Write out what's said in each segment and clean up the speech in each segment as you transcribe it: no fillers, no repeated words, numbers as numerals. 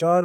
4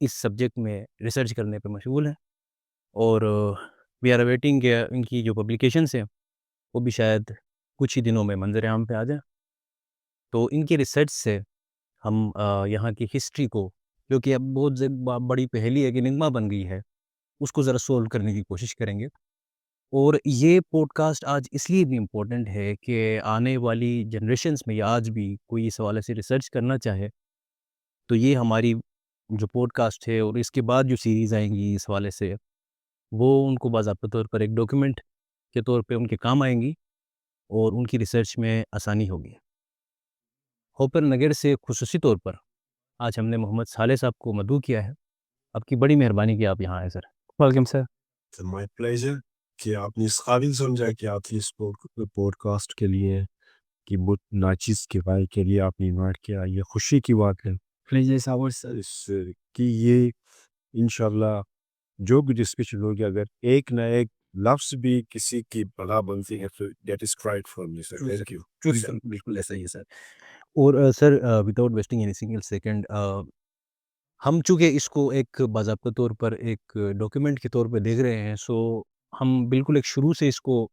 اس subject میں research کرنے پہ مشغول ہیں، اور وی آر اویٹنگ کہ ان کی جو پبلیکیشنس ہیں وہ بھی شاید کچھ ہی دنوں میں منظر عام پہ آ جائیں۔ تو ان کی ریسرچ سے ہم یہاں کی ہسٹری کو، جو کہ اب بہت بڑی پہیلی ہے کہ انگما بن گئی ہے، اس کو ذرا سولو کرنے کی کوشش کریں گے۔ اور یہ پوڈ کاسٹ آج اس لیے بھی امپورٹنٹ ہے کہ آنے والی جنریشنس میں یا آج بھی کوئی اس حوالے سے ریسرچ کرنا چاہے تو یہ ہماری جو پوڈ کاسٹ ہے اور اس کے بعد جو سیریز آئیں گی اس حوالے سے، وہ ان کو باضابطہ طور پر ایک ڈاکیومنٹ کے طور پہ ان کے کام آئیں گی اور ان کی ریسرچ میں آسانی ہوگی۔ ہوپر نگر سے خصوصی طور پر آج ہم نے محمد صالح صاحب کو مدعو کیا ہے۔ آپ کی بڑی مہربانی کہ آپ یہاں آئے سر۔ Welcome sir. مائی پلیزر کہ آپ نے اس قابل سمجھا کہ آپ اس پوڈ کاسٹ کے لیے کہ ناچیز کے بھائی کے لیے آپ نے انوائٹ کیا، یہ خوشی کی بات ہے کہ یہ انشاءاللہ جو بھی ڈسکشن ہوگی، اگر ایک نہ ایک لفظ بھی کسی کی بلا بنتی ہے تو that is right for me sir. Thank you. بالکل ایسا ہی ہے سر۔ اور sir without wasting any single second, ہم چونکہ اس کو ایک باضابطہ طور پر ایک ڈاکیومنٹ کے طور پہ دیکھ رہے ہیں، سو ہم بالکل ایک شروع سے اس کو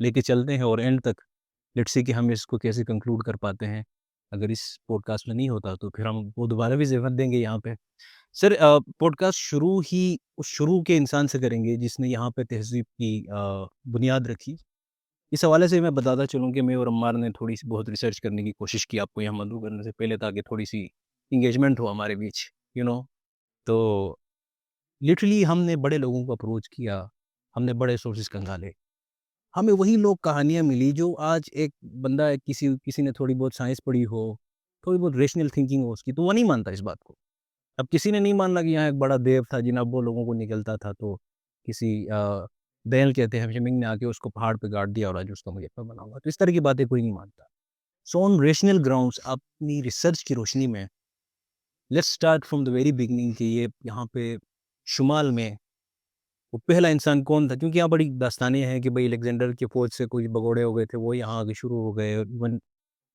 لے کے چلتے ہیں اور اینڈ تک لیٹس سی کہ ہم اس کو کیسے کنکلوڈ کر پاتے ہیں۔ اگر اس پوڈ کاسٹ میں نہیں ہوتا تو پھر ہم وہ دوبارہ بھی زحمت دیں گے یہاں پہ۔ سر پوڈ کاسٹ شروع ہی اس شروع کے انسان سے کریں گے جس نے یہاں پہ تہذیب کی بنیاد رکھی۔ اس حوالے سے میں بتاتا چلوں کہ میں اور عمار نے تھوڑی سی بہت ریسرچ کرنے کی کوشش کی آپ کو یہاں مدعو کرنے سے پہلے، تاکہ تھوڑی سی انگیجمنٹ ہو ہمارے بیچ، تو لٹرلی ہم نے بڑے لوگوں کو اپروچ کیا، ہم نے بڑے سورسز کنگالے، ہمیں وہی لوگ کہانیاں ملی جو آج ایک بندہ کسی نے تھوڑی بہت سائنس پڑھی ہو، تھوڑی بہت ریشنل تھنکنگ ہو اس کی، تو وہ نہیں مانتا اس بات کو۔ اب کسی نے نہیں ماننا کہ یہاں ایک بڑا دیو تھا جناب، وہ لوگوں کو نکلتا تھا، تو کسی دین کہتے ہیں ہمشمنگ نے آ کے اس کو پہاڑ پہ گاڑ دیا اور آج اس کا مجسمہ بنا ہوا، تو اس طرح کی باتیں کوئی نہیں مانتا۔ سو آن ریشنل گراؤنڈس اپنی ریسرچ کی روشنی میں let's start from the very beginning کہ یہ یہاں پہ شمال میں وہ پہلا انسان کون تھا، کیونکہ یہاں بڑی داستانیں ہیں کہ بھئی الیگزینڈر کے فوج سے کچھ بگوڑے ہو گئے تھے، وہ یہاں آگے شروع ہو گئے۔ ایون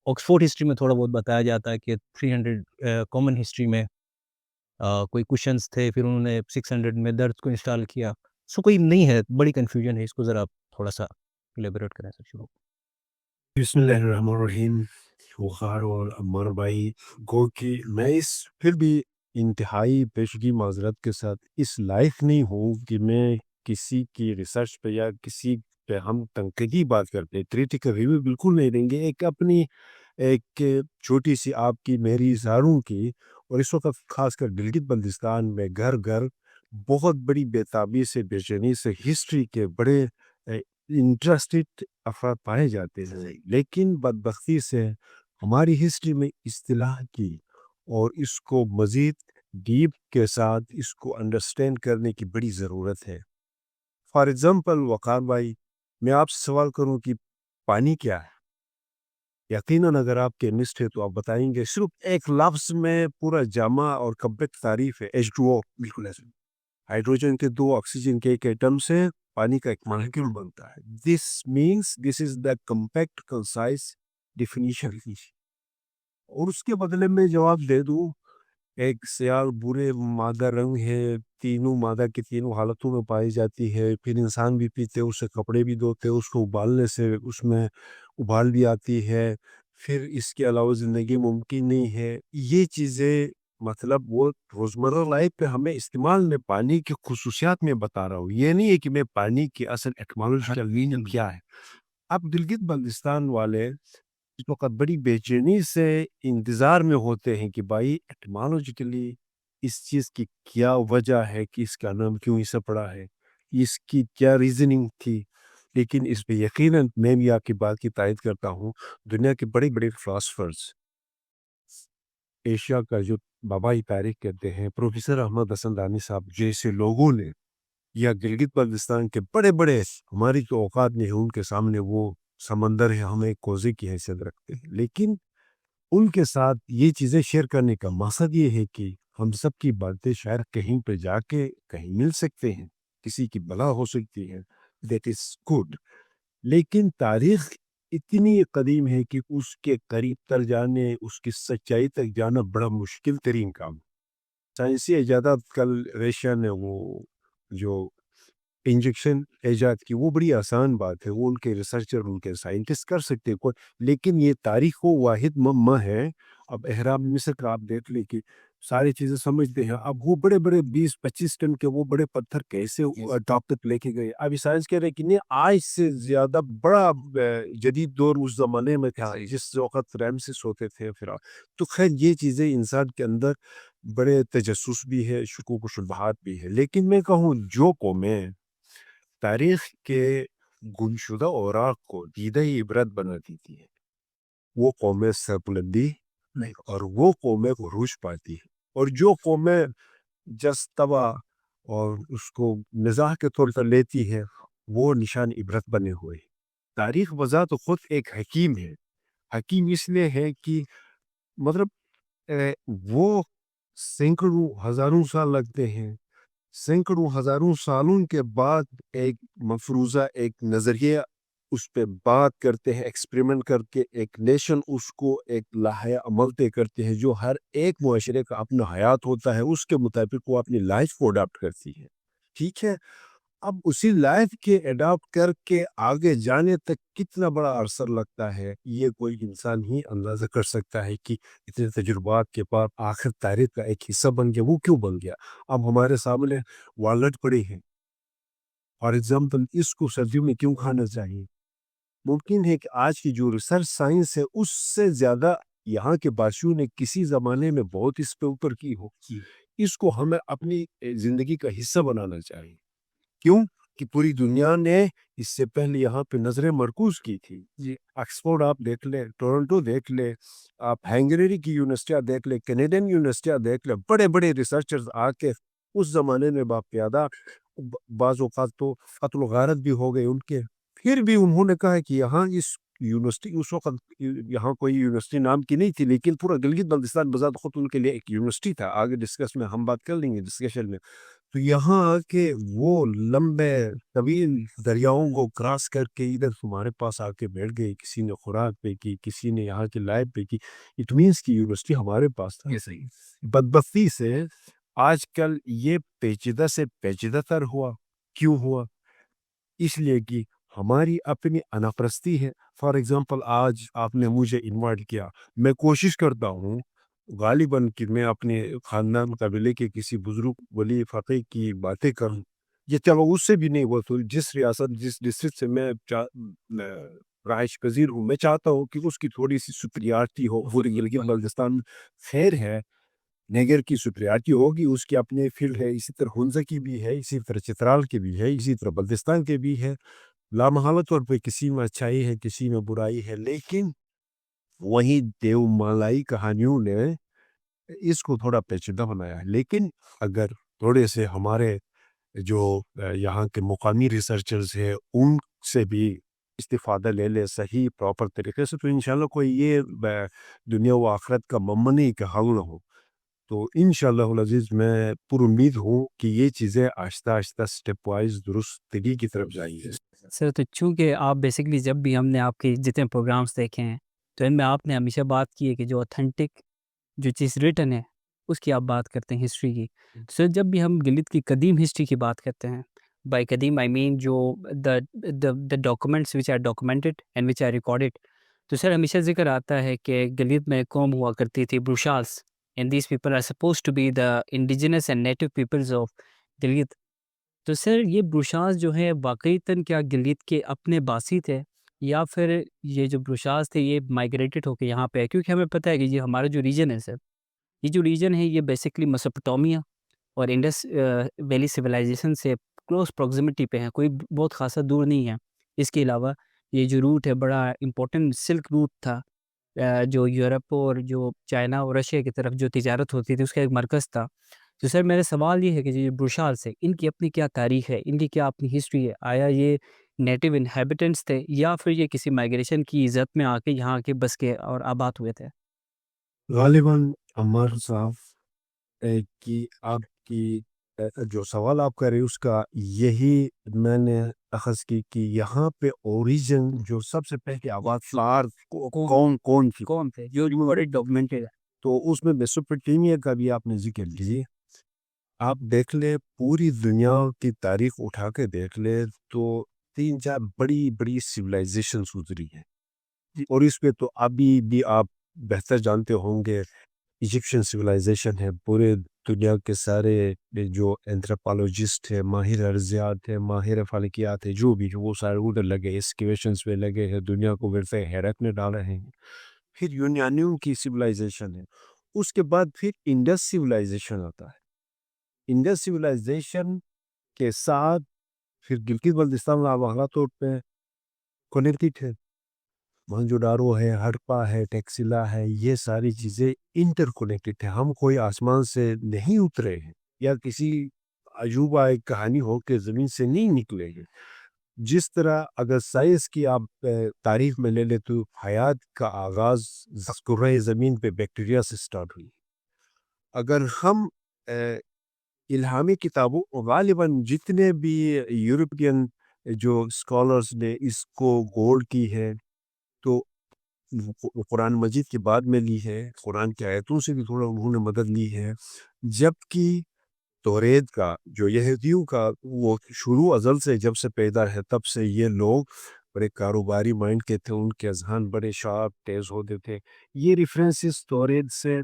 آکسفورڈ ہسٹری میں تھوڑا بہت بتایا جاتا ہے کہ 300 کامن ہسٹری میں کوئی کوشچنس تھے، پھر انہوں نے 600 میں درد کو انسٹال کیا۔ سو کوئی نہیں ہے، بڑی کنفیوژن ہے، اس کو ذرا آپ تھوڑا سا الیبوریٹ کریں سر شروع۔ بسم اللہ الرحمن الرحیم۔ وقار اور عمر بھائی، گو کہ میں اس پھر بھی انتہائی پیشگی معذرت کے ساتھ اس لائق نہیں ہوں کہ میں کسی کی ریسرچ پہ یا کسی پہ ہم تنقیدی بات کرتے، کریٹیکل ریویو بالکل نہیں دیں گے۔ ایک اپنی ایک چھوٹی سی آپ کی میری اظہاروں کی، اور اس وقت خاص کر گلگت بلتستان میں گھر گھر بہت بڑی بےتابی سے، بے چینی سے ہسٹری کے بڑے انٹرسٹڈ افراد پائے جاتے ہیں، لیکن بدبختی سے ہماری ہسٹری میں اصطلاح کی اور اس کو مزید ڈیپ کے ساتھ اس کو انڈرسٹینڈ کرنے کی بڑی ضرورت ہے۔ فار ایگزامپل وقار بھائی، میں آپ سے سوال کروں کہ پانی کیا ہے؟ یقیناً اگر آپ کیمسٹ ہے تو آپ بتائیں گے صرف ایک لفظ میں پورا جامع اور کمپلیٹ تعریف ہے، H2O۔ بالکل ایسے ہائیڈروجن کے 2 آکسیجن کے ایک ایٹم سے پانی کا ایک مالیکیول بنتا ہے۔ This means this is the compact concise definition. اور اس کے بدلے میں جواب دے دوں، ایک سیال برے مادہ رنگ ہے، تینوں مادہ کی تینوں حالتوں میں پائی جاتی ہے، پھر انسان بھی پیتے، اس سے کپڑے بھی دھوتے، اس کو ابالنے سے اس میں ابال بھی آتی ہے، پھر اس کے علاوہ زندگی ممکن نہیں ہے۔ یہ چیزیں مطلب وہ روزمرہ لائف پہ ہمیں استعمال میں پانی کی خصوصیات میں بتا رہا ہوں، یہ نہیں ہے کہ میں پانی کی اصل ایٹمالوجیکل میننگ کیا ہے۔ اب گلگت بلتستان والے اس وقت بڑی بے چینی سے انتظار میں ہوتے ہیں کہ بھائی ایٹمالوجیکلی اس چیز کی کیا وجہ ہے کہ اس کا نام کیوں اسے پڑا ہے، اس کی کیا ریزننگ تھی۔ لیکن اس پہ یقیناً میں بھی آپ کی بات کی تائید کرتا ہوں، دنیا کے بڑے بڑے فلاسفرز، ایشیا کا جو بابائی تاریخ کہتے ہیں پروفیسر احمد حسن دانی صاحب جیسے لوگوں نے، یا گلگت بلتستان کے بڑے بڑے ہماری جو اوقات نہیں ان کے سامنے وہ سمندر ہے، ہم ایک کوزے کی حیثیت رکھتے ہیں، لیکن ان کے ساتھ یہ چیزیں شیئر کرنے کا مقصد یہ ہے کہ ہم سب کی باتیں شاید کہیں پہ جا کے کہیں مل سکتے ہیں، کسی کی بلا ہو سکتی ہے، دیٹ از گڈ۔ لیکن تاریخ اتنی قدیم ہے کہ اس کے قریب تر جانے، اس کی سچائی تک جانا بڑا مشکل ترین کام۔ سائنسی ایجادات کل ریشیا نے وہ جو انجیکشن ایجاد کی وہ بڑی آسان بات ہے، وہ ان کے ریسرچر ان کے سائنٹسٹ کر سکتے ہیں لیکن یہ تاریخ و واحد مما ہے۔ اب اہرام مصر کا آپ دیکھ لیں کہ ساری چیزیں سمجھتے ہیں، اب وہ بڑے بڑے 20-25 ٹن کے وہ بڑے پتھر کیسے ٹاپ تک لے کے گئے؟ ابھی سائنس کہہ رہے کہ نہیں، آج سے زیادہ بڑا جدید دور اس زمانے میں تھا جس وقت ریمسس ہوتے تھے پھر تو خیر یہ چیزیں انسان کے اندر بڑے تجسس بھی ہے، شکوک و شبہات بھی ہے۔ لیکن میں کہوں جو قومیں تاریخ کے گمشدہ اوراق کو دیدہ عبرت بناتی تھی وہ قومیں سربلندی اور وہ قومیں عروج پاتی ہیں، اور جو قومیں جستبا اور اس کو مزاح کے طور پر لیتی ہے وہ نشان عبرت بنے ہوئے۔ تاریخ بذات خود ایک حکیم ہے، حکیم اس لیے ہے کہ مطلب وہ سینکڑوں ہزاروں سال لگتے ہیں، سینکڑوں ہزاروں سالوں کے بعد ایک مفروضہ ایک نظریہ اس پہ بات کرتے ہیں، ایکسپریمنٹ کر کے ایک نیشن اس کو ایک لائحہ عمل طے کرتے ہیں جو ہر ایک معاشرے کا اپنا حیات ہوتا ہے، اس کے مطابق وہ اپنی لائف کو اڈاپٹ کرتی ہے۔ ٹھیک ہے، اب اسی لائف کے اڈاپٹ کر کے آگے جانے تک کتنا بڑا عرصہ لگتا ہے یہ کوئی انسان ہی اندازہ کر سکتا ہے کہ اتنے تجربات کے بعد آخر تاریخ کا ایک حصہ بن گیا۔ وہ کیوں بن گیا؟ اب ہمارے سامنے والنٹ پڑے ہیں، فار ایگزامپل اس کو سردیوں میں کیوں کھانا چاہیے؟ ممکن ہے کہ آج کی جو ریسرچ سائنس ہے اس سے زیادہ یہاں کے باشیوں نے کسی زمانے میں بہت اس پہ اوپر کی ہو، اس کو ہمیں اپنی زندگی کا حصہ بنانا چاہیے۔ کیوں کہ پوری دنیا نے اس سے پہلے یہاں پہ نظریں مرکوز کی تھی۔ آکسفورڈ آپ دیکھ لیں، ٹورنٹو دیکھ لیں، آپ ہنگریری کی یونیورسٹیاں دیکھ لیں، کینیڈین یونیورسٹیاں دیکھ لیں، بڑے بڑے ریسرچرز آ کے اس زمانے میں باقاعدہ بعض اوقات تو قتل و غارت بھی ہو گئے ان کے، پھر بھی انہوں نے کہا کہ یہاں اس یونیورسٹی اس وقت یہاں کوئی یونیورسٹی نام کی نہیں تھی لیکن پورا گلگت بلتستان بذات خود ان کے لیے ایک یونیورسٹی تھا۔ آگے ڈسکس میں ہم بات کر لیں گے ڈسکشن میں۔ تو یہاں آ کے وہ لمبے طویل دریاؤں کو کراس کر کے ادھر تمہارے پاس آ کے بیٹھ گئے، کسی نے خوراک پہ کی، کسی نے یہاں کی لائف پہ کی، اٹ مینس کی یونیورسٹی ہمارے پاس تھا۔ بدبختی سے آج کل یہ پیچیدہ سے پیچیدہ تر ہوا۔ کیوں ہوا؟ اس لیے کہ ہماری اپنی انا پرستی ہے۔ فار ایگزامپل آج آپ نے مجھے انوائٹ کیا، میں کوشش کرتا ہوں غالباً کہ میں اپنے خاندان قبیلے کے کسی بزرگ ولی فقیر کی باتیں کروں، یہ چلو اس سے بھی نہیں ہوا تو جس ریاست جس ڈسٹرکٹ سے میں رہائش پذیر ہوں میں چاہتا ہوں کہ اس کی تھوڑی سی سپریارٹی ہو۔ پوری گلگت بلتستان خیر ہے، نیگر کی سپریارٹی ہوگی، اس کی اپنے فیلڈ ہے، اسی طرح ہنزہ کی بھی ہے، اسی طرح چترال کی بھی ہے، اسی طرح بلتستان کے بھی ہے۔ لامحالہ طور پہ کسی میں اچھائی ہے کسی میں برائی ہے، لیکن وہی دیو مالائی کہانیوں نے اس کو تھوڑا پیچیدہ بنایا ہے۔ لیکن اگر تھوڑے سے ہمارے جو یہاں کے مقامی ریسرچرز ہیں ان سے بھی استفادہ لے لے صحیح پراپر طریقے سے تو انشاءاللہ کوئی یہ دنیا و آخرت کا ممنی کا حل نہ ہو۔ تو انشاءاللہ العزیز میں پر امید ہوں کہ یہ چیزیں آہستہ آہستہ سٹیپ وائز درست طریقے کی طرف جائیں گے۔ سر تو چونکہ آپ بیسکلی جب بھی ہم نے آپ کے جتنے پروگرامس دیکھے ہیں تو ان میں آپ نے ہمیشہ بات کی ہے کہ جو اوتھینٹک جو چیز ریٹن ہے اس کی آپ بات کرتے ہیں ہسٹری کی۔ سر جب بھی ہم گلگت کی قدیم ہسٹری کی بات کرتے ہیں، بائی قدیم آئی مین جو the documents which are documented and which are recorded, تو سر ہمیشہ ذکر آتا ہے کہ گلگت میں قوم ہوا کرتی تھی Burushos, and these people are suppose to be the indigenous and native peoples of Gilgit. تو سر یہ بروشاس جو ہے واقعیتاً کیا گلگت کے اپنے باسی تھے یا پھر یہ جو بروشاس تھے یہ مائگریٹڈ ہو کے یہاں پہ ہے؟ کیونکہ ہمیں پتہ ہے کہ یہ ہمارا جو ریجن ہے سر، یہ جو ریجن ہے یہ بیسکلی میسوپوٹامیا اور انڈس ویلی سویلائزیشن سے کلوز پروگزیمٹی پہ ہے، کوئی بہت خاصا دور نہیں ہے۔ اس کے علاوہ یہ جو روٹ ہے بڑا امپورٹنٹ سلک روٹ تھا، جو یورپ اور جو چائنا اور رشیا کی طرف جو تجارت ہوتی تھی اس کا ایک مرکز تھا۔ تو سر میرا سوال یہ ہے کہ یہ بروشاس ہے، ان کی اپنی کیا تاریخ ہے، ان کی کیا اپنی ہسٹری ہے؟ آیا یہ نیٹو انہیبیٹنٹس تھے یا پھر یہ کسی مائگریشن کی عزت میں آ کے یہاں کے بس کے اور آباد ہوئے تھے؟ غالباً عمار صاحب کی آپ کی جو سوال آپ کر رہے اس کا یہی میں نے اخذ کی کہ یہاں پہ اوریجن جو سب سے پہلے آباد فلار کون تھی، کون تھے جو ڈاکومنٹڈ ہے؟ تو اس میں میسوپوٹیمیا کا بھی آپ نے ذکر کیے، آپ دیکھ لیں پوری دنیا کی تاریخ اٹھا کے دیکھ لیں تو 3-4 بڑی بڑی سویلائزیشنز گزری ہیں، اور اس پہ تو ابھی بھی آپ بہتر جانتے ہوں گے. ایجپشین سویلائزیشن ہے، پورے دنیا کے سارے جو اینتھروپولوجسٹ ہیں، ماہر ارضیات ہیں، ماہر فلکیات ہیں، جو بھی ہے وہ سارے ادھر لگے، ایکسکیویشنز پہ لگے ہیں، دنیا کو ورثہ حیرت میں ڈال رہے ہیں. پھر یونانیوں کی سویلائزیشن ہے، اس کے بعد پھر انڈس سویلائزیشن آتا ہے. انڈس سویلائزیشن کے ساتھ پھر گلگت بلتستان لاواقع طور پہ کنیکٹڈ ہے. موہنجو ہے، ہڑپا ہے، ٹیکسلا ہے، یہ ساری چیزیں انٹر کنیکٹڈ ہیں. ہم کوئی آسمان سے نہیں اترے ہیں یا کسی عجوبہ ایک کہانی ہو کے زمین سے نہیں نکلے ہیں. جس طرح اگر سائنس کی آپ تاریخ میں لے لیں تو حیات کا آغاز کرۂ زمین پہ بیکٹیریا سے سٹارٹ ہوئی. اگر ہم الہامی کتابوں غالباً جتنے بھی یورپین جو اسکالرز نے اس کو غور کی ہے تو قرآن مجید کے بعد میں لی ہے، قرآن کی آیتوں سے بھی تھوڑا انہوں نے مدد لی ہے. جبکہ توریت کا جو یہودیوں کا وہ شروع ازل سے جب سے پیدا ہے تب سے یہ لوگ بڑے کاروباری مائنڈ کے تھے، ان کے اذہان بڑے شارپ تیز ہوتے تھے. یہ ریفرنسز توریت سے،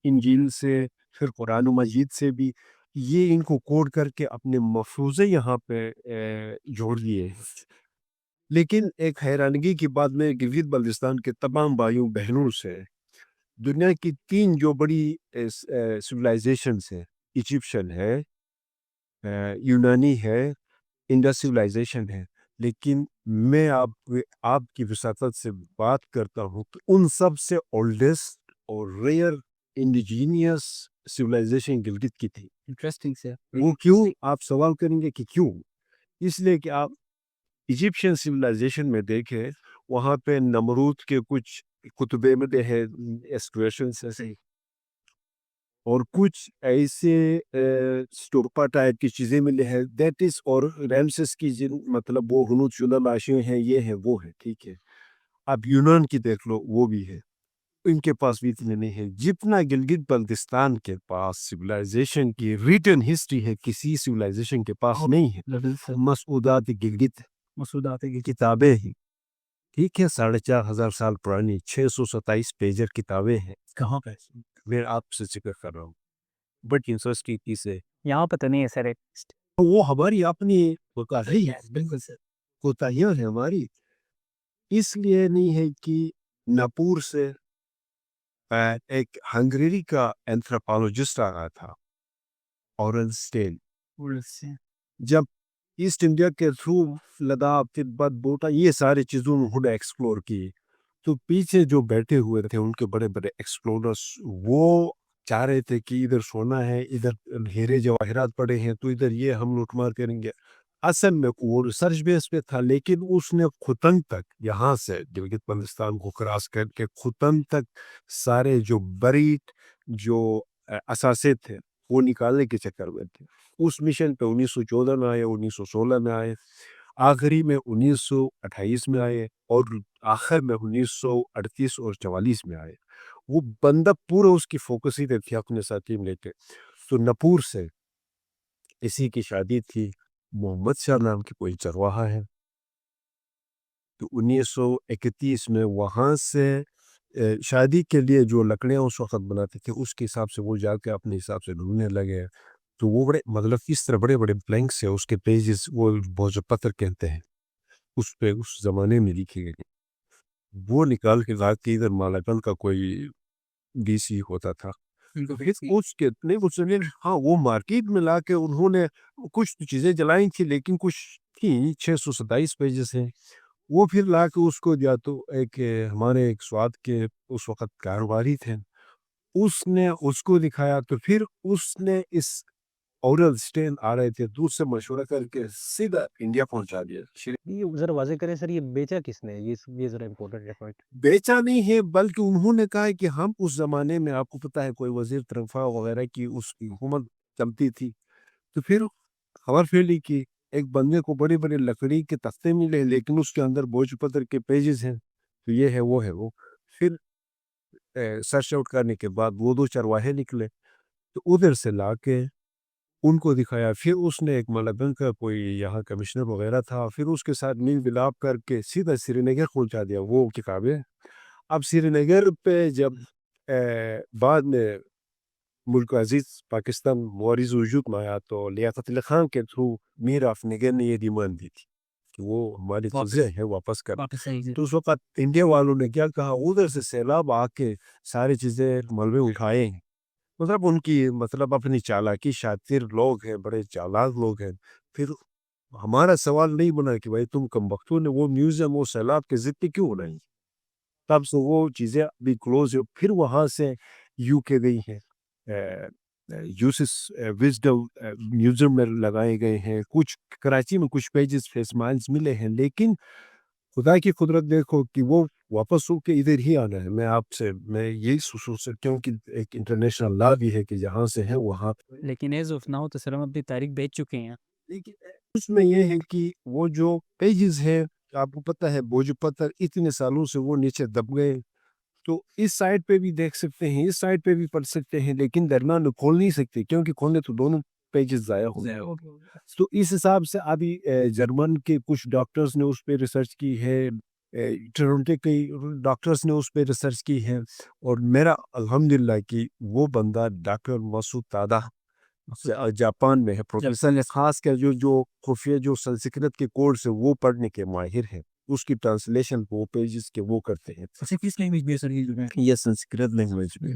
انجیل سے، پھر قرآن مجید سے بھی یہ ان کو کوڈ کر کے اپنے مفروضے یہاں پہ جوڑ دیے. لیکن ایک حیرانگی کی بات میں گلگت بلتستان کے تمام بھائیوں بہنوں سے دنیا کی 3 جو بڑی سویلائزیشنز ہیں، ایجپشن ہے، یونانی ہے، انڈس سویلائزیشن ہے، لیکن میں آپ کی وساطت سے بات کرتا ہوں کہ ان سب سے اولڈسٹ اور ریئر انڈیجینیس سویلائزیشن گلگت کی تھی. انٹرسٹنگ سے وہ کیوں؟ آپ سوال کریں گے کہ کیوں؟ اس لیے کہ آپ ایجپشین سویلائزیشن میں دیکھیں، وہاں پہ نمرود کے کچھ کتبے میں ہے ایکسکریشنز ایسے، اور کچھ ایسے اسٹوپا ٹائپ کی چیزیں ملے ہیں دیٹ از، اور ریمسس کی مطلب وہ ہنود شدہ لاشیں ہیں، یہ ہے وہ ہے. ٹھیک ہے، اب یونان کی دیکھ لو، وہ بھی ہے، ان کے پاس بھی اتنے نہیں ہے جتنا گلگت بلتستان کے پاس سویلائزیشن کی ریٹن ہسٹری ہے. کسی سویلائزیشن کے پاس نہیں ہے. مسعودات گلگت، مسعودات کی کتابیں ہیں، ٹھیک ہے، 4,500 سال پرانی 627 پیجر کتابیں ہیں. کہاں پہ؟ میں آپ سے ذکر کر رہا ہوں بٹ یونیورسٹی سے. یہاں پہ تو نہیں ہے سر. وہ ہماری اپنی کوتاہی ہے، بالکل سر، کوتاہیاں ہیں ہماری. اس لیے نہیں ہے کہ ناپور سے ایک ہنگریری کا اینتھروپولوجسٹ آ رہا تھا، اورل سٹین. جب ایسٹ انڈیا کے تھرو لداخ، تبت، بھوٹان، یہ سارے چیزوں انہوں نے ایکسپلور کی، تو پیچھے جو بیٹھے ہوئے تھے ان کے بڑے بڑے ایکسپلوررس وہ چاہ رہے تھے کہ ادھر سونا ہے، ادھر ہیرے جواہرات پڑے ہیں، تو ادھر یہ ہم لوٹ مار کریں گے. اصل میں وہ ریسرچ بیس پہ تھا، لیکن اس نے ختن تک یہاں سے گلگت بلتستان کو کراس کر کے ختن تک سارے جو بریڈ جو اثاثے تھے وہ نکالنے کے چکر میں تھے. اس مشن پہ 1914 میں آئے، 1916 میں آئے، آخری میں 1928 میں آئے، اور آخر میں 1938 اور 44 میں آئے. وہ بندہ پورا اس کی فوکس ہی تھی اپنے ساتھ لے کے. تو نپور سے اسی کی شادی تھی، محمد شاہ نام کی کوئی چرواہا ہے، تو 1931 میں وہاں سے شادی کے لیے جو لکڑیاں اس وقت بناتے تھے اس کے حساب سے وہ جا کے اپنے حساب سے ڈھونڈنے لگے. تو وہ بڑے مطلب اس طرح بڑے بڑے بلینکس ہیں اس کے پیجز، وہ بہت پتھر کہتے ہیں، اس پہ اس زمانے میں لکھے گئے. وہ نکال کے لا کے ادھر مالاکل کا کوئی ڈی سی ہوتا تھا، اس کے نہیں وہ ہاں وہ مارکیٹ میں لا کے انہوں نے کچھ چیزیں جلائیں تھی، لیکن کچھ تھیں 627 پیجز ہیں. وہ پھر لا کے اس کو دیا، تو ایک ہمارے ایک سواد کے اس وقت کاروباری تھے، اس نے اس کو دکھایا، تو پھر اس نے اس اورل سٹین آ رہے تھے دور سے مشورہ کر کے سیدھا انڈیا پہنچا دیا. یہ ذرا واضح کریں سر، یہ بیچا کس نے؟ یہ ذرا امپورٹنٹ ہے پوائنٹ. بیچا نہیں ہے، بلکہ انہوں نے کہا کہ ہم اس زمانے میں، آپ کو پتہ ہے کوئی وزیر تنخواہ وغیرہ کی اس کی حکومت چلتی تھی، تو پھر خبر پھیلی کہ ایک بندے کو بڑے بڑے لکڑی کے تختے ملے لیکن اس کے اندر بوجھ پتر کے پیجز ہیں، تو یہ ہے وہ ہے وہ. پھر سرچ آؤٹ کرنے کے بعد وہ 2 چرواہے نکلے، تو ادھر سے لا کے ان کو دکھایا. پھر اس نے ایک ملبن کا کوئی یہاں کمشنر وغیرہ تھا, پھر اس کے ساتھ میل ملاپ کر کے سیدھا سری نگر پہنچا دیا وہ کتابیں. اب سری نگر پہ جب بعد میں ملک عزیز پاکستان معرض وجود میں آیا تو لیاقت علی خان کے تھرو میر افغان نے یہ ڈیمانڈ دی تھی کہ وہ ہماری قبضے ہیں واپس کر. تو اس وقت انڈیا والوں نے کیا کہا, ادھر سے سیلاب آ کے ساری چیزیں ملبے اٹھائے ہیں. مطلب ان کی اپنی چالاکی, شاطر لوگ ہیں, بڑے چالاک لوگ ہیں. پھر ہمارا سوال نہیں بنا کہ بھائی تم کم بختوں نے وہ میوزیم وہ سیلاب کے ضد پہ کیوں بنائی. تب سے وہ چیزیں ابھی کلوز ہے. پھر وہاں سے یو کے گئی ہیں, یوسس وزڈم میوزیم میں لگائے گئے ہیں. کچھ کراچی میں کچھ پیجز فیسمائلز ملے ہیں, لیکن خدا کی قدرت دیکھو کہ وہ واپس ہو کے ادھر ہی آنا ہے. میں یہی سوچ سکتا ہوں کہ ایک انٹرنیشنل لا بھی ہے کہ جہاں سے ہے وہاں. لیکن ایز آف ناؤ تو سر ہم اپنی تاریخ بیچ چکے ہیں. لیکن اس میں یہ ہے کہ وہ جو پیجز ہیں آپ کو پتہ ہے بوجھ پتھر اتنے سالوں سے وہ نیچے دب گئے. تو اس سائڈ پہ بھی دیکھ سکتے ہیں, اس سائڈ پہ بھی پڑھ سکتے ہیں, لیکن درمیان میں کھول نہیں سکتے کیونکہ کھولنے تو دونوں پیجز ضائع ہو گئے. تو اس حساب سے ابھی جرمن کے کچھ ڈاکٹرز نے اس پہ ریسرچ کی ہے, ٹورنٹو کے ڈاکٹرز نے اس پہ ریسرچ کی ہے, اور میرا الحمدللہ کہ وہ بندہ ڈاکٹر مسعود تادا جاپان میں ہے پروفیسر نے, خاص کر جو خفیہ جو سنسکرت کے کورس ہے وہ پڑھنے کے ماہر ہیں. اس کی ٹرانسلیشن وہ پیجز کے وہ کرتے ہیں. کس لینگویج میں سر یہ سنسکرت لینگویج میں.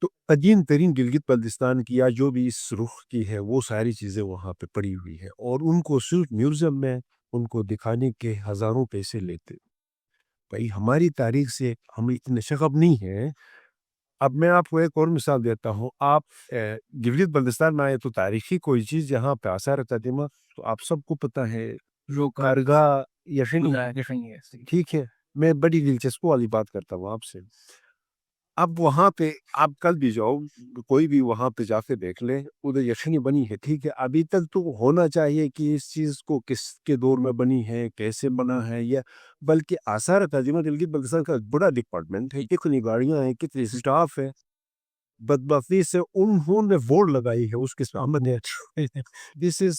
تو قدیم ترین گلگت بلتستان کی یا جو بھی اس رخ کی ہے وہ ساری چیزیں وہاں پہ پڑی ہوئی ہے, اور ان کو صرف میوزیم میں ان کو دکھانے کے ہزاروں پیسے لیتے. بھائی ہماری تاریخ سے ہم اتنے شغب نہیں ہیں. اب میں آپ کو ایک اور مثال دیتا ہوں. آپ گلگت بلتستان میں آئے تو تاریخی کوئی چیز یہاں پہ آثار قدیمہ تو آپ سب کو پتہ ہے کارگاہ یشنی, ٹھیک ہے. میں بڑی دلچسپ والی بات کرتا ہوں آپ سے. اب وہاں پہ آپ کل بھی جاؤ, کوئی بھی وہاں پہ جا کے دیکھ لیں, ادھر یشنی بنی ہے, ٹھیک ہے. ابھی تک تو ہونا چاہیے کہ اس چیز کو کس کے دور میں بنی ہے, کیسے بنا ہے, یا بلکہ آثار قدیمہ گلگت بلتستان کا بڑا ڈپارٹمنٹ ہے, کتنی گاڑیاں ہیں, کتنی سٹاف ہے. بدبختی سے انہوں نے بورڈ لگائی ہے اس کے سامنے this is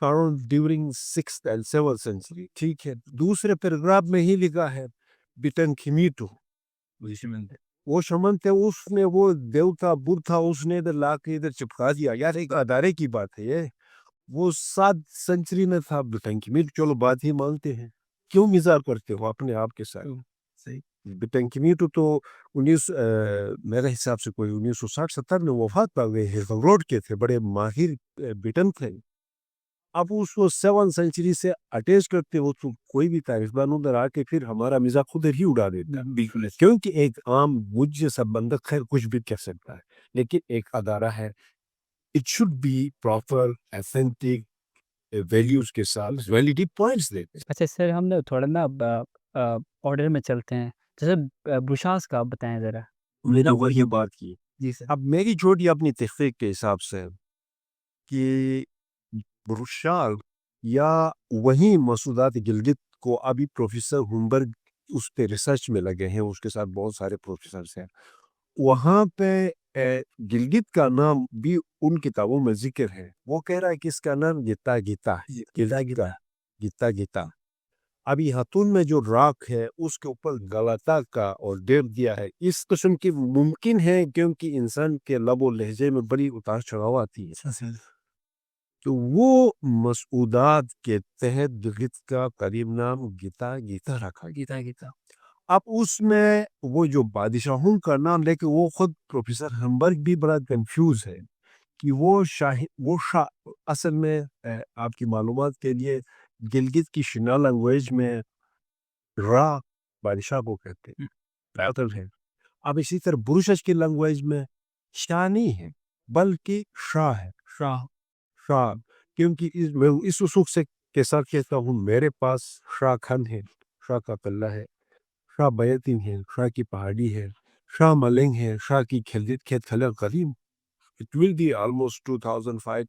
found during 6th and 7th century, ٹھیک ہے. دوسرے پیراگراف میں ہی لکھا ہے بیٹن کھمیٹو, وہ شمنت ہے, اس نے وہ دیوتا بدھ تھا, اس نے ادھر لا کے ادھر چپکا دیا. یار ایک ادارے کی بات ہے یہ, وہ 7 سنچری میں تھا بیٹن کھمیٹو. چلو بات ہی مانتے ہیں, کیوں مزاح کرتے ہو اپنے آپ کے ساتھ. بیٹن کھمیٹو تو میرے حساب سے کوئی 1960-70 میں وفات پا گئے ہیں. روڈ کے تھے, بڑے ماہر بیٹن تھے. اب اس کو 7 سنچری سے اٹیچ کرتے ہو تو کوئی بھی تاریخ دان ادھر آ کے پھر ہمارا مزاح خود ہی اڑا دیتا ہے. کیونکہ ایک عام مجھ جیسا بندہ خیر کچھ بھی کہہ سکتا ہے, لیکن ایک ادارہ ہے, it should be proper authentic values کے ساتھ ویلیڈی پوائنٹس دیتے. اچھا سر, ہم نے تھوڑا نا آرڈر میں چلتے ہیں. جیسے بروشاس کا آپ بتائیں ذرا. میں نے وہی بات کی. جی سر. اب میری چھوٹی اپنی تحقیق کے حساب سے کہ بروشال یا وہی مسودات گلگت کو ابھی پروفیسر ہمبرگ اس پہ ریسرچ میں لگے ہیں, اس کے ساتھ بہت سارے پروفیسرز ہیں. وہاں پہ گلگت کا نام بھی ان کتابوں میں ذکر ہے. وہ کہہ رہا ہے کہ اس کا نام گیتا گیتا گیتا گیتا. ابھی ہاتون میں جو راک ہے اس کے اوپر غلطہ کا اور ڈیر دیا ہے. اس قسم کی ممکن ہے کیونکہ انسان کے لب و لہجے میں بڑی اتار چڑھاؤ آتی ہے. تو وہ مسعودات کے تحت گلگت کا قریب نام گیتا گیتا رکھا. گیتا گیتا. اب اس میں وہ جو بادشاہوں کا نام لے کے وہ خود پروفیسر ہمبرگ بھی بڑا کنفیوز ہے کہ وہ شاہ اصل میں آپ کی معلومات کے لیے گلگت کی شنا لینگویج میں را بادشاہ کو کہتے ہیں, پیتر ہے. اب اسی طرح بروشش کی لینگویج میں شاہ نہیں ہے بلکہ شاہ ہے. شاہ کیونکہ اس اصول سے کیسا کہتا ہوں, میرے پاس شاہ کھن ہے, شاہ کا قلعہ ہے, شاہ بیتین ہے, شاہ کی پہاڑی ہے, شاہ ملنگ ہے, شاہ کی کھیت کھلر قدیم. It will be almost 2005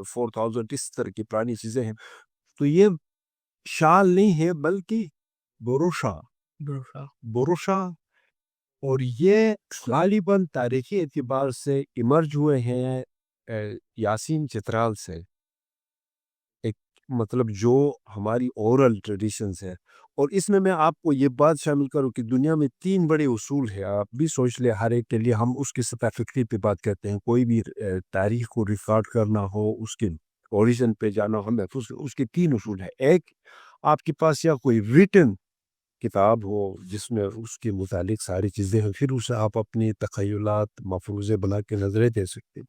4000 اس طرح کی پرانی چیزیں ہیں. تو یہ شال نہیں ہے بلکہ بروشا, اور یہ غالباً تاریخی اعتبار سے ایمرج ہوئے ہیں یاسین چترال سے ایک مطلب جو ہماری اورل ٹریڈیشنز ہے، اور اس میں آپ کو یہ بات شامل کروں کہ دنیا میں 3 بڑے اصول ہیں، آپ بھی سوچ لیں ہر ایک کے لیے، ہم اس کی سپیسیفکٹی پہ بات کرتے ہیں، کوئی بھی تاریخ کو ریکارڈ کرنا ہو، اس کے اوریجن پہ جانا ہو، محفوظ اس کے 3 اصول ہیں۔ ایک، آپ کے پاس یا کوئی ریٹن کتاب ہو جس میں اس کے متعلق ساری چیزیں ہیں، پھر اسے آپ اپنی تخیلات مفروضے بنا کے نظریں دے سکتے ہیں۔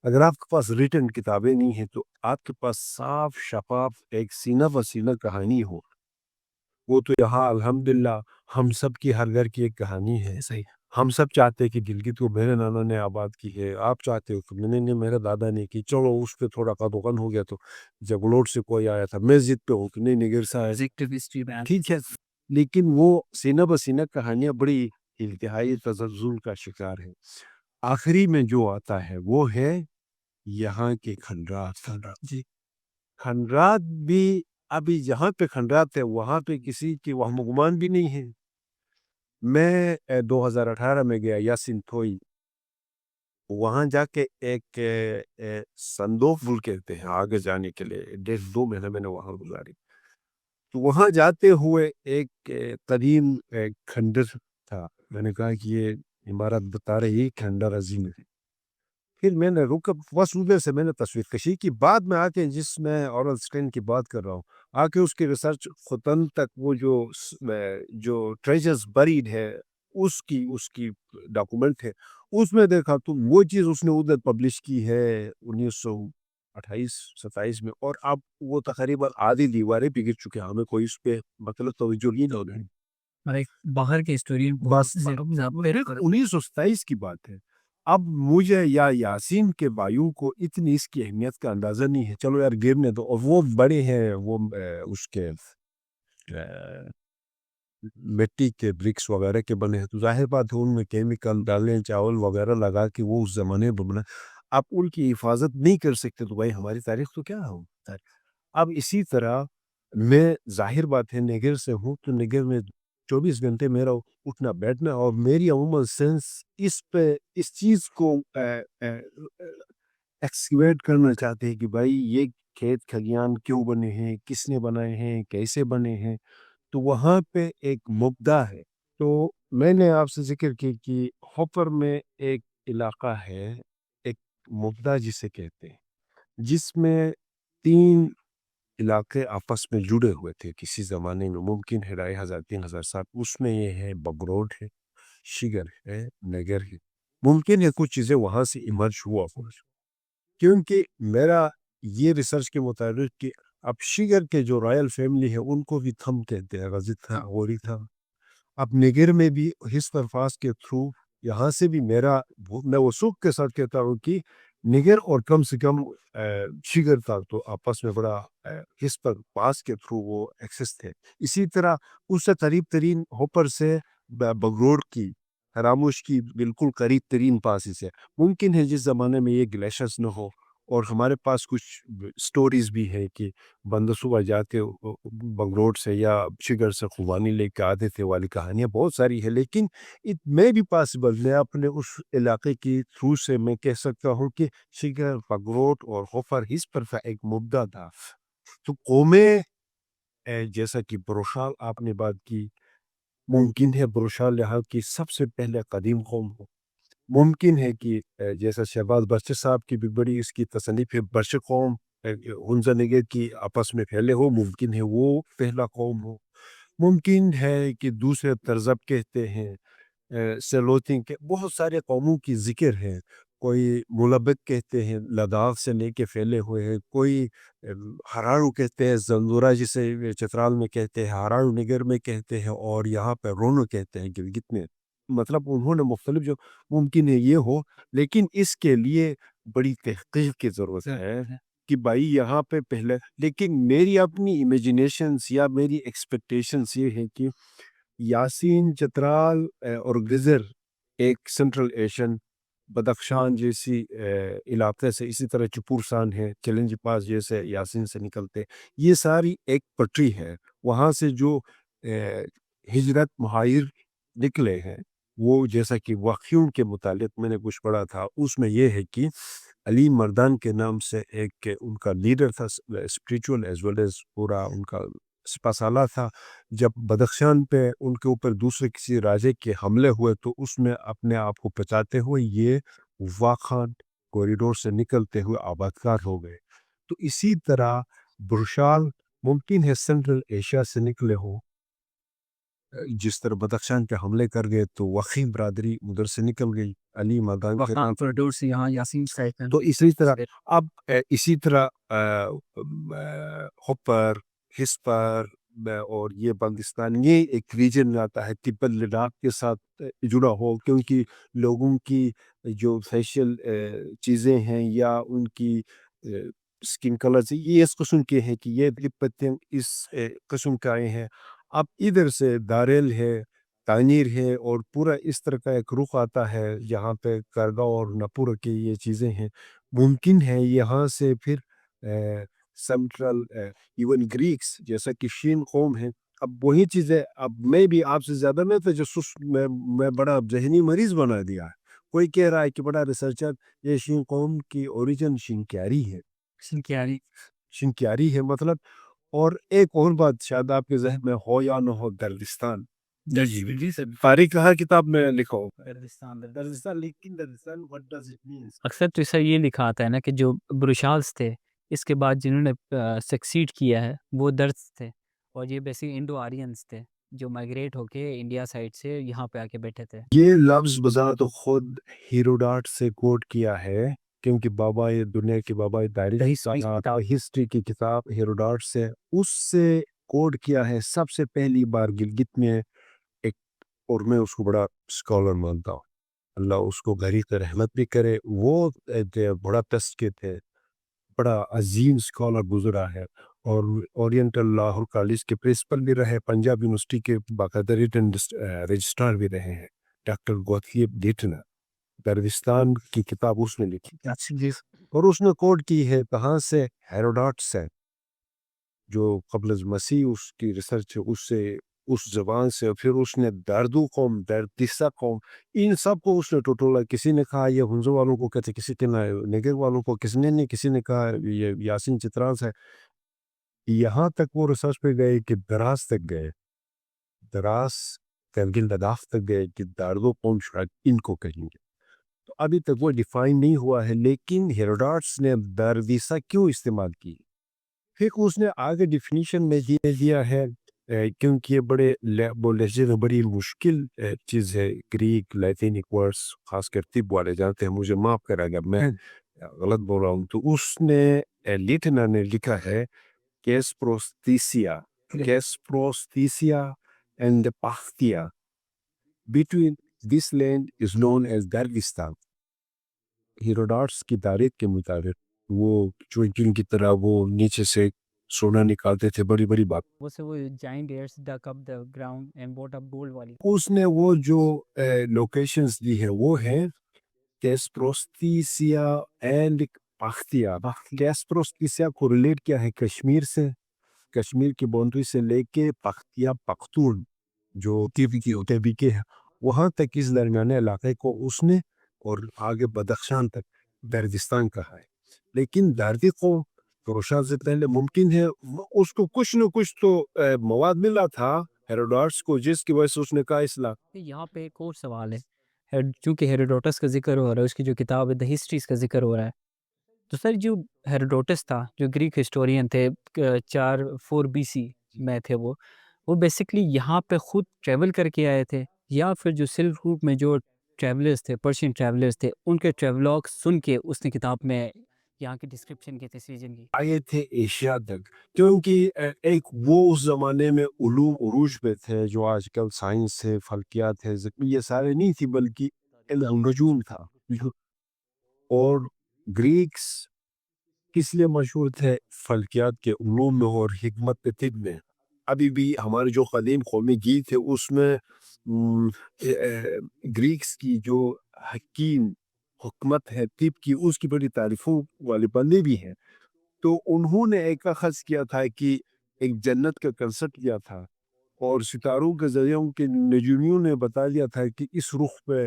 اگر آپ کے پاس ریٹن کتابیں نہیں ہیں تو آپ کے پاس صاف شفاف ایک سینہ بہ سینہ کہانی ہو، وہ تو یہاں الحمدللہ ہم سب کی ہر گھر کی ایک کہانی ہے۔ صحیح ہم سب چاہتے ہیں کہ گلگت کو میرے نانا نے آباد کی ہے، آپ چاہتے ہو کہ میں نے میرے دادا نے کی، چلو اس پہ تھوڑا قدغن ہو گیا تو جب لوٹ سے کوئی آیا تھا میں ضد پہ ہوں کہ نہیں نگر سا ہے، ہسٹری میں ٹھیک ہے، لیکن وہ سینہ بہ سینہ کہانیاں بڑی انتہائی تزلزل کا شکار ہے۔ آخری میں جو آتا ہے وہ ہے یہاں کے کھنڈرات۔ جی کھنڈرات بھی ابھی جہاں پہ کھنڈرات ہے وہاں پہ کسی کی وہم و گمان بھی نہیں ہے۔ میں 2018 میں گیا یاسین تھوئی، وہاں جا کے ایک صندوق بل کہتے ہیں آگے جانے کے لیے 1.5-2 مہینے میں نے وہاں گزاری، تو وہاں جاتے ہوئے ایک قدیم کھنڈر تھا، میں نے کہا کہ یہ عمارت بتا رہی کھنڈر عظیم ہے، پھر میں نے رکا، بس ادھر سے میں نے تصویر کشی کی، بعد میں آ کے جس میں اورل سٹین کی بات کر رہا ہوں، آ کے اس کی ریسرچ ختم تک وہ جو ٹریجرز بریڈ ہے اس کی ڈاکومنٹ ہے، اس میں دیکھا تو وہ چیز اس نے ادھر پبلش کی ہے 1928-27 میں، اور اب وہ تقریباً آدھی دیواریں بگڑ چکے ہیں، ہمیں کوئی اس پہ مطلب توجہ ہی نہ ہوگی۔ اور ایک باہر کے ہسٹورین بس 1927 کی بات ہے۔ اب مجھے یا یاسین کے بھائیوں کو اتنی اس کی اہمیت کا اندازہ نہیں ہے، چلو یار گرنے دو، اور وہ بڑے ہیں، وہ اس کے مٹی کے برکس وغیرہ کے بنے ہیں، تو ظاہر بات ہے ان میں کیمیکل ڈالیں، چاول وغیرہ لگا کے وہ اس زمانے میں بنا، آپ ان کی حفاظت نہیں کر سکتے تو بھائی ہماری تاریخ تو کیا ہو۔ اب اسی طرح میں ظاہر بات ہے نگر سے ہوں، تو نگر میں 24 گھنٹے میرا اٹھنا بیٹھنا، اور میری عموماً سینس اس پہ اس چیز کو ایکسکیویٹ کرنا چاہتے ہیں کہ بھائی یہ کھیت کھلیان کیوں بنے ہیں، کس نے بنائے ہیں، کیسے بنے ہیں، تو وہاں پہ ایک مبدا ہے۔ تو میں نے آپ سے ذکر کی کہ ہوپر میں ایک علاقہ ہے، ایک مبدا جسے کہتے ہیں، جس میں 3 علاقے آپس میں جڑے ہوئے تھے کسی زمانے میں، ممکن ہے 2500-3000 سال، اس میں یہ ہے بگروڈ ہے، شگر ہے، نگر ہے، ممکن ہے کچھ چیزیں وہاں سے ایمرج ہوا ہو، کیونکہ میرا یہ ریسرچ کے مطابق کہ اب شگر کے جو رائل فیملی ہے ان کو بھی تھم کہتے ہیں، غزت تھا، غوری تھا، اب نگر میں بھی حس پرفاس کے تھرو یہاں سے بھی میں وثوق کے ساتھ کہتا ہوں کہ نگر اور کم سے کم شگر تھا، تو آپس میں بڑا حس پرفاس کے تھرو وہ ایکسس تھے۔ اسی طرح اس سے قریب ترین ہوپر سے بگروڈ کی راموش کی بالکل قریب ترین پاسز ہے، ممکن ہے جس زمانے میں یہ گلیشرز نہ ہو، اور ہمارے پاس کچھ سٹوریز بھی ہے کہ بندہ صبح جا کے بنگلور سے یا شگر سے خوبانی لے کے آتے تھے، والی کہانیاں بہت ساری ہیں، لیکن اٹ میں بھی پاسبل میں اپنے اس علاقے کی تھرو سے میں کہہ سکتا ہوں کہ شگر، بگروٹ اور غفر اس پر ایک مبدا تھا۔ تو قومیں جیسا کہ بروشال آپ نے بات کی، ممکن ہے بروشال یہاں کی سب سے پہلے قدیم قوم ہو، ممکن ہے کہ جیسا شہباز برچہ صاحب کی بھی بڑی اس کی تصنیف ہے، برچہ قوم ہنزا نگر کی آپس میں پھیلے ہو، ممکن ہے وہ پہلا قوم ہو، ممکن ہے کہ دوسرے ترزب کہتے ہیں، سیلوتنگ کے بہت سارے قوموں کی ذکر ہے، کوئی ملبک کہتے ہیں لداخ سے لے کے پھیلے ہوئے ہیں، کوئی ہراڑو کہتے ہیں، زنزورہ جسے چترال میں کہتے ہیں، ہراڑو نگر میں کہتے ہیں، اور یہاں پہ رونو کہتے ہیں گلگت میں، مطلب انہوں نے مختلف جو ممکن ہے یہ ہو، لیکن اس کے لیے بڑی تحقیق کی ضرورت ہے کہ بھائی یہاں پہ پہلے، لیکن میری اپنی امیجینیشنز یا میری ایکسپیکٹیشنز یہ ہے کہ یاسین چترال اور گزر ایک سنٹرل ایشین بدخشان جیسی علاقے سے، اسی طرح چپورسان ہے، چیلنج پاس جیسے یاسین سے نکلتے، یہ ساری ایک پٹری ہے، وہاں سے جو ہجرت مہاجر نکلے ہیں، وہ جیسا کہ واقعوں کے متعلق میں نے کچھ پڑھا تھا، اس میں یہ ہے کہ علی مردان کے نام سے ایک ان کا لیڈر تھا اسپریچول ایز ویل ایز پورا ان کا سپہ سالار تھا. جب بدخشان پہ ان کے اوپر دوسرے کسی راجے کے حملے ہوئے تو اس میں اپنے آپ کو بچاتے ہوئے یہ واخان کوریڈور سے نکلتے ہوئے آبادکار ہو گئے. تو اسی طرح برشال ممکن ہے سینٹرل ایشیا سے نکلے ہوں. جس طرح بدخشان پہ حملے کر گئے تو وخی برادری ادھر سے نکل گئی علی مردان کے نام. کوریڈور سے یہاں یاسین سائٹ تو اسی طرح اب اسی طرح ہوپر ہسپر اور یہ بلتستان یہ ایک ریجن آتا ہے تبت لداخ کے ساتھ جڑا ہو, کیونکہ لوگوں کی جو فیشل چیزیں ہیں یا ان کی سکن کلرز یہ اس قسم کے ہیں کہ یہ تبتیں اس قسم کا آئے ہیں. اب ادھر سے داریل ہے, تانیر ہے, اور پورا اس طرح کا ایک رخ آتا ہے جہاں پہ کرگاؤں اور نپور کی یہ چیزیں ہیں. ممکن ہے یہاں سے پھر سینٹرل ایون گریکس جیسا کہ شین قوم ہے. اب وہی چیزیں اب میں بھی آپ سے زیادہ میں تجسس میں بڑا ذہنی مریض بنا دیا ہے. کوئی کہہ رہا ہے کہ بڑا ریسرچر یہ شین قوم کی اوریجن شنکیاری ہے, شنکیاری ہے مطلب. اور ایک اور بات شاید آپ کے ذہن میں ہو یا نہ ہو, دردستان. فارغ ہر کتاب میں لکھا ہو دردستان, لیکن Dardistan what does it mean؟ اکثر تو ایسا یہ لکھا آتا ہے نا کہ جو بروشالز تھے اس کے بعد جنہوں نے سکسیڈ کیا ہے وہ درز تھے, اور یہ بیسک انڈو آرینز تھے جو مائگریٹ ہو کے انڈیا سائڈ سے یہاں پہ آ کے بیٹھے تھے. یہ لفظ بذات خود ہیروڈاٹ سے کوٹ کیا ہے, کیونکہ بابا دنیا کے بابا ہسٹری کی کتاب ہیروڈاٹ سے اس سے کوٹ کیا ہے سب سے پہلی بار گلگت میں ایک. اور میں اس کو بڑا اسکالر مانتا ہوں, اللہ اس کو غریق رحمت بھی کرے. وہ بڑا ٹیسٹ کے تھے, بڑا عظیم اسکالر گزرا ہے, اور اورینٹل لاہور کالج کے پرنسپل بھی رہے, پنجاب یونیورسٹی کے باقاعدہ ریٹن رجسٹرار بھی رہے ہیں. ڈاکٹر گوتھیب ڈیٹنا دردستان کی کتاب اس نے لکھی, اور اس نے کوٹ کی ہے کہاں سے؟ ہیروڈاٹ سے, جو قبل از مسیح اس کی ریسرچ اس سے اس زبان سے. پھر اس نے دردو قوم, دردسا قوم, ان سب کو اس نے ٹوٹولا. کسی نے کہا یہ ہنزو والوں کو کہتے, کسی نے نگر والوں کو, کسی نے کہا یہ یاسین چتراس ہے. یہاں تک وہ ریسرچ پہ گئے کہ دراز تک گئے, دراز ترگل لداخ تک گئے کہ دردو قوم شاید ان کو کہیں گے. تو ابھی تک وہ ڈیفائن نہیں ہوا ہے, لیکن ہیروڈاٹس نے دردیسا کیوں استعمال کی, پھر اس نے آگے ڈیفینیشن میں دیا ہے, کیونکہ یہ بڑے لہجے میں بڑی مشکل چیز ہے. گریک لیٹینک ورڈز خاص کر طب والے جانتے ہیں, مجھے معاف کرا گا میں غلط بول رہا ہوں. تو اس نے لیٹنا نے لکھا ہے کیسپروستیسیا, کیسپروستیسیا and Paktia between this land is known as Dardistan. Herodotus کی تاریخ کے مطابق وہ چوئنٹن کی طرح وہ نیچے سے سونا نکالتے تھے, بڑی بڑی بات. وہ giant ears dug up the ground and bought up gold والی. اس نے وہ جو لوکیشنز دی ہے وہ ہے کیسپروستیسیا اینڈ پختیا. کیسپروستیسیا کو ریلیٹ کیا ہے کشمیر سے, کشمیر کی باؤنڈری سے لے کے پختیا پختون جو تیبی کے ہے وہاں تک اس درمیانے علاقے کو اس نے, اور آگے بدخشان تک دردستان کہا ہے. لیکن دردی کو روشا سے پہلے ممکن ہے اس کو کچھ نہ کچھ تو مواد ملا تھا ہیروڈاٹس کو, جس کی وجہ سے اس نے کہا اصلاح. یہاں پہ ایک اور سوال ہے, چونکہ ہیروڈوٹس کا ذکر ہو رہا ہے, اس کی جو کتاب ہے دی ہسٹریز کا ذکر ہو رہا ہے, تو سر جو ہیروڈوٹس تھا جو گریک ہسٹورین تھے 4 BC میں تھے, وہ بیسکلی یہاں پہ خود ٹریول کر کے آئے تھے, یا پھر جو سلک روٹ میں جو ٹریولرز تھے, پرشین ٹریولرز تھے, ان کے ٹریولاگ سن کے اس نے کتاب میں یہاں کی ڈسکرپشن کی تھی, اس ریجن کی آئے تھے ایشیا تک. کیونکہ ایک وہ اس زمانے میں علوم عروج پہ تھے جو آج کل سائنس ہے, فلکیات ہے, یہ سارے نہیں تھی بلکہ علم نجوم تھا. اور گریکس کس لیے مشہور تھے؟ فلکیات کے علوم میں اور حکمت طب میں. ابھی بھی ہمارے جو قدیم قومی گیت ہے اس میں گریکس کی جو حکیم حکمت ہے طب کی, اس کی بڑی تعریفوں والے بندے بھی ہیں. تو انہوں نے ایک اخذ کیا تھا کہ ایک جنت کا کنسپٹ کیا تھا, اور ستاروں کے ذریعے ان کے نجومیوں نے بتا دیا تھا کہ اس رخ پہ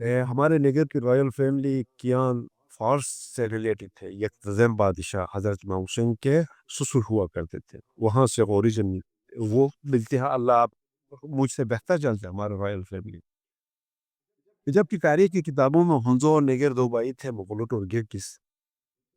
ہمارے نگر کی رائل فیملی کیان فارس سے ریلیٹڈ تھے. یکتزم بادشاہ حضرت امام حسین کے سسر ہوا کرتے تھے, وہاں سے اوریجن وہ ملتے ہیں. اللہ آپ مجھ سے بہتر جانتے ہیں ہمارے رائل فیملی. جبکہ تاریخ کی کتابوں میں ہنزو اور نگر دو بھائی تھے, مغلوٹ اور گرکس.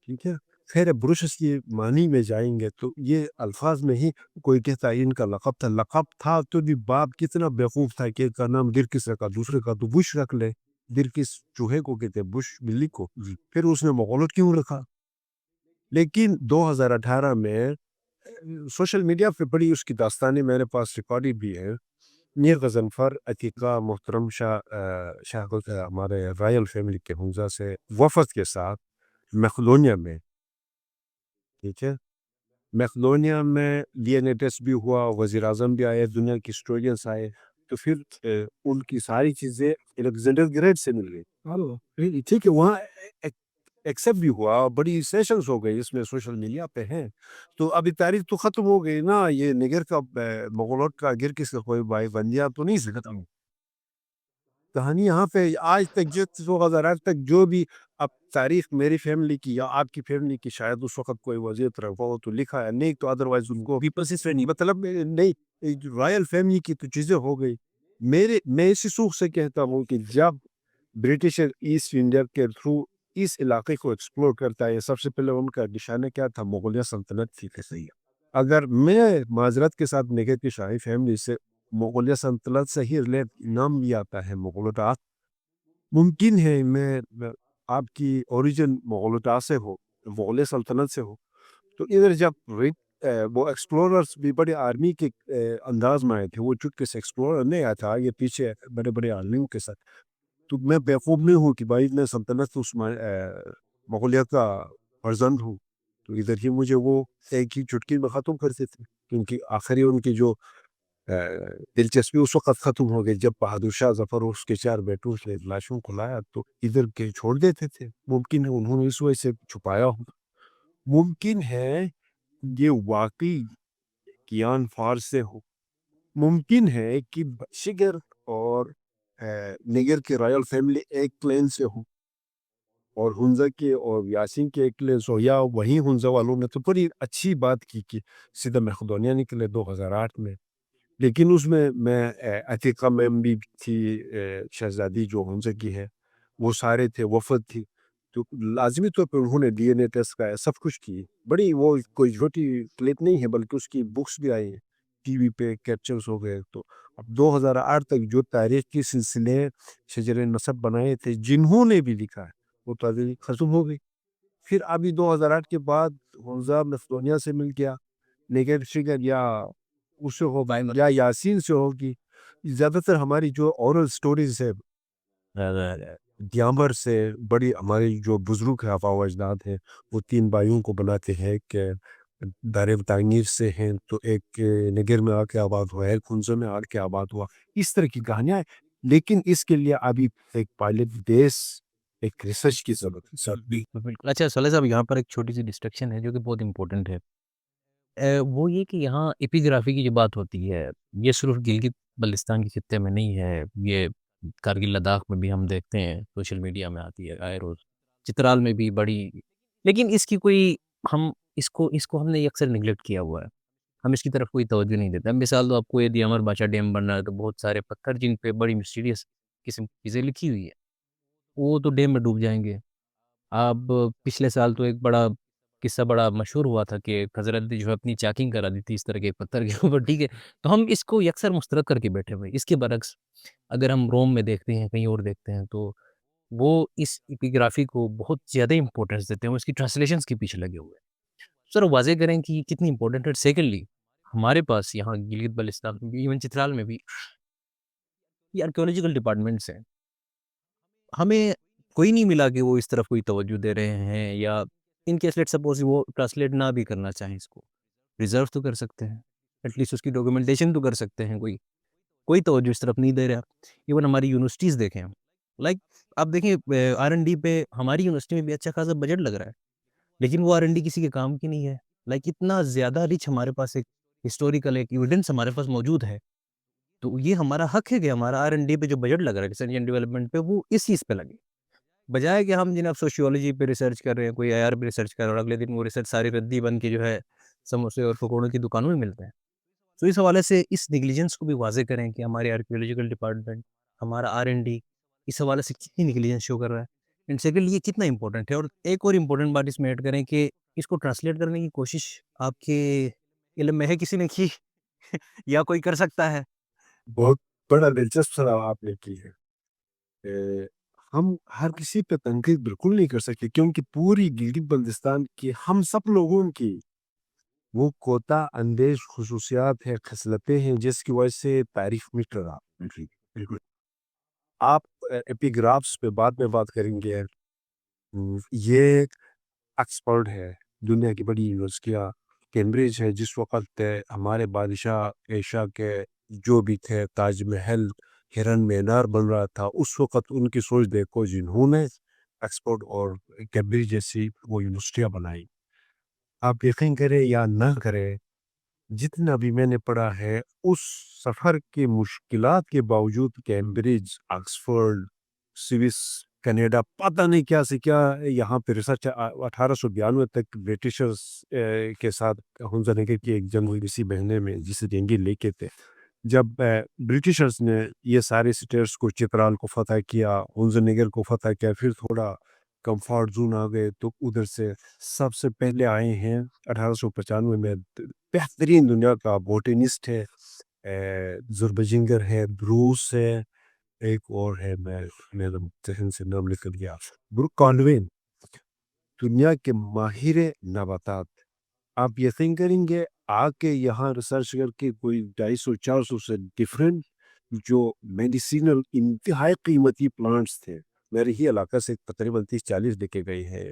ٹھیک ہے, خیر برشس کی معنی میں جائیں گے تو یہ الفاظ میں ہی کوئی کہتا ہے ان کا لقب تھا. لقب تھا تو بھی باپ کتنا بیوقوف تھا کہ ایک کا نام گرکس رکھا, دوسرے کا تو بش رکھ لے. گرکس چوہے کو کہتے, بش بلی کو, پھر اس نے مغلوٹ کیوں رکھا. لیکن 2018 میں سوشل میڈیا پہ بڑی اس کی داستانیں میرے پاس ریکارڈی بھی ہے. میر غضنفر عتیقہ محترم شاہ ہمارے رائل فیملی کے حمزہ سے وفد کے ساتھ میخلونیا میں, ٹھیک ہے, میخلونیا میں لیونیٹس بھی ہوا, وزیر اعظم بھی آئے, دنیا کی ہسٹورینس آئے, تو پھر ان کی ساری چیزیں الیگزینڈر گریٹ سے مل گئی. ٹھیک ہے, وہاں ایکسیپٹ بھی ہوا, بڑی سیشنز ہو گئی, اس میں سوشل میڈیا پہ ہیں. تو ابھی تاریخ تو ختم ہو گئی نا, یہ نگر کا مغلوٹ کا گرکس کا کوئی بھائی بن گیا تو نہیں سے ختم. کہانی یہاں پہ آج تک جو 2008 تک جو بھی اب تاریخ میری فیملی کی یا آپ کی فیملی کی, شاید اس وقت کوئی وزیر طرف ہو تو لکھا ہے, نہیں تو ادروائز ان کو مطلب نہیں. رائل فیملی کی تو چیزیں ہو گئی. میں اسی سوخ سے کہتا ہوں کہ جب برٹش ایسٹ انڈیا کے تھرو اس علاقے کو ایکسپلور کرتا ہے, سب سے پہلے ان کا نشانہ کیا تھا, مغلیہ سلطنت تھی. صحیح. اگر میں معذرت کے ساتھ نگر کی شاہی فیملی سے مغلیہ سلطنت سے ہی ریلیٹ نام بھی آتا ہے مغلوطات, ممکن ہے میں آپ کی اوریجن مغلوطات سے ہو, مغلیہ سلطنت سے ہو, تو ادھر جب وہ ایکسپلوررز بھی بڑے آرمی کے انداز میں آئے تھے, وہ چٹکے سے ایکسپلورر نہیں آیا تھا, یہ پیچھے بڑے بڑے آرمیوں کے ساتھ. تو میں بیوقوف نہیں ہوں کہ بھائی میں سلطنت مغلیہ کا فرزند ہوں, تو ادھر ہی مجھے وہ ایک ہی چٹکی میں ختم کرتے تھے, کیونکہ آخری ان کی جو دلچسپی اس وقت ختم ہو گئی جب بہادر شاہ ظفر اس کے 4 بیٹوں سے لاشوں کو لایا تو ادھر کے چھوڑ دیتے تھے. ممکن ہے انہوں نے اس وجہ سے چھپایا ہو, ممکن ہے یہ واقعی کیان فارس سے ہو, ممکن ہے کہ شگر اور نگر کے رائل فیملی ایک کلین سے ہو, اور ہنزہ کے اور یاسین کے ایک کلین سے ہو, یا وہیں ہنزہ والوں نے تو بڑی اچھی بات کی کہ سیدھا میخدونیہ نکلے 2008 میں. لیکن اس میں عتیقہ میں بھی تھی, شہزادی جو ہنزہ کی ہے, وہ سارے تھے, وفد تھی, تو لازمی طور پر انہوں نے ڈی این اے ٹیسٹ کا سب کچھ کی. بڑی وہ کوئی چھوٹی کلپ نہیں ہے, بلکہ اس کی بکس بھی آئی ہیں, ٹی وی پہ کیپچرز ہو گئے. تو اب 2008 تک جو تاریخ کی سلسلے شجر نسب بنائے تھے, جنہوں نے بھی لکھا ہے, وہ تاریخ ختم ہو گئی. پھر ابھی 2008 کے بعد حنزہ میخدونیہ سے مل گیا, نگر شگر یا اس سے ہو یا یاسین سے ہوگی. زیادہ تر ہماری جو اورل سٹوریز ہے دیامبر سے, بڑی ہماری جو بزرگ ہے آبا و اجداد ہیں, وہ 3 بھائیوں کو بناتے ہیں کہ دار تعمیر سے ہیں, تو ایک نگر میں آ کے آباد ہوا, ایک ہنزہ میں آ کے آباد ہوا. اس طرح کی کہانیاں ہیں, لیکن اس کے لیے ابھی ایک پائلٹ بیس, ایک ریسرچ کی ضرورت ہے. بالکل. اچھا صالح صاحب, یہاں پر ایک چھوٹی سی ڈسٹرکشن ہے جو کہ بہت امپورٹنٹ ہے. وہ یہ کہ یہاں ایپیگرافی کی جو بات ہوتی ہے, یہ صرف گلگت بلتستان کے خطے میں نہیں ہے, یہ کارگل لداخ میں بھی ہم دیکھتے ہیں, سوشل میڈیا میں آتی ہے آئے روز, چترال میں بھی بڑی. لیکن اس کی کوئی اس کو ہم نے اکثر نگلیکٹ کیا ہوا ہے, ہم اس کی طرف کوئی توجہ نہیں دیتے. مثال تو آپ کو یہ دیامر باچا ڈیم بن رہا ہے, تو بہت سارے پتھر جن پہ بڑی مسٹیریس قسم کی چیزیں لکھی ہوئی ہے, وہ تو ڈیم میں ڈوب جائیں گے. اب پچھلے سال تو ایک بڑا قصہ بڑا مشہور ہوا تھا کہ حضرت جو ہے اپنی چاکنگ کرا دی تھی اس طرح کے پتھر کے اوپر, ٹھیک ہے. تو ہم اس کو یکسر مسترد کر کے بیٹھے ہوئے. اس کے برعکس اگر ہم روم میں دیکھتے ہیں, کہیں اور دیکھتے ہیں, تو وہ اس ایپیگرافی کو بہت زیادہ امپورٹنس دیتے ہیں, اس کی ٹرانسلیشنز کے پیچھے لگے ہوئے ہیں. سر واضح کریں کہ یہ کتنی امپورٹنٹ ہے. سیکنڈلی, ہمارے پاس یہاں گلگت بلتستان میں بھی, ایون چترال میں بھی یہ آرکیولوجیکل ڈپارٹمنٹس ہیں, ہمیں کوئی نہیں ملا کہ وہ اس طرف کوئی توجہ دے رہے ہیں, یا ان کیس لیٹ سپوز وہ ٹرانسلیٹ نہ بھی کرنا چاہیں, اس کو ریزرو تو کر سکتے ہیں, ایٹ لیسٹ اس کی ڈاکیومنٹیشن تو کر سکتے ہیں. کوئی توجہ اس طرف نہیں دے رہا. ایون ہماری یونیورسٹیز دیکھیں, لائک آپ دیکھیں R&D پہ ہماری یونیورسٹی میں بھی اچھا خاصا بجٹ لگ رہا ہے, لیکن وہ R&D کسی کے کام کی نہیں ہے. لائک اتنا زیادہ رچ ہمارے پاس ایک ہسٹوریکل ایک ایویڈنس ہمارے پاس موجود ہے, تو یہ ہمارا حق ہے کہ ہمارا R&D پہ جو بجٹ لگ رہا ہے ریسرچ اینڈ ڈیولپمنٹ پہ وہ اس چیز پہ لگے، بجائے کہ ہم جناب سوشیولوجی پہ ریسرچ کر رہے ہیں، کوئی IR پہ ریسرچ کر رہا ہے اور اگلے دن وہ ریسرچ ساری ردی بن کے جو ہے سموسے اور پکوڑوں کی دکانوں میں ملتے ہیں. تو اس حوالے سے اس نیگلیجنس کو بھی واضح کریں کہ ہمارے آرکیولوجیکل ڈپارٹمنٹ، ہمارا R&D اس حوالے سے کتنی نیگلیجنس شو کر رہا ہے. اینڈ سیکنڈ یہ کتنا امپورٹنٹ ہے. اور ایک اور امپورٹنٹ بات اس میں ایڈ کریں کہ اس کو ٹرانسلیٹ کرنے کی کوشش آپ کے علم میں ہے کسی نے کی یا کوئی کر سکتا ہے؟ بہت بڑا دلچسپ سوال آپ نے کی ہے. ہم ہر کسی پہ تنقید بالکل نہیں کر سکتے کیونکہ پوری گلگت بلتستان کی ہم سب لوگوں کی وہ کوتا اندیش خصوصیات ہے، خصلتیں ہیں جس کی وجہ سے تاریخ مٹ رہا. بالکل آپ ایپیگرافس پہ بعد میں بات کریں گے. یہ آکسفورڈ ہے، دنیا کی بڑی یونیورسٹیاں، کیمبرج ہے. جس وقت ہمارے بادشاہ ایشیا کے جو بھی تھے تاج محل ہرن مینار بن رہا تھا، اس وقت ان کی سوچ دیکھو جنہوں نے آکسفورڈ اور کیمبرج جیسی وہ یونیورسٹیاں بنائی. آپ یقین کریں یا نہ کریں، جتنا بھی میں نے پڑھا ہے اس سفر کی مشکلات کے باوجود کیمبرج، آکسفورڈ، سوئس، کینیڈا، پتہ نہیں کیا سے کیا یہاں پہ ریسرچ 1892 تک برٹشرز کے ساتھ ہنزنگر کی ایک جنگ ہوئی اسی مہینے میں جسے ڈینگی لے کے تھے. جب برٹشرز نے یہ سارے سٹیٹس کو، چترال کو فتح کیا، ہنزنگر کو فتح کیا، پھر تھوڑا کمفارٹ زون آ گئے تو ادھر سے سب سے پہلے آئے ہیں 1895 میں بہترین دنیا کا بوٹینسٹ ہے زربجنگر ہے، بروس ہے، ایک اور ہے میں ذہن سے نام نکل گیا، بروک کانوین، دنیا کے ماہر نباتات. آپ یقین کریں گے آ کے یہاں ریسرچ کر کے کوئی 250-400 سے ڈفرینٹ جو میڈیسینل انتہائی قیمتی پلانٹس تھے میرے ہی علاقہ سے تقریباً 30-40 لے کے گئے ہیں،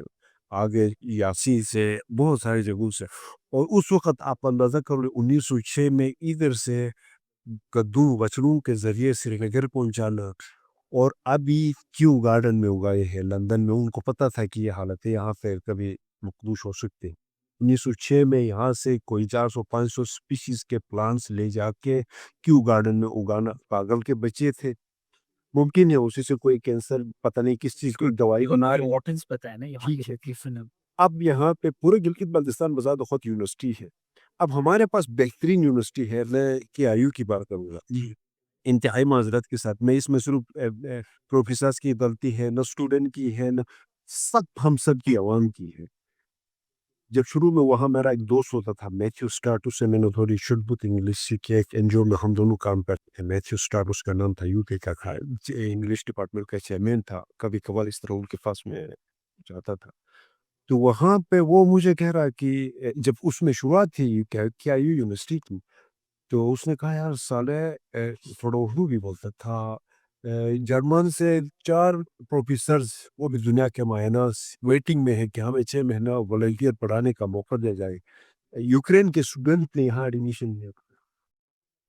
آگے یاسی سے بہت ساری جگہوں سے. اور اس وقت آپ اندازہ کر لیں 1906 میں ادھر سے کدو بچڑوں کے ذریعے سری نگر پہنچانا، اور ابھی کیو گارڈن میں اگائے ہیں لندن میں. ان کو پتہ تھا کہ یہ حالت ہے یہاں پہ کبھی مخدوش ہو سکتے. 1906 میں یہاں سے کوئی 400-500 سپیشیز کے پلانٹس لے جا کے کیو گارڈن میں اگانا پاگل کے بچے تھے. ممکن ہے اسی سے کوئی کینسر پتہ نہیں کس چیز کی دوائی بنا رہے ہیں. پتہ ہے نا ٹھیک ہے. اب یہاں پہ پورے گلگت بلتستان بذات خود یونیورسٹی ہے. اب ہمارے پاس بہترین یونیورسٹی ہے. میں KIU کی بات کروں گا انتہائی معذرت کے ساتھ. میں اس میں صرف پروفیسرز کی غلطی ہے، نہ اسٹوڈنٹ کی ہے، نہ ہم سب کی عوام کی ہے. جب شروع میں وہاں میرا ایک دوست ہوتا تھا میتھیو سٹارٹ، اس سے میں نے تھوڑی شدت انگلش سیکھی. ایک NGO میں ہم دونوں کام کرتے تھے. میتھیو سٹارٹ اس کا نام تھا، UK کا تھا، انگلش ڈپارٹمنٹ کا چیئرمین تھا. کبھی کبھار اس طرح ان کے پاس میں جاتا تھا. تو وہاں پہ وہ مجھے کہہ رہا کہ جب اس میں شروعات تھی KIU یونیورسٹی کی، تو اس نے کہا یار سالے تھوڑا اردو بھی بولتا تھا. جرمن سے 4 پروفیسرز وہ بھی دنیا کے ماہرین ویٹنگ میں ہے کہ ہمیں 6 مہینہ والنٹیئر پڑھانے کا موقع دیا جائے. یوکرین کے اسٹوڈنٹ نے یہاں ایڈمیشن لیا.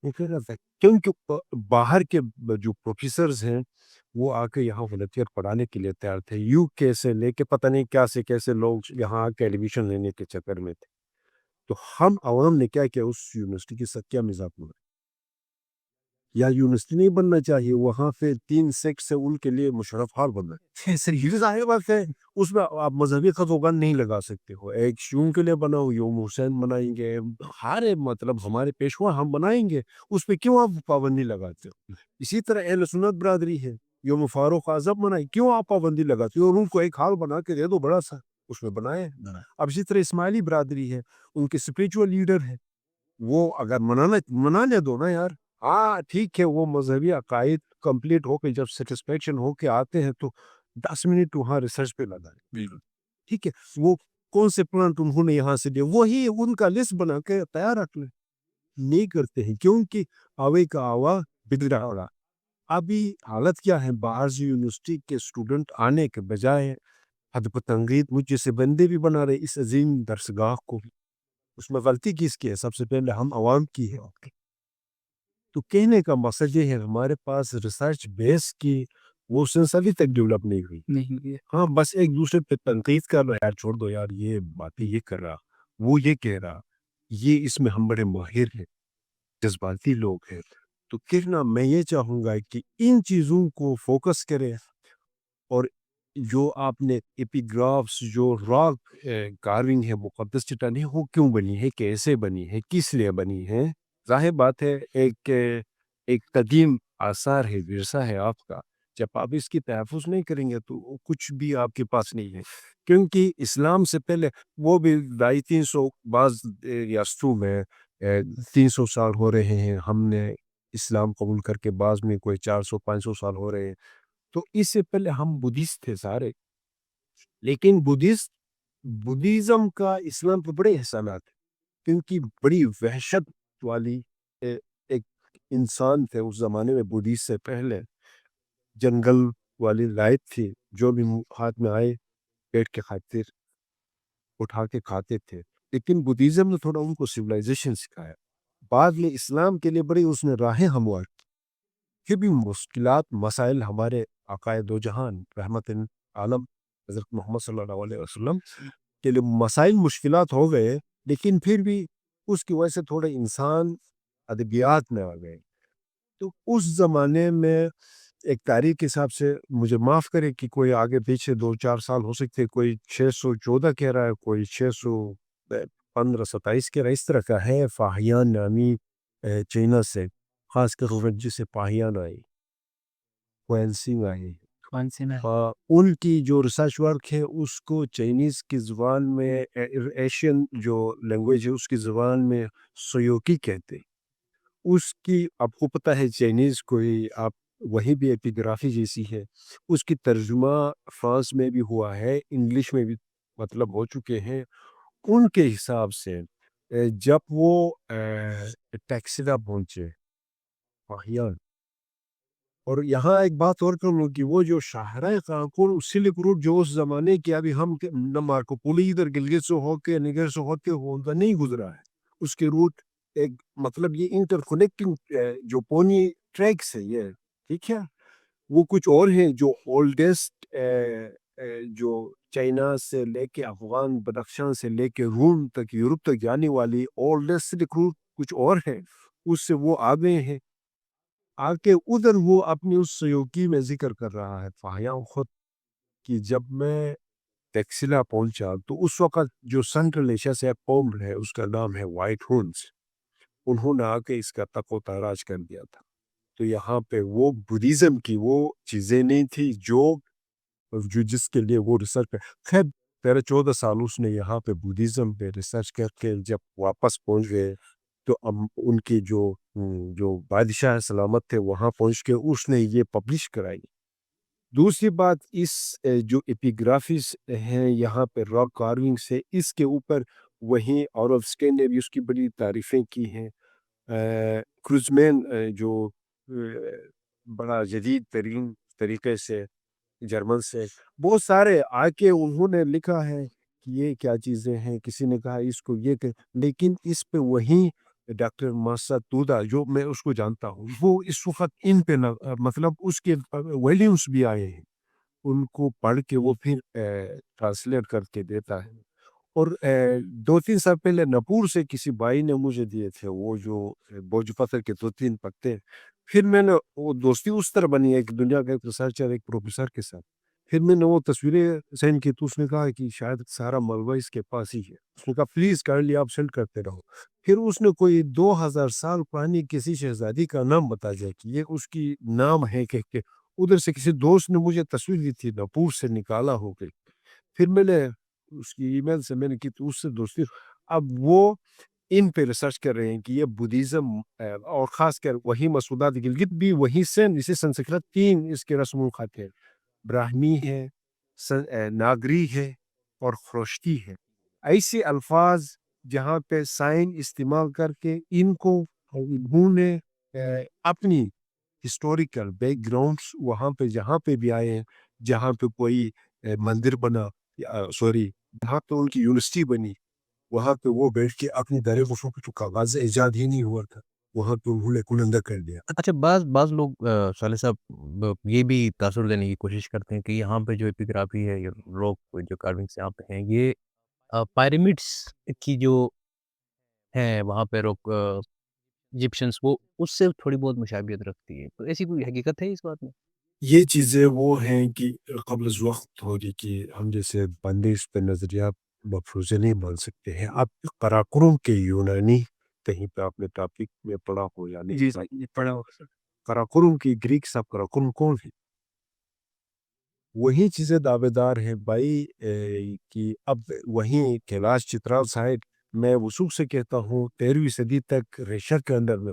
وہ کہہ رہا تھا کیونکہ باہر کے جو پروفیسرز ہیں وہ آ کے یہاں والنٹیئر پڑھانے کے لیے تیار تھے. UK سے لے کے پتہ نہیں کیا سے کیسے لوگ یہاں آ کے ایڈمیشن لینے کے چکر میں تھے. تو ہم عوام نے کیا کیا اس یونیورسٹی کے ساتھ کیا مذاق میں یا یونیورسٹی نہیں بننا چاہیے. وہاں پہ 3 سیکٹ سے ان کے لیے مشرف حال بننا ہے. ظاہر بات ہے اس میں آپ مذہبی خطوگان نہیں لگا سکتے ہو. ایک شیعوں کے لیے بناؤ، یوم حسین بنائیں گے، ہر مطلب ہمارے پیشوا ہم بنائیں گے، اس پہ کیوں آپ پابندی لگاتے ہو؟ اسی طرح اہل سنت برادری ہے، یوم فاروق اعظم بنائی، کیوں آپ پابندی لگاتے ہو؟ اور ان کو ایک حال بنا کے دے دو بڑا سا، اس میں بنائے. اب اسی طرح اسماعیلی برادری ہے، ان کے اسپریچول لیڈر ہے، وہ اگر منانے دو نا یار. ہاں ٹھیک ہے، وہ مذہبی عقائد کمپلیٹ ہو کے جب سیٹسفیکشن ہو کے آتے ہیں تو 10 منٹ وہاں ریسرچ پہ لگائیں. بالکل ٹھیک ہے. وہ کون سے پلانٹ انہوں نے یہاں سے دیا وہی ان کا لسٹ بنا کے تیار رکھ لیں. نہیں کرتے ہیں کیونکہ آوے کا آوا بگڑا ہو رہا. ابھی حالت کیا ہے، باہر سے یونیورسٹی کے اسٹوڈنٹ آنے کے بجائے حد پتنگید مجھ جیسے بندے بھی بنا رہے اس عظیم درسگاہ کو. اس میں غلطی کس کی ہے؟ سب سے پہلے ہم عوام کی ہے. تو کہنے کا مقصد یہ ہے ہمارے پاس ریسرچ بیس کی وہ سینس ابھی تک ڈیولپ نہیں ہوئی. ہاں بس ایک دوسرے پہ تنقید کر رہا ہے، یار چھوڑ دو یار، یہ باتیں یہ کر رہا، وہ یہ کہہ رہا، یہ اس میں ہم بڑے ماہر ہیں، جذباتی لوگ ہیں. تو کہنا میں یہ چاہوں گا کہ ان چیزوں کو فوکس کرے، اور جو آپ نے ایپیگرافس جو راک کارونگ ہے مقدس چٹانیں وہ کیوں بنی ہے، کیسے بنی ہے، کس لیے بنی ہے، ظاہر بات ہے ایک قدیم آثار ہے، ورثہ ہے آپ کا، جب آپ اس کی تحفظ نہیں کریں گے تو کچھ بھی آپ کے پاس نہیں ہے، کیونکہ اسلام سے پہلے وہ بھی 250-300 بعض ریاستوں میں 300 سال ہو رہے ہیں، ہم نے اسلام قبول کر کے بعض میں کوئی 400-500 سال ہو رہے ہیں، تو اس سے پہلے ہم بدھسٹ تھے سارے، لیکن بدھزم کا اسلام پہ بڑے احسانات ہیں، کیونکہ بڑی وحشت والی ایک انسان تھے اس زمانے میں، بدھسٹ سے پہلے جنگل والی لائف تھی، جو بھی ہاتھ میں آئے پیٹ کے خاطر اٹھا کے کھاتے تھے، لیکن بدھزم نے تھوڑا ان کو سویلائزیشن سکھایا، بعد میں اسلام کے لیے بڑی اس نے راہیں ہموار کی، پھر بھی مشکلات مسائل ہمارے عقائد دو جہان رحمت عالم حضرت محمد صلی اللہ علیہ وسلم کے لیے مسائل مشکلات ہو گئے، لیکن پھر بھی اس کی وجہ سے تھوڑے انسان ادبیات میں آ گئے، تو اس زمانے میں ایک تاریخ کے حساب سے مجھے معاف کرے کہ کوئی آگے پیچھے 2-4 سال ہو سکتے، کوئی 614 کہہ رہا ہے، کوئی 615-27 کہہ رہا ہے، اس طرح کا ہے، فاہیان نامی چائنا سے، خاص کر غرج سے پاہیان آئی، کوئنسنگ آئی، کون سی میں ان کی جو ریسرچ ورک ہے اس کو چائنیز کی زبان میں ایشین جو لینگویج ہے اس کی زبان میں سیوکی کہتے ہیں، اس کی آپ کو پتہ ہے چائنیز کوئی آپ وہی بھی ایپیگرافی جیسی ہے، اس کی ترجمہ فرانس میں بھی ہوا ہے، انگلش میں بھی مطلب ہو چکے ہیں، ان کے حساب سے جب وہ ٹیکسلا پہنچے فاہیان، اور یہاں ایک بات اور کروں کہ وہ جو شاہراہ خانقور سلک روٹ جو اس زمانے کی ابھی ہم نہ مارکو پولی ادھر گلگت سے ہو کے نگر سے ہوتے ہوتا نہیں گزرا ہے، اس کے روٹ ایک مطلب یہ انٹر کنیکٹنگ جو پونی ٹریکس ہے یہ ٹھیک ہے، وہ کچھ اور ہیں جو اولڈسٹ جو چائنا سے لے کے افغان بدخشان سے لے کے روم تک یورپ تک جانے والی اولڈسٹ سلک روٹ کچھ اور ہے، اس سے وہ آگے ہیں، آ کے ادھر وہ اپنی اس سیوکی میں ذکر کر رہا ہے فاہیان خود کہ جب میں ٹیکسلا پہنچا تو اس وقت جو سینٹرل ایشیا سے ایک قوم ہے اس کا نام ہے وائٹ ہونز، انہوں نے آ کے اس کا تک و تاراج کر دیا تھا، تو یہاں پہ وہ بدھزم کی وہ چیزیں نہیں تھی جو جس کے لیے وہ ریسرچ خیر 13-14 سال اس نے یہاں پہ بدھزم پہ ریسرچ کر کے جب واپس پہنچ گئے تو ان کی جو بادشاہ سلامت تھے وہاں پہنچ کے اس نے یہ پبلش کرائی۔ دوسری بات اس جو ایپیگرافیز ہیں یہاں پہ راک کارونگ سے اس کے اوپر وہیں اور آف اسکین نے بھی اس کی بڑی تعریفیں کی ہیں، کروزمین جو بڑا جدید ترین طریقے سے جرمن سے بہت سارے آ کے انہوں نے لکھا ہے کہ یہ کیا چیزیں ہیں، کسی نے کہا اس کو یہ کہ، لیکن اس پہ وہیں ڈاکٹر ماسا تودا جو میں اس کو جانتا ہوں وہ اس وقت ان پہ مطلب اس کے ویلیومس بھی آئے ہیں، ان کو پڑھ کے وہ پھر ٹرانسلیٹ کر کے دیتا ہے، اور 2-3 سال پہلے نپور سے کسی بھائی نے مجھے دیے تھے وہ جو بوجھ پتھر کے 2-3 پکتے، پھر میں نے وہ دوستی اس طرح بنی ایک دنیا کا ایک ریسرچر ایک پروفیسر کے ساتھ، پھر میں نے وہ تصویریں سینڈ کی تو اس نے کہا کہ شاید سارا ملبہ اس کے پاس ہی ہے، اس نے کہا پلیز کائنڈلی آپ سینڈ کرتے رہو، پھر اس نے کوئی 2000 سال پرانی کسی شہزادی کا نام بتا دیا کہ یہ اس کی نام ہے کہ ادھر سے کسی دوست نے مجھے تصویر دی تھی نپور سے نکالا ہو کے، پھر میں نے اس کی ای میل سے میں نے کی تو اس سے دوستی، اب وہ ان پہ ریسرچ کر رہے ہیں کہ یہ بدھزم اور خاص کر وہی مسعودات گلگت بھی وہی سے اسے سنسکرت 3 اس کے رسم الخط ہے، براہمی ہے، ناگری ہے اور خروشتی ہے، ایسے الفاظ جہاں پہ سائن استعمال کر کے ان کو انہوں نے اپنی ہسٹوریکل بیک گراؤنڈس وہاں پہ جہاں پہ بھی آئے ہیں، جہاں پہ کوئی مندر بنا سوری جہاں پہ ان کی یونیورسٹی بنی وہاں پہ وہ بیٹھ کے اپنی در غفوں پہ چکا کاغذ ایجاد ہی نہیں ہوا تھا، وہاں پہ انہوں نے کنندہ کر دیا۔ اچھا بعض لوگ صالح صاحب یہ بھی تاثر دینے کی کوشش کرتے ہیں کہ یہاں پہ جو ایپیگرافی ہے یا روک جو کارونگس یہاں پہ ہیں یہ پیرامڈس کی جو ہیں وہاں پہ روک ایجپشنس وہ اس سے تھوڑی بہت مشابہت رکھتی ہے. تو ایسی کوئی حقیقت ہے اس بات میں؟ یہ چیزیں وہ ہیں کہ قبل از وقت ہوگی کہ ہم جیسے بندے اس پہ نظریات مفروضے نہیں بن سکتے ہیں. آپ قراقرم کے یونانی کہیں پہ آپ نے ٹاپک میں پڑھا ہو یا نہیں؟ جی سر پڑھا ہوگا سر. قراقرم کی گریک صاحب قراقرم کون ہے؟ وہی چیزیں دعوے دار ہیں بھائی کہ اب وہیں کیلاش چترال سائڈ میں وثوق سے کہتا ہوں 13ویں صدی تک ریشہ کے اندر میں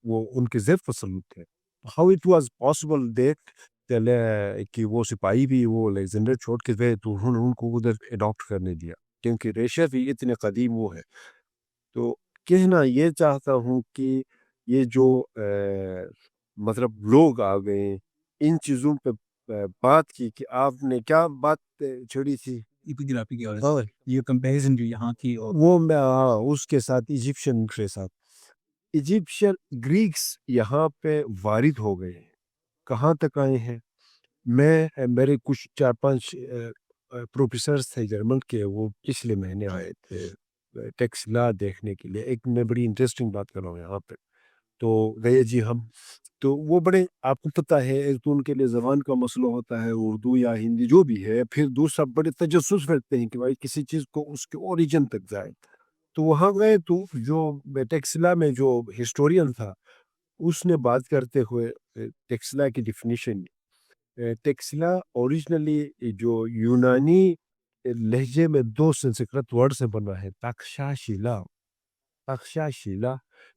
وہ ان کے زیر تسلط تھے. How it was possible that کہ وہ سپاہی بھی وہ الیگزینڈر چھوڑ کے گئے تو انہوں نے ان کو ادھر اڈاپٹ کرنے دیا کیونکہ ریشہ بھی اتنے قدیم وہ ہے. تو کہنا یہ چاہتا ہوں کہ یہ جو مطلب لوگ آ گئے ان چیزوں پہ بات کی کہ آپ نے کیا بات چھڑی تھی ایپیگرافی کی اور یہ کمپیریزن جو یہاں کی اور وہ میں اس کے ساتھ ایجپشن کے ساتھ ایجپشن گریکس یہاں پہ وارد ہو گئے ہیں. کہاں تک آئے ہیں؟ میرے کچھ 4-5 پروفیسرز تھے جرمن کے وہ پچھلے مہینے آئے تھے ٹیکسلا دیکھنے کے لیے. ایک میں بڑی انٹرسٹنگ بات کر رہا ہوں یہاں پہ تو گئے جی ہم تو وہ بڑے آپ کو پتہ ہے ایک تو ان کے لیے زبان کا مسئلہ ہوتا ہے اردو یا ہندی جو بھی ہے. پھر دوسرا بڑے تجسس رکھتے ہیں کہ بھائی کسی چیز کو اس کے اوریجن تک جائے. تو وہاں گئے تو جو ٹیکسلا میں جو ہسٹورین تھا اس نے بات کرتے ہوئے ٹیکسلا کی ڈیفینیشن ٹیکسلا اوریجنلی جو یونانی لہجے میں 2 سنسکرت ورڈ سے بنا ہے تکشا شیلا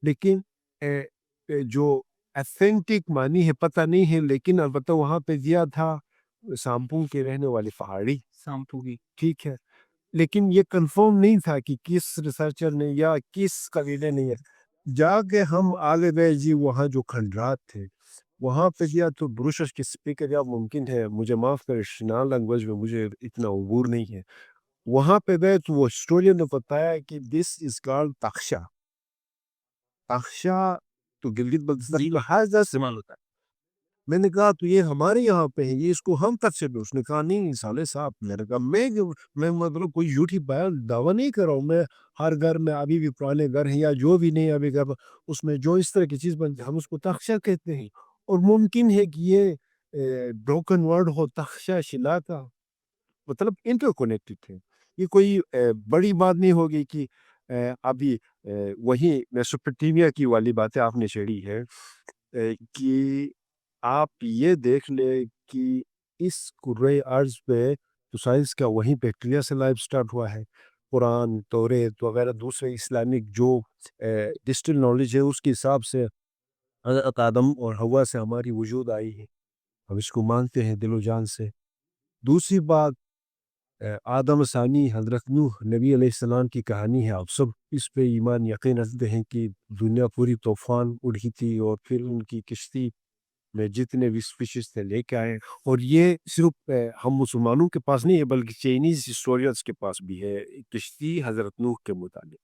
لیکن جو ایتھینٹک معنی ہے پتہ نہیں ہے لیکن البتہ وہاں پہ دیا تھا سامپو کے رہنے والی پہاڑی سامپو کی. ٹھیک ہے لیکن یہ کنفرم نہیں تھا کہ کس ریسرچر نے یا کس قبیلے نے جا کے ہم آگے گئے جی وہاں جو کھنڈرات تھے وہاں پہ گیا تو بروشش کے اسپیکر یا ممکن ہے مجھے معاف کرے شنال لینگویج میں مجھے اتنا عبور نہیں ہے. وہاں پہ گئے تو وہ ہسٹورین نے بتایا کہ دس از کالڈ تخشا تو گلگت بلتستان کا ہر استعمال ہوتا ہے. میں نے کہا تو یہ ہمارے یہاں پہ ہے یہ اس کو ہم تک سے بھی. اس نے کہا نہیں سالے صاحب. میں نے کہا میں مطلب کوئی جھوٹی دعویٰ نہیں کر رہا ہوں. میں ہر گھر میں ابھی بھی پرانے گھر ہیں یا جو بھی نہیں ابھی گھر اس میں جو اس طرح کی چیز بنتی ہم اس کو تخشا کہتے ہیں. اور ممکن ہے کہ یہ بروکن ورڈ ہو تخشا شلا کا مطلب انٹر کنیکٹڈ ہے. یہ کوئی بڑی بات نہیں ہوگی کہ ابھی وہی میسوپوٹیمیا کی والی باتیں آپ نے چھیڑی ہے کہ آپ یہ دیکھ لیں کہ اس کرۂ ارض پہ تو سائنس کا وہیں بیکٹیریا سے لائف سٹارٹ ہوا ہے. قرآن توریت وغیرہ دوسرے اسلامک جو ڈسٹل نالج ہے اس کے حساب سے حضرت آدم اور حوا سے ہماری وجود آئی ہے. ہم اس کو مانتے ہیں دل و جان سے. دوسری بات آدم ثانی حضرت نوح نبی علیہ السلام کی کہانی ہے. آپ سب اس پہ ایمان یقین رکھتے ہیں کہ دنیا پوری طوفان اڑی تھی اور پھر ان کی کشتی میں جتنے بھی اسپیشیز تھے لے کے آئے. اور یہ صرف ہم مسلمانوں کے پاس نہیں ہے بلکہ چائنیز ہسٹورینز کے پاس بھی ہے کشتی حضرت نوح کے متعلق.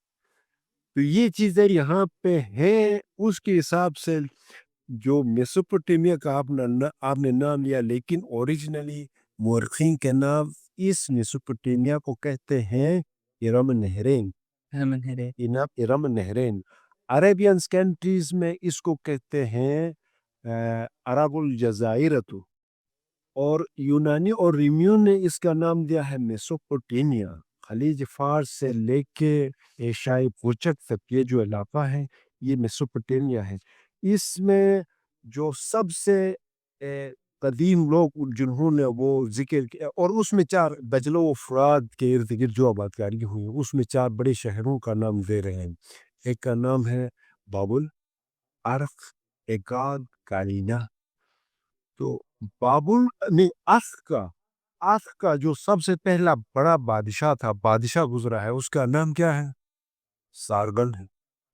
تو یہ چیزیں یہاں پہ ہیں. اس کے حساب سے جو میسوپوٹیمیا کا آپ نے نام لیا لیکن اوریجنلی مورخین کے نام اس میسوپوٹیمیا کو کہتے ہیں ارم نہرین. ارم نہرین عربین کنٹریز میں اس کو کہتے ہیں عرب الجزائرۃ. اور یونانی اور ریمیون نے اس کا نام دیا ہے میسوپوٹیمیا. خلیج فارس سے لے کے ایشیائی پوچک تک یہ جو علاقہ ہے یہ میسوپوٹیمیا ہے. اس میں جو سب سے قدیم لوگ جنہوں نے وہ ذکر کیا اور اس میں 4 دجلہ و فرات کے ارد گرد جو آباد کاری ہوئی اس میں 4 بڑے شہروں کا نام دے رہے ہیں. ایک کا نام ہے بابل عرق ایکاد کالینا. تو بابل نہیں عرق کا جو سب سے پہلا بڑا بادشاہ گزرا ہے اس کا نام کیا ہے؟ سارگن ہے.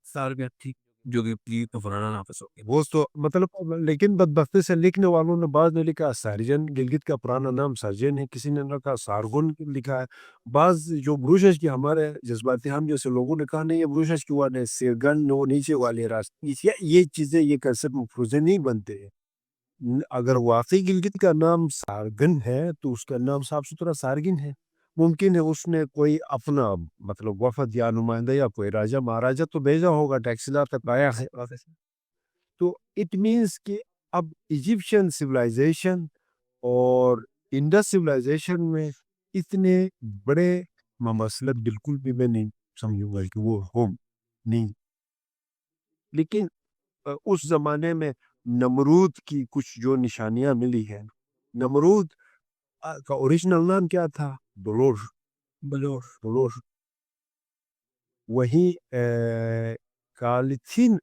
سارگن ٹھیک جو کہ پرانا نافذ ہو گیا وہ تو مطلب لیکن بدبختی سے لکھنے والوں نے بعض نے لکھا سارجن. گلگت کا پرانا نام سرجن ہے. کسی نے لکھا سارگن لکھا ہے. بعض جو بروشش کی ہمارے جذباتی ہم جیسے لوگوں نے کہا نہیں یہ بروشش کی والے سرگن وہ نیچے والے راستے یہ چیزیں یہ کنسپٹ مفروضے نہیں بنتے ہیں. اگر واقعی گلگت کا نام سارگن ہے تو اس کا نام صاف ستھرا سارگن ہے. ممکن ہے اس نے کوئی اپنا مطلب وفد یا نمائندہ یا کوئی راجہ مہاراجہ تو بھیجا ہوگا، ٹیکسلا تک آیا ہے. تو اٹ مینس کہ اب ایجپشین سویلائزیشن اور انڈس سویلائزیشن میں اتنے بڑے مماثلت بالکل بھی میں نہیں سمجھوں گا کہ وہ ہو نہیں. لیکن اس زمانے میں نمرود کی کچھ جو نشانیاں ملی ہیں، نمرود کا اوریجنل نام کیا تھا؟ بلوش. بلوش وہی کالتھین،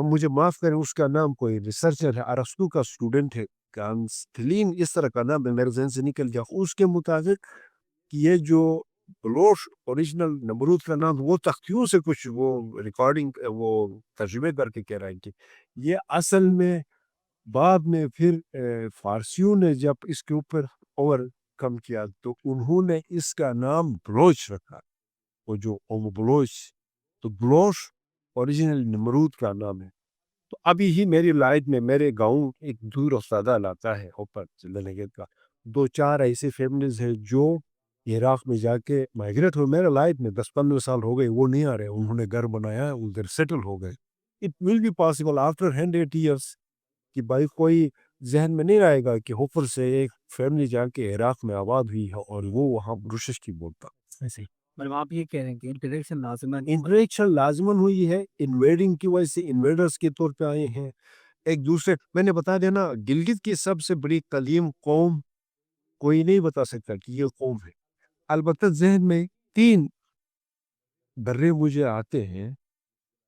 مجھے معاف کریں، اس کا نام کوئی ریسرچر ہے، ارسطو کا اسٹوڈنٹ ہے، کانستلین اس طرح کا نام ہے، میرے ذہن سے نکل گیا. اس کے مطابق کہ یہ جو بلوش اوریجنل نمرود کا نام، وہ تختیوں سے کچھ وہ ریکارڈنگ وہ ترجمے کر کے کہہ رہا ہے کہ یہ اصل میں بعد میں پھر فارسیوں نے جب اس کے اوپر اوور کم کیا تو انہوں نے اس کا نام بلوچ رکھا. وہ جو بلوچ، تو بلوش اوریجنل نمرود کا نام ہے. تو ابھی ہی میری لائٹ میں میرے گاؤں ایک دور افتادہ علاقہ ہے اوپر لنگیت کا، 2-4 ایسے فیملیز ہیں جو عراق میں جا کے مائگریٹ ہوئے. میرے لائٹ میں 10-15 سال ہو گئے، وہ نہیں آ رہے، انہوں نے گھر بنایا، ادھر سیٹل ہو گئے. It will be possible after 100 years کہ بھائی کوئی ذہن میں نہیں آئے گا کہ ہوپر سے ایک فیملی جا کے عراق میں آباد ہوئی ہے اور وہ وہاں روشش کی بولتا. ایسے ہی مطلب آپ یہ کہہ رہے ہیں کہ انٹریکشن لازمن انٹریکشن لازمن ہوئی ہے، انویڈنگ کی وجہ سے انویڈرز کے طور پہ آئے ہیں ایک دوسرے. میں نے بتا دینا، گلگت کی سب سے بڑی قدیم قوم کوئی نہیں بتا سکتا کہ یہ قوم ہے. البتہ ذہن میں 3 درے مجھے آتے ہیں،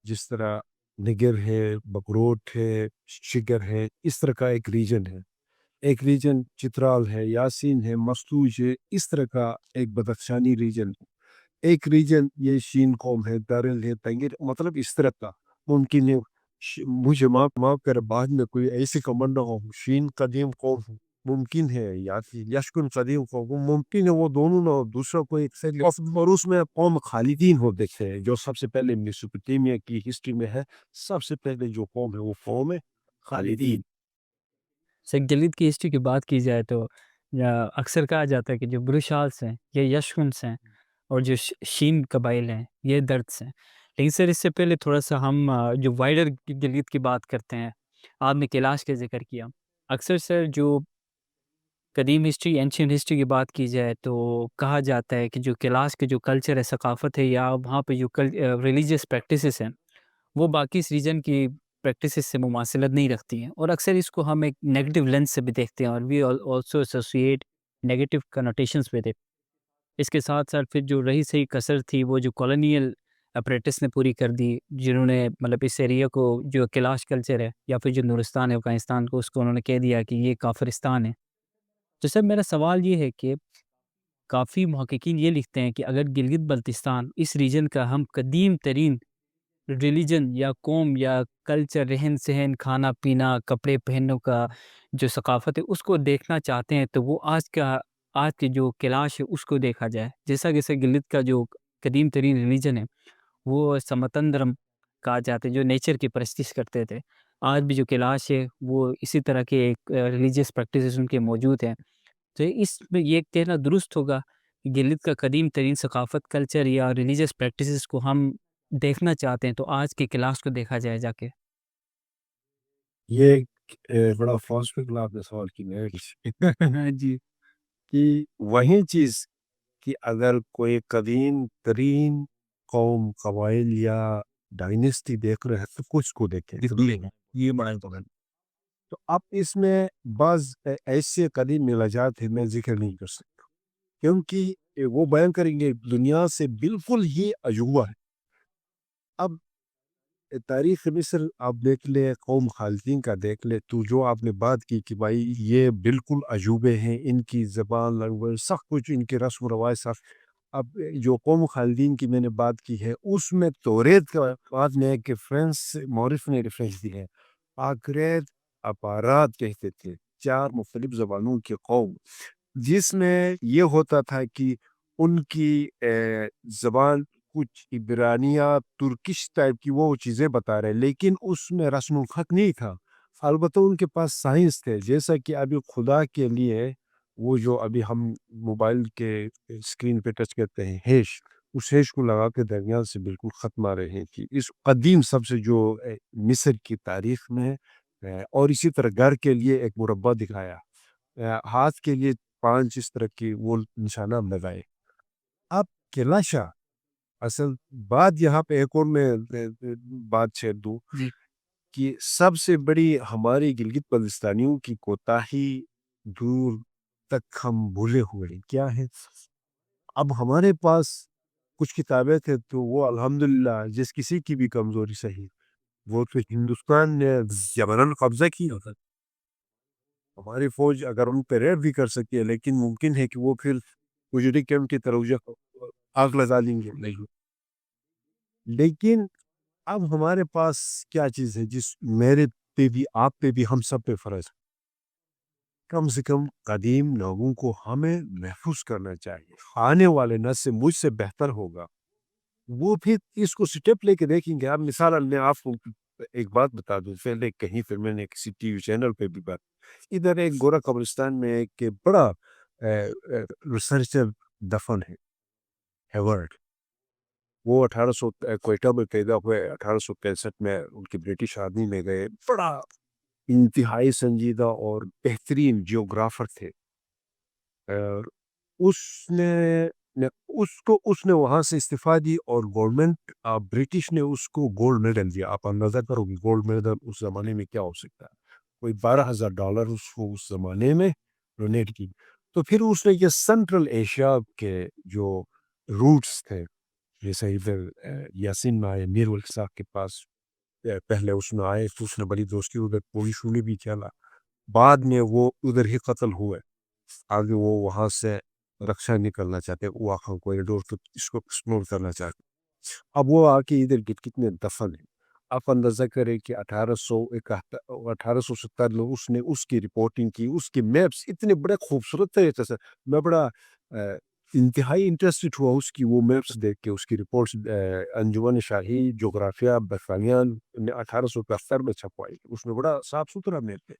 جس طرح نگر ہے، بکروٹ ہے، شگر ہے، اس طرح کا ایک ریجن ہے. ایک ریجن چترال ہے، یاسین ہے، مستوج ہے، اس طرح کا ایک بدخشانی ریجن. ایک ریجن یہ شین قوم ہے، دارل ہے، تنگیر، مطلب اس طرح کا. ممکن ہے مجھے معاف کر بعد میں کوئی ایسی کمنڈ نہ ہو، شین قدیم قوم ممکن ہے، یا یشکن قدیم قوم ممکن ہے، وہ دونوں نہ ہو، دوسرا کوئی. اور اس میں قوم خالدین ہو دیکھتے ہیں جو سب سے پہلے میسوپوٹیمیا کی ہسٹری میں ہے. سب سے پہلے جو قوم ہے وہ قوم ہے خالدین. سے گلگت کی ہسٹری کی بات کی جائے تو اکثر کہا جاتا ہے کہ جو بروشالس ہیں یہ یشکنس ہیں، اور جو شین قبائل ہیں یہ درتس ہیں. لیکن سر اس سے پہلے تھوڑا سا ہم جو وائڈر گلگت کی بات کرتے ہیں، آپ نے کیلاش کا ذکر کیا. اکثر سر جو قدیم ہسٹری، اینشینٹ ہسٹری کی بات کی جائے تو کہا جاتا ہے کہ جو کیلاش کے جو کلچر ہے، ثقافت ہے، یا وہاں پہ جو ریلیجیس پریکٹسز ہیں وہ باقی اس ریجن کی پریکٹسز سے مماثلت نہیں رکھتی ہیں، اور اکثر اس کو ہم ایک نیگیٹو لینس سے بھی دیکھتے ہیں، اور وی آلسو ایسوسیٹ نیگیٹو کنوٹیشنز پہ. اس کے ساتھ ساتھ پھر جو رہی صحیح کثر تھی وہ جو کالونیل اپریٹس نے پوری کر دی، جنہوں نے مطلب اس ایریا کو جو کیلاش کلچر ہے یا پھر جو نورستان ہے افغانستان کو، اس کو انہوں نے کہہ دیا کہ یہ کافرستان ہے. تو سر میرا سوال یہ ہے کہ کافی محققین یہ لکھتے ہیں کہ اگر گلگت بلتستان اس ریجن کا ہم قدیم ترین ریلیجن یا قوم یا کلچر، رہن سہن، کھانا پینا، کپڑے پہننے کا جو ثقافت ہے اس کو دیکھنا چاہتے ہیں، تو وہ آج کے جو کیلاش ہے اس کو دیکھا جائے. جیسا کہ گلگت کا جو قدیم ترین ریلیجن ہے وہ سمتندرم کہا جاتا ہے، جو نیچر کی پرستش کرتے تھے. آج بھی جو کیلاش ہے وہ اسی طرح کے ایک ریلیجیس پریکٹسز ان کے موجود ہیں. تو اس میں یہ کہنا درست ہوگا کہ گلگت کا قدیم ترین ثقافت، کلچر یا ریلیجیس پریکٹسز کو ہم دیکھنا چاہتے ہیں تو آج کے کلاس کو دیکھا جائے جا کے. یہ ایک بڑا فلسفی آپ نے سوال کی ہے جی کہ وہی چیز کہ اگر کوئی قدیم ترین قوم، قبائل یا ڈائنیسٹی دیکھ رہے ہیں تو کچھ کو دیکھیں یہ معنی تو اب اس میں بعض ایسے قدیم ملاجات ہیں میں ذکر نہیں کر سکتا، کیونکہ وہ بیان کریں گے دنیا سے بالکل ہی عجوبہ ہے. اب تاریخ مصر آپ دیکھ لے، قوم خالدین کا دیکھ لے، تو جو آپ نے بات کی کہ بھائی یہ بالکل عجوبے ہیں، ان کی زبان، لینگویج، سب کچھ ان کے رسم و رواج سب. اب جو قوم خالدین کی میں نے بات کی ہے اس میں توریت کا بات میں ہے کہ فرینس مورخ نے ریفرنس دی ہے، آکریت اپارات کہتے تھے، 4 مختلف زبانوں کی قوم، جس میں یہ ہوتا تھا کہ ان کی زبان کچھ عبرانیہ ترکش ٹائپ کی وہ چیزیں بتا رہے، لیکن اس میں رسم الخط نہیں تھا. البتہ ان کے پاس سائنس تھے، جیسا کہ ابھی خدا کے لیے وہ جو ابھی ہم موبائل کے اسکرین پہ ٹچ کرتے ہیں ہیش، اس ہیش کو لگا کے درمیان سے بالکل ختم آ رہے ہیں کہ اس قدیم سب سے جو مصر کی تاریخ میں اور اسی طرح گھر کے لیے ایک مربع دکھایا، ہاتھ کے لیے 5 اس طرح کی وہ نشانہ لگائے. اب قلعہ شاہ اصل بات یہاں پہ ایک اور میں بات چھیڑ دوں جی کہ سب سے بڑی ہماری گلگت بلتستانیوں کی کوتاہی دور تک ہم بھولے ہوئے ہیں کیا ہے. اب ہمارے پاس کچھ کتابیں تھے تو وہ الحمدللہ جس کسی کی بھی کمزوری صحیح، وہ تو ہندوستان نے زبرن قبضہ کیا تھا. ہماری فوج اگر ان پہ ریڈ بھی کر سکتی ہے لیکن ممکن ہے کہ وہ پھر اجڑی کیمپ کی طرف آگ لگا دیں گے نہیں. لیکن اب ہمارے پاس کیا چیز ہے جس میرے پہ بھی آپ پہ بھی ہم سب پہ فرض ہے، کم سے کم قدیم لوگوں کو ہمیں محفوظ کرنا چاہیے. آنے والے نسل سے مجھ سے بہتر ہوگا، وہ پھر اس کو سٹیپ لے کے دیکھیں گے. اب مثال میں آپ کو ایک بات بتا دوں، پہلے کہیں پھر میں نے کسی ٹی وی چینل پہ بھی بات، ادھر ایک گورا قبرستان میں ایک بڑا ریسرچر دفن ہے ہیورڈ. وہ 1800 کوئٹہ میں پیدا ہوئے، 1865 میں ان کی برٹش آرمی میں گئے. بڑا انتہائی سنجیدہ اور بہترین جیوگرافر تھے. اور اس نے اس نے وہاں سے استعفیٰ دی اور گورنمنٹ برٹش نے اس کو گولڈ میڈل دیا. آپ اندازہ کرو گے گولڈ میڈل اس زمانے میں کیا ہو سکتا ہے، کوئی $12,000 اس کو اس زمانے میں ڈونیٹ کی. تو پھر اس نے یہ سینٹرل ایشیا کے جو روٹس تھے، جیسے ادھر یاسین میں آئے میر ولک صاحب کے پاس، پہلے اس میں آئے تو اس نے بڑی دوستی ادھر پوری شولی بھی چلا. بعد میں وہ ادھر ہی قتل ہوئے. آگے وہ وہاں سے رکشا نکلنا چاہتے، واقعہ کوریڈور تو اس کو ایکسپلور کرنا چاہتے. اب وہ آ کے ادھر کتنے دفن ہیں. آپ اندازہ کریں کہ 1870 میں اس نے اس کی رپورٹنگ کی، اس کی میپس اتنے بڑے خوبصورت طریقے سے، میں بڑا انتہائی انٹرسٹڈ ہوا اس کی وہ میپس دیکھ کے. اس کی رپورٹس انجمن شاہی جغرافیہ برطانیہ نے 1875 میں چھپوائی. اس میں بڑا صاف ستھرا میپ ہے،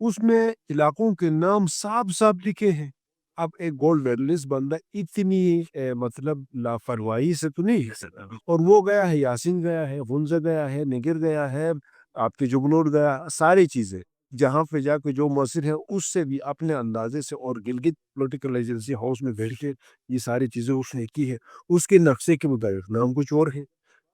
اس میں علاقوں کے نام صاف صاف لکھے ہیں. اب ایک گولڈ میڈلسٹ بندہ اتنی مطلب لاپرواہی سے تو نہیں ہے سکتا. اور وہ گیا ہے، یاسین گیا ہے، غنزہ گیا ہے، نگر گیا ہے، آپ کے جبنور گیا، ساری چیزیں جہاں پہ جا کے جو مؤثر ہے اس سے بھی اپنے اندازے سے. اور گلگت پولیٹیکل ایجنسی ہاؤس میں بیٹھ کے یہ ساری چیزیں اس نے کی ہے. اس کے نقشے کے مطابق نام کچھ اور ہے.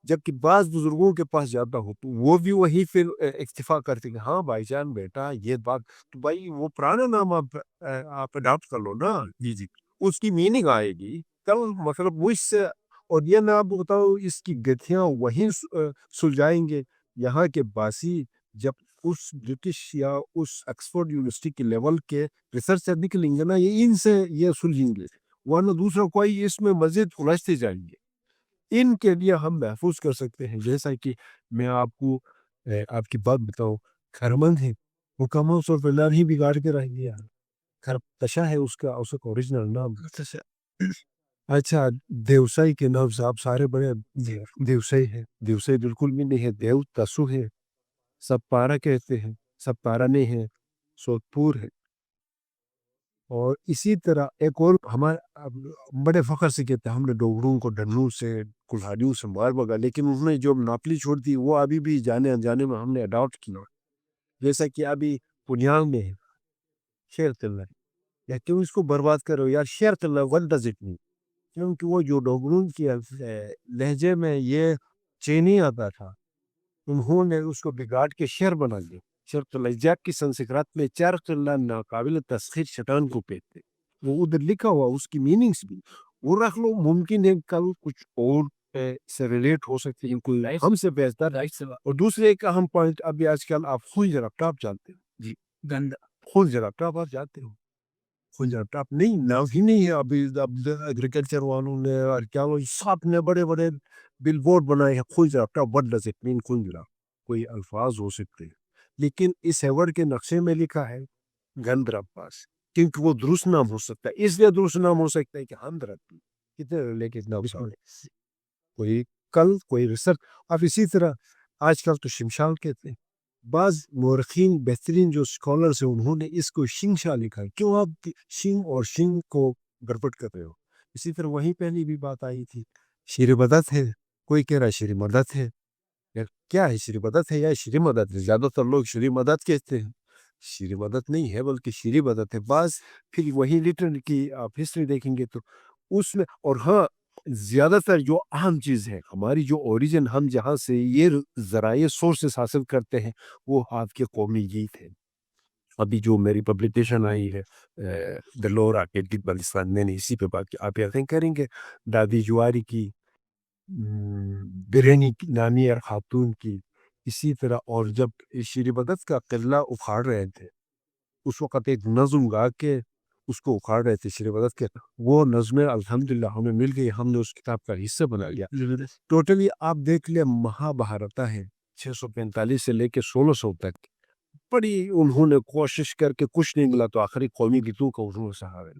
جبکہ بعض بزرگوں کے پاس جاتا ہو تو وہ بھی وہی پھر اکتفا کرتے کہ ہاں بھائی جان بیٹا یہ بات، تو بھائی وہ پرانا نام آپ اڈاپٹ کر لو نا. جی جی، اس کی میننگ آئے گی کل، مطلب مجھ سے. اور یہ میں آپ کو بتاؤں اس کی گتھیاں وہیں سلجھائیں گے یہاں کے باسی جب اس برٹش یا اس ایکسفورڈ یونیورسٹی کے لیول کے ریسرچر نکلیں گے نا، یہ ان سے یہ سلجھیں گے، ورنہ دوسرا کوئی اس میں مزید الجھتے جائیں گے. ان کے لیے ہم محفوظ کر سکتے ہیں. جیسا کہ میں آپ کو آپ کی بات بتاؤں، خیرمند ہے مکمل طور پہ نام ہی بگاڑ کے رہ گیا. خرتشا ہے اس کا اوریجنل نام. اچھا، دیوسائی کے نام سے آپ سارے بڑے دیوسائی ہے. دیوسائی بالکل بھی نہیں ہے، دیو تسو ہے. سب پارا کہتے ہیں، سب پارا نہیں ہے، سوتپور ہے. اور اسی طرح ایک اور ہمارے بڑے فخر سے کہتے ہیں ہم نے ڈوگروں کو ڈنوں سے کلہاڑیوں سے مار بگا، لیکن انہوں نے جو ناپلی چھوڑ دی وہ ابھی بھی جانے انجانے میں ہم نے اڈاپٹ کیا. جیسا کہ ابھی پنیانگ میں ہے شیر قلعہ، یا کیوں اس کو برباد کرو یار. شیر قلعہ what does it mean؟ کیونکہ وہ جو ڈوگروں کی لہجے میں یہ چینی آتا تھا، انہوں نے اس کو بگاڑ کے شہر بنا دیا. شیر قلعہ جیک کی سنسکرات میں چار قلعہ ناقابل تسخیر شیطان کو کہتے، وہ ادھر لکھا ہوا اس کی میننگس بھی وہ رکھ لو. ممکن ہے کل کچھ اور سے ریلیٹ ہو سکتے ہیں کوئی ہم سے بہتر. اور دوسرے ایک اہم پوائنٹ، ابھی آج کل آپ خون جراب آپ جانتے ہیں جی، گندا خون جراب آپ جانتے ہو. خون جراب آپ نہیں نام ہی نہیں ہے. ابھی ایگریکلچر والوں نے اور کیا وہ سب نے بڑے بڑے بل بورڈ بنائے ہیں خون جراب. what does it mean خون جراب؟ کوئی الفاظ ہو سکتے ہیں لیکن اس ایورڈ کے نقشے میں لکھا ہے گندر عباس، کیونکہ وہ درست نام ہو سکتا ہے. اس لیے درست نام ہو سکتا ہے کہ ہم درد کتنے لے کے کوئی کل کوئی ریسرچ. اب اسی طرح آج کل تو شمشال کہتے ہیں. بعض مورخین بہترین جو اسکالرس ہیں انہوں نے اس کو شنگ شاہ لکھا ہے. کیوں آپ شنگ اور شنگ کو گڑبڑ کر رہے ہو؟ اسی طرح وہیں پہلی بھی بات آئی تھی شیر مدد ہے, کوئی کہہ رہا ہے شیر مدد ہے. کیا ہے شیر مدد ہے یا شیر مدد ہے؟ زیادہ تر لوگ شیر مدد کہتے ہیں, شیر مدد نہیں ہے بلکہ شیری مدد ہے. بعض پھر وہی لٹر کی آپ ہسٹری دیکھیں گے تو اس میں, اور ہاں زیادہ تر جو اہم چیز ہے ہماری جو اوریجن ہم جہاں سے یہ ذرائع سورسز حاصل کرتے ہیں وہ آپ کے قومی گیت ہیں. ابھی جو میری پبلیکیشن آئی ہے دلور آکیڈک بلستان, میں نے اسی پہ بات کی. آپ یقین کریں گے دادی جواری کی, برہنی نامی اور خاتون کی, اسی طرح. اور جب شیر مدد کا قلعہ اکھاڑ رہے تھے اس وقت ایک نظم گا کے اس کو اکھاڑ رہے تھے شیر مدد کے, وہ نظمیں الحمدللہ ہمیں مل گئی, ہم نے اس کتاب کا حصہ بنا لیا. ٹوٹلی آپ دیکھ لیں مہابھارتا ہے 645 سے لے کے 1600 تک, بڑی انہوں نے کوشش کر کے کچھ نہیں ملا تو آخری قومی گیتوں کا انہوں نے سہارا.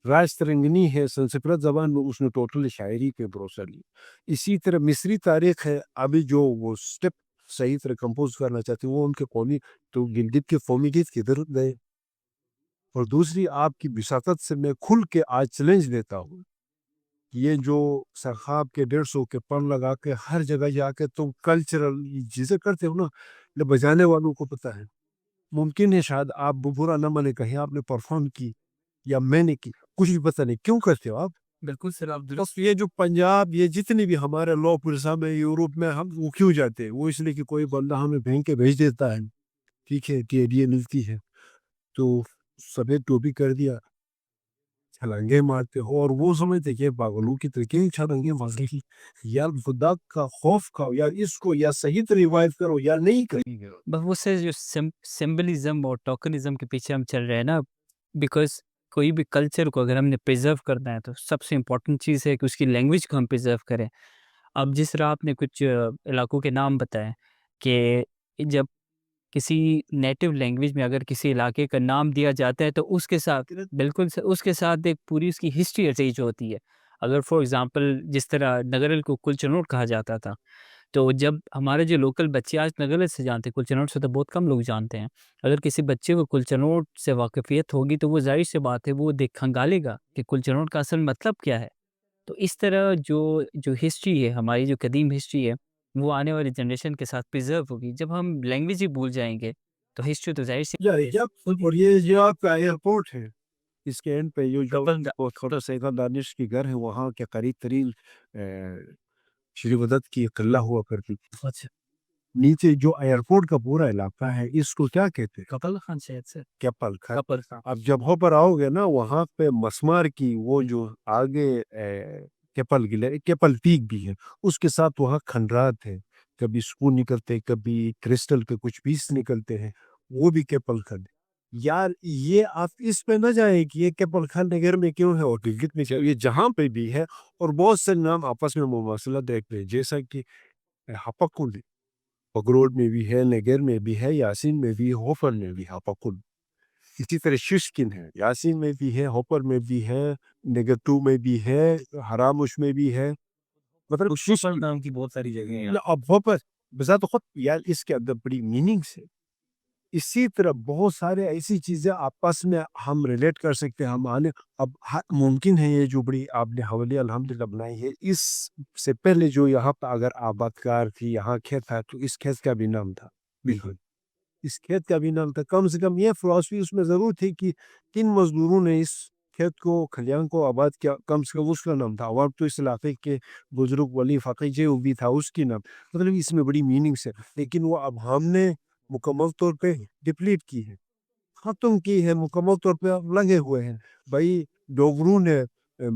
راج ترنگنی ہے سنسکرت زبان میں, اس نے ٹوٹلی شاعری پہ بھروسہ لی. اسی طرح مصری تاریخ ہے, ابھی جو وہ سٹیپ صحیح طرح کمپوز کرنا چاہتے ہیں وہ ان کے قومی, تو گلگت کے قومی گیت کدھر گئے؟ اور دوسری آپ کی بساطت سے میں کھل کے آج چیلنج دیتا ہوں, یہ جو سرخاب کے 150 کے پن لگا کے ہر جگہ جا کے تم کلچرل چیزیں کرتے ہو نا, بجانے والوں کو پتہ ہے. ممکن ہے شاید آپ برا نہ مانے, کہیں آپ نے پرفارم کی یا میں نے کی, کچھ بھی پتہ نہیں کیوں کرتے ہو آپ. بالکل سر آپ بس یہ جو پنجاب, یہ جتنے بھی ہمارے لو پرسا میں یورپ میں ہم وہ کیوں جاتے ہیں, وہ اس لیے کہ کوئی بندہ ہمیں بھینگ کے بھیج دیتا ہے, ٹھیک ہے, ٹیڈیے ملتی ہے تو سفید ٹوپی کر دیا, چھلانگے مارتے ہو, اور وہ سمجھتے کہ پاگلوں کی طریقے چھلانگے مارنے کی. یا خدا کا خوف کھاؤ, یا اس کو یا صحیح طرح روایت کرو یا نہیں کرو. بس وہ سے جو سمبلزم اور ٹوکنزم کے پیچھے ہم چل رہے ہیں نا, بیکاز کوئی بھی کلچر کو اگر ہم نے پریزرو کرنا ہے تو سب سے امپورٹنٹ چیز ہے کہ اس کی لینگویج کو ہم پریزرو کریں. اب جس طرح آپ نے کچھ علاقوں کے نام بتائے کہ جب کسی نیٹو لینگویج میں اگر کسی علاقے کا نام دیا جاتا ہے تو اس کے ساتھ بالکل اس کے ساتھ ایک پوری اس کی ہسٹری اٹیچ ہوتی ہے. اگر فار ایگزامپل جس طرح نگرل کو کلچنوٹ کہا جاتا تھا, تو جب ہمارے جو لوکل بچے آج نگرل سے جانتے ہیں, کلچنوٹ سے تو بہت کم لوگ جانتے ہیں, اگر کسی بچے کو کلچنوٹ سے واقفیت ہوگی تو وہ ظاہر سی بات ہے وہ کھنگالے گا کہ کلچنوٹ کا اصل مطلب کیا ہے. تو اس طرح جو ہسٹری ہے, ہماری جو قدیم ہسٹری ہے, وہ آنے والی جنریشن کے ساتھ پریزرو ہوگی. جب ہم لینگویج ہی بھول جائیں گے تو ہسٹری تو ظاہر سی. اور یہ جو آپ کا ایئرپورٹ ہے اس کے اینڈ پہ یہ جو چھوٹا سا دانش کی گھر ہے, وہاں کے قریب ترین شری مدد کی قلعہ ہوا کرتی. نیچے جو ایئرپورٹ کا پورا علاقہ ہے اس کو کیا کہتے ہیں؟ کپل خان شاید سے کیپل خان. اب جب ہو پر آؤ گے نا وہاں پہ مسمار کی وہ جو آگے کیپل گلے, کیپل پیک بھی ہے, اس کے ساتھ وہاں کھنڈرات ہے, کبھی سکون نکلتے, کبھی کرسٹل کے کچھ پیس نکلتے ہیں, وہ بھی کیپل خان. یار یہ آپ اس پہ نہ جائیں کہ یہ کیپل خان نگر میں کیوں ہے اور گلگت میں, یہ جہاں پہ بھی ہے. اور بہت سے نام آپس میں مماثلت دیکھتے ہیں, جیسا کہ ہپکل پگروڈ میں بھی ہے, نگر میں بھی ہے, یاسین میں بھی, ہوفر میں بھی ہپکل. اسی طرح ششکن ہے, یاسین میں بھی ہے, ہوپر میں بھی ہے, نگتو میں بھی ہے, حرامش میں بھی ہے. مطلب ششکن نام کی بہت ساری جگہیں ہیں. اب ہوپر بذات خود یار اس کے اندر بڑی میننگس ہے. اسی طرح بہت سارے ایسی چیزیں آپس میں ہم ریلیٹ کر سکتے ہیں. ہم آنے اب ممکن ہے یہ جو بڑی آپ نے حوالے الحمدللہ بنائی ہے, اس سے پہلے جو یہاں پہ اگر آبادکار تھی, یہاں کھیت تھا, تو اس کھیت کا بھی نام تھا. بالکل اس کھیت کا بھی نام تھا. کم سے کم یہ فلسفی اس میں ضرور تھی کہ کن مزدوروں نے اس کھیت کو کھلیان کو آباد کیا, کم سے کم اس کا نام تھا. اور تو اس علاقے کے بزرگ ولی فقی جو بھی تھا اس کی نام, مطلب اس میں بڑی میننگس ہے. لیکن وہ اب ہم نے مکمل طور پہ ڈپلیٹ کی ہے, ختم کی ہے, مکمل طور پہ لگے ہوئے ہیں. بھائی ڈوگروں نے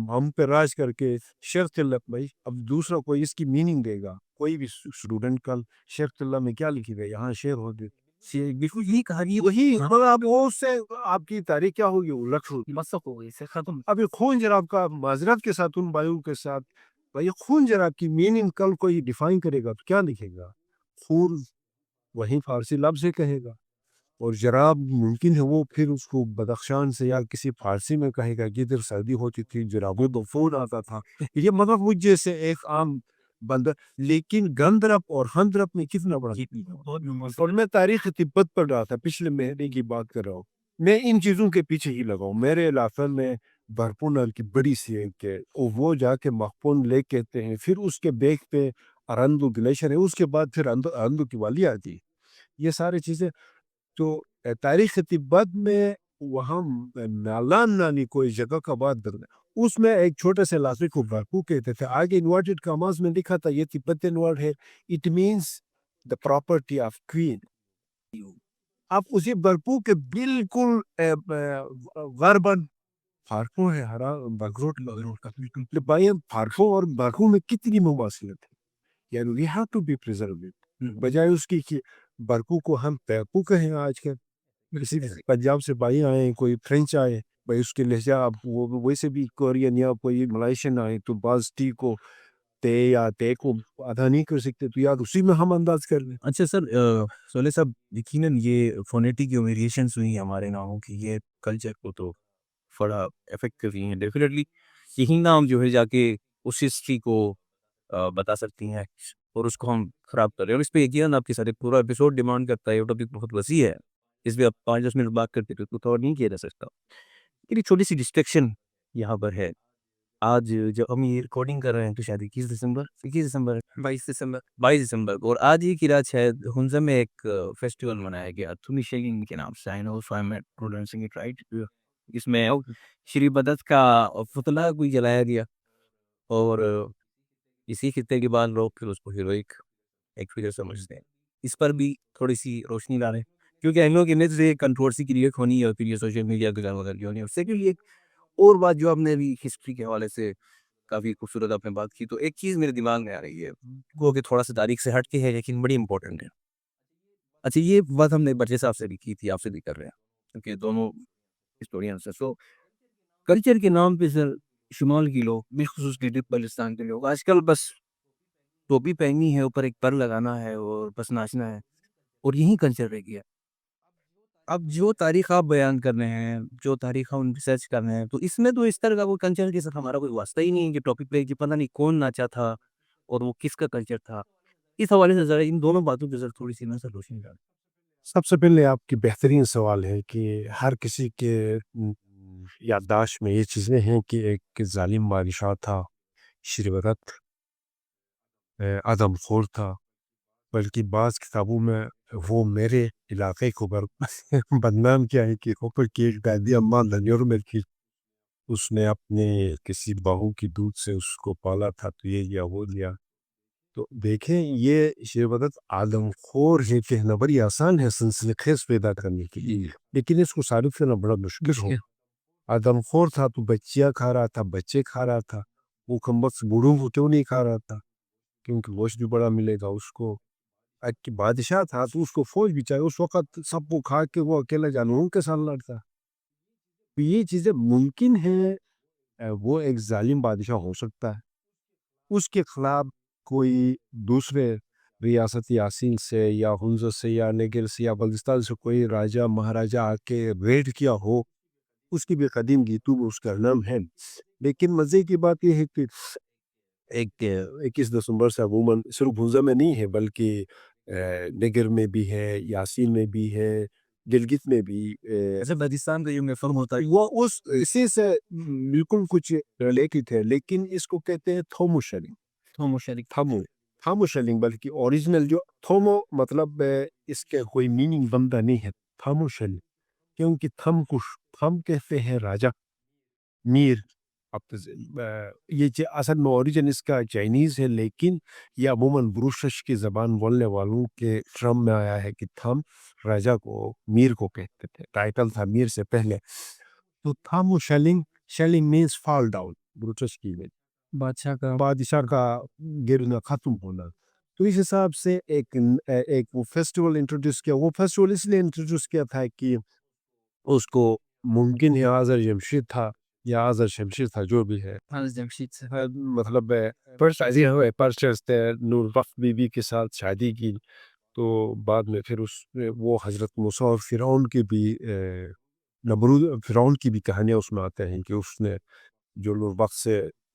ہم پہ راج کر کے شیخ قلعہ, بھائی اب دوسرا کوئی اس کی میننگ دے گا, کوئی بھی اسٹوڈنٹ کل شیخ قلعہ میں کیا لکھے گا, یہاں شیر ہو گئے, بالکل یہی کہانی وہی. اب اس سے آپ کی تاریخ کیا ہوگی, الٹ ہوگی, مسخ ہو گئی, سے ختم. ابھی خون جراب کا معذرت کے ساتھ ان بھائیوں کے ساتھ, بھائی خون جراب کی میننگ کل کوئی ڈیفائن کرے گا تو کیا لکھے گا؟ خون وہیں فارسی لفظ سے کہے گا, اور جراب ممکن ہے وہ پھر اس کو بدخشان سے یا کسی فارسی میں کہے گا, جدھر سردی ہوتی تھی جرابوں تو فون آتا تھا. یہ مطلب وہ جیسے ایک عام بندر، لیکن گندرپ اور ہندرپ میں کتنا بڑا. اور میں تاریخ تبت پڑھ رہا تھا، پچھلے مہینے کی بات کر رہا ہوں. میں ان چیزوں کے پیچھے ہی لگا ہوں. میرے علاقے میں بھرپور نال کی بڑی سی ایک ہے، اور وہ جا کے مخپون لیک کہتے ہیں، پھر اس کے بیک پہ ارندو گلیشر ہے، اس کے بعد پھر ارندو کی والی آتی ہے. یہ ساری چیزیں تو تاریخ تبت میں وہاں نالان نامی کوئی جگہ کا بات کرنا، اس میں ایک چھوٹے سے علاقے کو برپو کہتے تھے. آگے انورٹڈ کاماز میں لکھا تھا یہ تبتین ورڈ ہے، it means the property of queen. اب اسی برپو کے بالکل غربن فارکو ہے، ہرا بگروٹ کا بھائی، فارکو اور برپو میں کتنی مماثلت ہے. یعنی وی ہیو ٹو بی پریزرویٹ، بجائے اس کی کہ برپو کو ہم پیپو کہیں. آج کل کسی پنجاب سے بھائی آئے، کوئی فرینچ آئے، بھائی اس کے لہجہ آپ وہ ویسے بھی کورین یا کوئی ملائیشین آئے تو بعض ٹی کو تے یا تے کو ادا نہیں کر سکتے، تو یار اسی میں ہم انداز کر لیں. اچھا سر، سولے صاحب، یقیناً یہ فونیٹک جو ویریشنس ہوئی ہیں ہمارے ناموں کی، یہ کلچر کو تو بڑا افیکٹ کر رہی ہیں. ڈیفینیٹلی یہی نام جو ہے جا کے اس ہسٹری کو بتا سکتی ہیں، اور اس کو ہم خراب کر رہے ہیں. اور اس پہ یقیناً آپ کے ساتھ ایک پورا ایپیسوڈ ڈیمانڈ کرتا ہے. یہ ٹاپک بہت وسیع ہے، اس پہ آپ 5-10 منٹ بات کرتے تو کور نہیں کیا جا سکتا. لیکن چھوٹی سی ڈسٹریکشن یہاں پر ہے. آج جب ہم یہ ریکارڈنگ کر رہے ہیں تو شاید 21 دسمبر 22 دسمبر، اور آج ہی کی رات شاید ہنزا میں ایک فیسٹیول منایا گیا تھومی شیگنگ کے نام سے. I know if I'm pronouncing it right. اس میں شری بدت کا پتلا کوئی جلایا گیا، اور اسی خطے کے بعد لوگ پھر اس کو ہیروئک ایک فگر سمجھتے ہیں. اس پر بھی تھوڑی سی روشنی ڈالیں، کیونکہ ہم لوگ امیج سے کنٹروورسی کریٹ ہونی ہے، اور پھر یہ سوشل میڈیا کے وغیرہ کی ہونی ہے. سیکنڈلی ایک اور بات جو آپ نے بھی ہسٹری کے حوالے سے کافی خوبصورت آپ نے بات کی، تو ایک چیز میرے دماغ میں آ رہی ہے، وہ کہ تھوڑا سا تاریخ سے ہٹ کے ہے لیکن بڑی امپورٹنٹ ہے. اچھا، یہ بات ہم نے بچے صاحب سے بھی کی تھی، آپ سے بھی کر رہے ہیں، کیونکہ دونوں ہسٹورینس ہیں. سو کلچر کے نام پہ سر شمال کے لوگ، بالخصوص بلوچستان کے لوگ، آج کل بس ٹوپی پہنی ہے، اوپر ایک پر لگانا ہے اور بس ناچنا ہے، اور یہی کلچر رہ گیا. اب جو تاریخ آپ بیان کر رہے ہیں، جو تاریخ ہم ریسرچ کر رہے ہیں، تو اس میں تو اس طرح کا وہ کلچر کے ساتھ ہمارا کوئی واسطہ ہی نہیں ہے کہ ٹاپک پہ کہ پتہ نہیں کون ناچا تھا اور وہ کس کا کلچر تھا. اس حوالے سے ذرا ان دونوں باتوں پہ ذرا تھوڑی سی نظر روشنی ڈالیں. سب سے پہلے آپ کی بہترین سوال ہے کہ ہر کسی کے یادداشت میں یہ چیزیں ہیں کہ ایک ظالم بادشاہ تھا، شریورت آدم خور تھا. بلکہ بعض کتابوں میں وہ میرے علاقے کو بدنام کیا ہے کہ اوپر کی ایک دادی اماں دنیور میں تھی، اس نے اپنے کسی بہو کی دودھ سے اس کو پالا تھا، تو یہ لیا وہ لیا. تو دیکھیں یہ شریورت آدم خور ہے، کہنا بڑی آسان ہے سلسلہ خیز پیدا کرنے کے لیے، لیکن اس کو ثابت کرنا بڑا مشکل ہو. آدم خور تھا تو بچیاں کھا رہا تھا، بچے کھا رہا تھا. وہ کمبخت بوڑھوں کو کیوں نہیں کھا رہا تھا؟ کیونکہ گوشت بھی بڑا ملے گا اس کو. ایک کی بادشاہ تھا تو اس کو فوج بھی چاہیے، اس وقت سب کو کھا کے وہ اکیلا جانوروں کے ساتھ لڑتا. تو یہ چیزیں ممکن ہیں، وہ ایک ظالم بادشاہ ہو سکتا ہے، اس کے خلاف کوئی دوسرے ریاست یاسین سے یا ہنزر سے یا نیگر سے یا بلتستان سے کوئی راجہ مہاراجہ آ کے ریڈ کیا ہو، اس کی بھی قدیم گیتوں میں اس کا نام ہے. لیکن مزے کی بات یہ ہے کہ 21 دسمبر سے عموماً صرف ہنزا میں نہیں ہے، بلکہ نگر میں بھی ہے، یاسین میں بھی ہے، گلگت میں بھی. ایسے بلوچستان کا یونیفارم ہوتا ہے، وہ اس اسی سے بالکل کچھ ریلیٹڈ ہے، لیکن اس کو کہتے ہیں تھومو شیلنگ. تھامو شیلنگ بلکہ اوریجنل جو تھومو مطلب اس کے کوئی میننگ بنتا نہیں ہے. تھامو شیلنگ کیونکہ تھم کہتے ہیں راجہ میر. اب یہ اصل میں اوریجن اس کا چائنیز ہے، لیکن یہ عموماً بروشش کی زبان بولنے والوں کے ٹرم میں آیا ہے کہ تھم راجہ کو میر کو کہتے تھے، ٹائٹل تھا میر سے پہلے. تو تھامو شیلنگ مینس فال ڈاؤن، بروشش کی میں بادشاہ کا گرنا، ختم ہونا. تو اس حساب سے ایک وہ فیسٹیول انٹروڈیوس کیا. وہ فیسٹیول اس لیے انٹروڈیوس کیا تھا کہ اس کو ممکن ہے آذر جمشید تھا یا آذر شمشیر تھا، جو بھی ہے، مطلب پرچز تھے، نور بخت بی بی کے ساتھ شادی کی. تو بعد میں پھر وہ حضرت موسیٰ اور فرعون کی بھی فرعون کی بھی کہانیاں اس میں آتے ہیں کہ اس نے جو نور بخت سے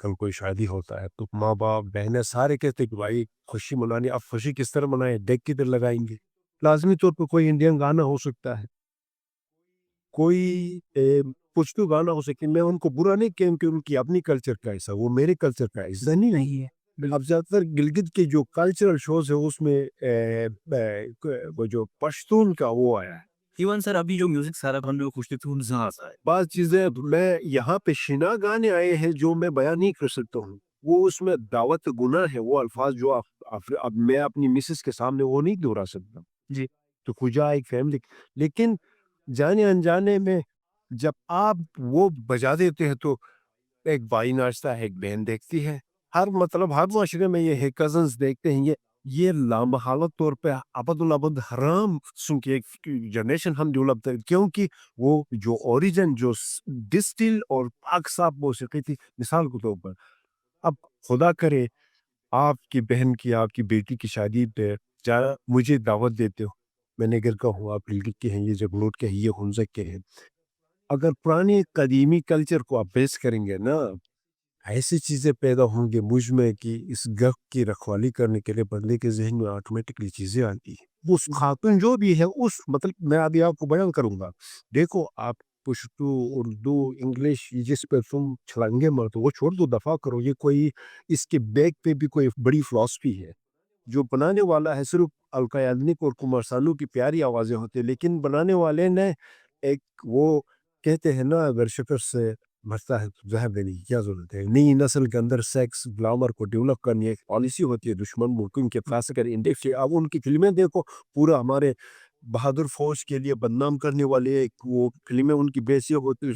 کل کوئی شادی ہوتا ہے تو ماں باپ بہنیں سارے کہتے ہیں کہ بھائی خوشی منانی، اب خوشی کس طرح منائیں، ڈیک کدھر لگائیں گے؟ لازمی طور پہ کوئی انڈین گانا ہو سکتا ہے، کوئی پشتو گانا ہو سکتا ہے. میں ان کو برا نہیں کہوں کہ ان کی اپنی کلچر کا حصہ، وہ میرے کلچر کا حصہ نہیں ہے. اب زیادہ تر گلگت کے جو کلچرل شوز ہیں اس میں وہ جو پشتون کا وہ آیا ہے. ایون سر ابھی جو میوزک سارا بن رہا ہے خوش تون آتا ہے. بعض چیزیں میں یہاں پہ شنا گانے آئے ہیں جو میں بیان نہیں کر سکتا ہوں، وہ اس میں دعوت گناہ ہے، وہ الفاظ جو اب میں اپنی مسز کے سامنے وہ نہیں دہرا سکتا. جی. تو کجا ایک فیملی، لیکن جانے انجانے میں جب آپ وہ بجا دیتے ہیں تو ایک بھائی ناچتا ہے، ایک بہن دیکھتی ہے. ہر معاشرے میں یہ ہے، کزنز دیکھتے ہیں. یہ لامحالہ طور پہ ابد الابد حرام سن کے ایک جنریشن ہم ڈیولپ کریں، کیونکہ وہ جو اوریجن جو ڈسٹل اور پاک صاف موسیقی تھی. مثال کے طور پر اب خدا کرے آپ کی بہن کی، آپ کی بیٹی کی شادی پہ مجھے دعوت دیتے ہو، میں نگر کا ہوں، آپ گلگت کے ہیں، یہ جگلوٹ کے ہیں، یہ ہنزک کے ہیں. اگر پرانے قدیمی کلچر کو آپ بیس کریں گے نا، ایسی چیزیں پیدا ہوں گے مجھ میں کہ اس گھر کی رکھوالی کرنے کے لیے بندے کے ذہن میں آٹومیٹکلی چیزیں آتی ہیں. اس خاتون جو بھی ہے، اس مطلب میں ابھی آپ کو بیان کروں گا. دیکھو آپ پشتو، اردو، انگلش جس پہ تم چھلانگے مارتے وہ چھوڑ دو، دفاع کرو. یہ کوئی اس کے بیک پہ بھی کوئی بڑی فلسفی ہے. جو بنانے والا ہے صرف الکا یاگنک اور کمار سانو کی پیاری آوازیں ہوتی ہیں، لیکن بنانے والے نے ایک وہ کہتے ہیں نا، اگر شکر سے مرتا ہے تو زہر دینے کی کیا ضرورت ہے. نئی نسل کے اندر سیکس گلامر کو ڈیولپ کرنے ایک پالیسی ہوتی ہے دشمن ملکوں کے خاص کر انڈیا سے. اب ان کی فلمیں دیکھو، پورا ہمارے بہادر فوج کے لیے بدنام کرنے والے وہ فلمیں ان کی بیسی ہوتی ہے.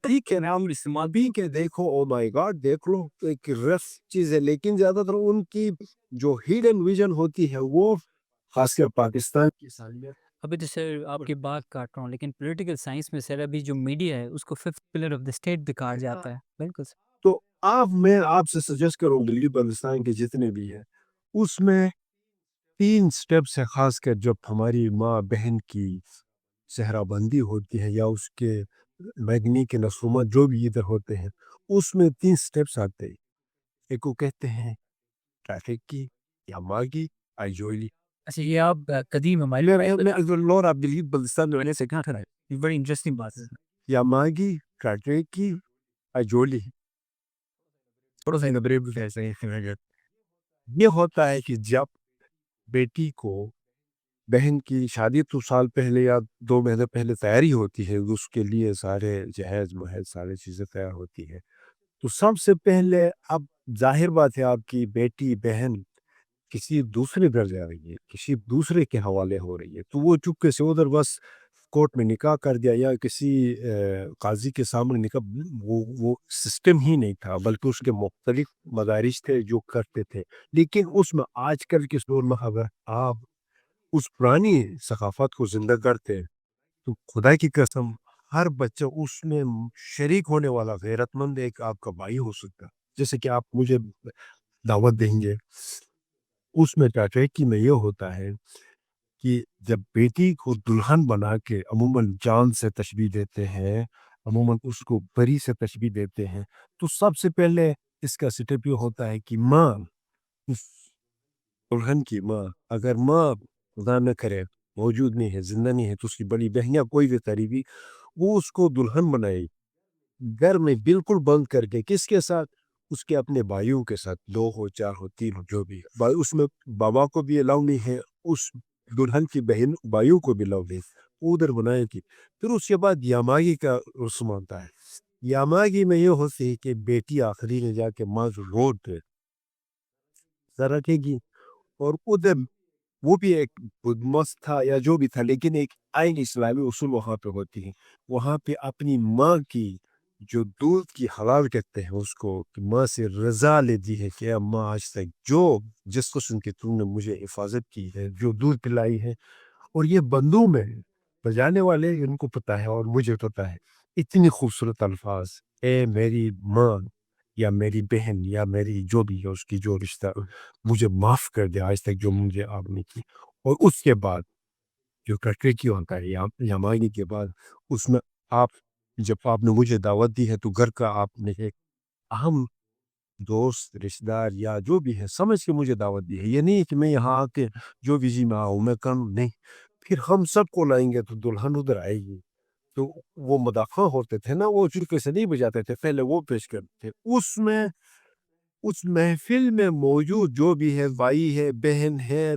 ٹھیک ہے نام استعمال بھی کہ دیکھو، او مائی گاڈ دیکھ لو، ایک رف چیز ہے. لیکن زیادہ تر ان کی جو ہیڈن ویژن ہوتی ہے وہ خاص کر پاکستان کی سالمیت. ابھی تو سر آپ کی بات کاٹ رہا ہوں، لیکن پولیٹیکل سائنس میں سر ابھی جو میڈیا ہے اس کو fifth pillar of the state بھی کہا جاتا ہے. بالکل سر. تو میں آپ سے سجیسٹ کروں گی بلوچستان کے جتنے بھی ہیں اس میں 3 سٹیپس ہیں، خاص کر جب ہماری ماں بہن کی صحرا بندی ہوتی ہے یا اس کے میگنی کے رسومات جو بھی ادھر ہوتے ہیں، اس میں 3 سٹیپس آتے ہیں. ایک کو کہتے ہیں ٹریفک کی یا ماگی آئیجولی. اچھا، یہ آپ قدیم لور آپ دلی بلوچستان میں رہنے سے کہاں کھڑا ہے، یہ بڑی انٹرسٹنگ بات ہے. یا ماگی ٹریفک کی آئیجولی. یہ ہوتا ہے کہ جب بیٹی کو بہن کی شادی تو سال پہلے یا 2 مہینے پہلے تیاری ہوتی ہے، اس کے لیے سارے جہیز محیز سارے چیزیں تیار ہوتی ہے. تو سب سے پہلے اب ظاہر بات ہے آپ کی بیٹی بہن کسی دوسرے گھر جا رہی ہے، کسی دوسرے کے حوالے ہو رہی ہے، تو وہ چپکے سے ادھر بس کورٹ میں نکاح کر دیا یا کسی قاضی کے سامنے نکاح. وہ سسٹم ہی نہیں تھا، بلکہ اس کے مختلف مدارج تھے جو کرتے تھے. لیکن اس میں آج کل کے دور میں اگر آپ اس پرانی ثقافت کو زندہ کرتے تو خدا کی قسم ہر بچہ اس میں شریک ہونے والا غیرت مند ایک آپ کا بھائی ہو سکتا. جیسے کہ آپ مجھے دعوت دیں گے، اس میں ٹاٹیکی میں یہ ہوتا ہے کہ جب بیٹی کو دلہن بنا کے عموماً چاند سے تشبیہ دیتے ہیں، عموماً اس کو پری سے تشبیہ دیتے ہیں، تو سب سے پہلے اس کا سٹیپ یہ ہوتا ہے کہ ماں، اس دلہن کی ماں، اگر ماں خدا نہ کرے موجود نہیں ہے، زندہ نہیں ہے، تو اس کی بڑی بہن یا کوئی بھی قریبی وہ اس کو دلہن بنائے گھر میں بالکل بند کر کے. کس کے ساتھ؟ اس کے اپنے بھائیوں کے ساتھ، 2 ہو 4 ہو 3 ہو جو بھی. اس میں بابا کو بھی الاؤ نہیں ہے، اس دلہن کی بہن بھائیوں کو بھی الاؤ نہیں، ادھر بنائے کی. پھر اس کے بعد یاماگی کا رسم آتا ہے. یاماگی میں یہ ہوتی ہے کہ بیٹی آخری میں جا کے ماں روڈ پہ رکھے گی، اور ادھر وہ بھی ایک بدمست تھا یا جو بھی تھا، لیکن ایک عین اسلامی اصول وہاں پہ ہوتی ہے. وہاں پہ اپنی ماں کی جو دودھ کی حلال کہتے ہیں اس کو، کہ ماں سے رضا لے دی ہے کہ ماں آج تک جو جس قسم کی تم نے مجھے حفاظت کی ہے، جو دودھ پلائی ہے. اور یہ بندوں میں بجانے والے ان کو پتہ ہے اور مجھے پتہ ہے، اتنی خوبصورت الفاظ، اے میری ماں یا میری بہن یا میری جو بھی ہے اس کی جو رشتہ، مجھے معاف کر دے آج تک جو مجھے آپ نے کی. اور اس کے بعد جو ٹریکی ہوتا ہے یا مانگی کے بعد، اس میں آپ جب آپ نے مجھے دعوت دی ہے تو گھر کا آپ نے ایک اہم دوست رشتہ دار یا جو بھی ہے سمجھ کے مجھے دعوت دی ہے. یہ نہیں کہ میں یہاں آ کے جو وزی میں آؤں میں کروں, نہیں. پھر ہم سب کو لائیں گے تو دلہن ادھر آئے گی. تو وہ مداخع ہوتے تھے نا, وہ چڑکے سے نہیں بجاتے تھے, پہلے وہ پیش کرتے تھے. اس محفل میں موجود جو بھی ہے, بھائی ہے, بہن ہے,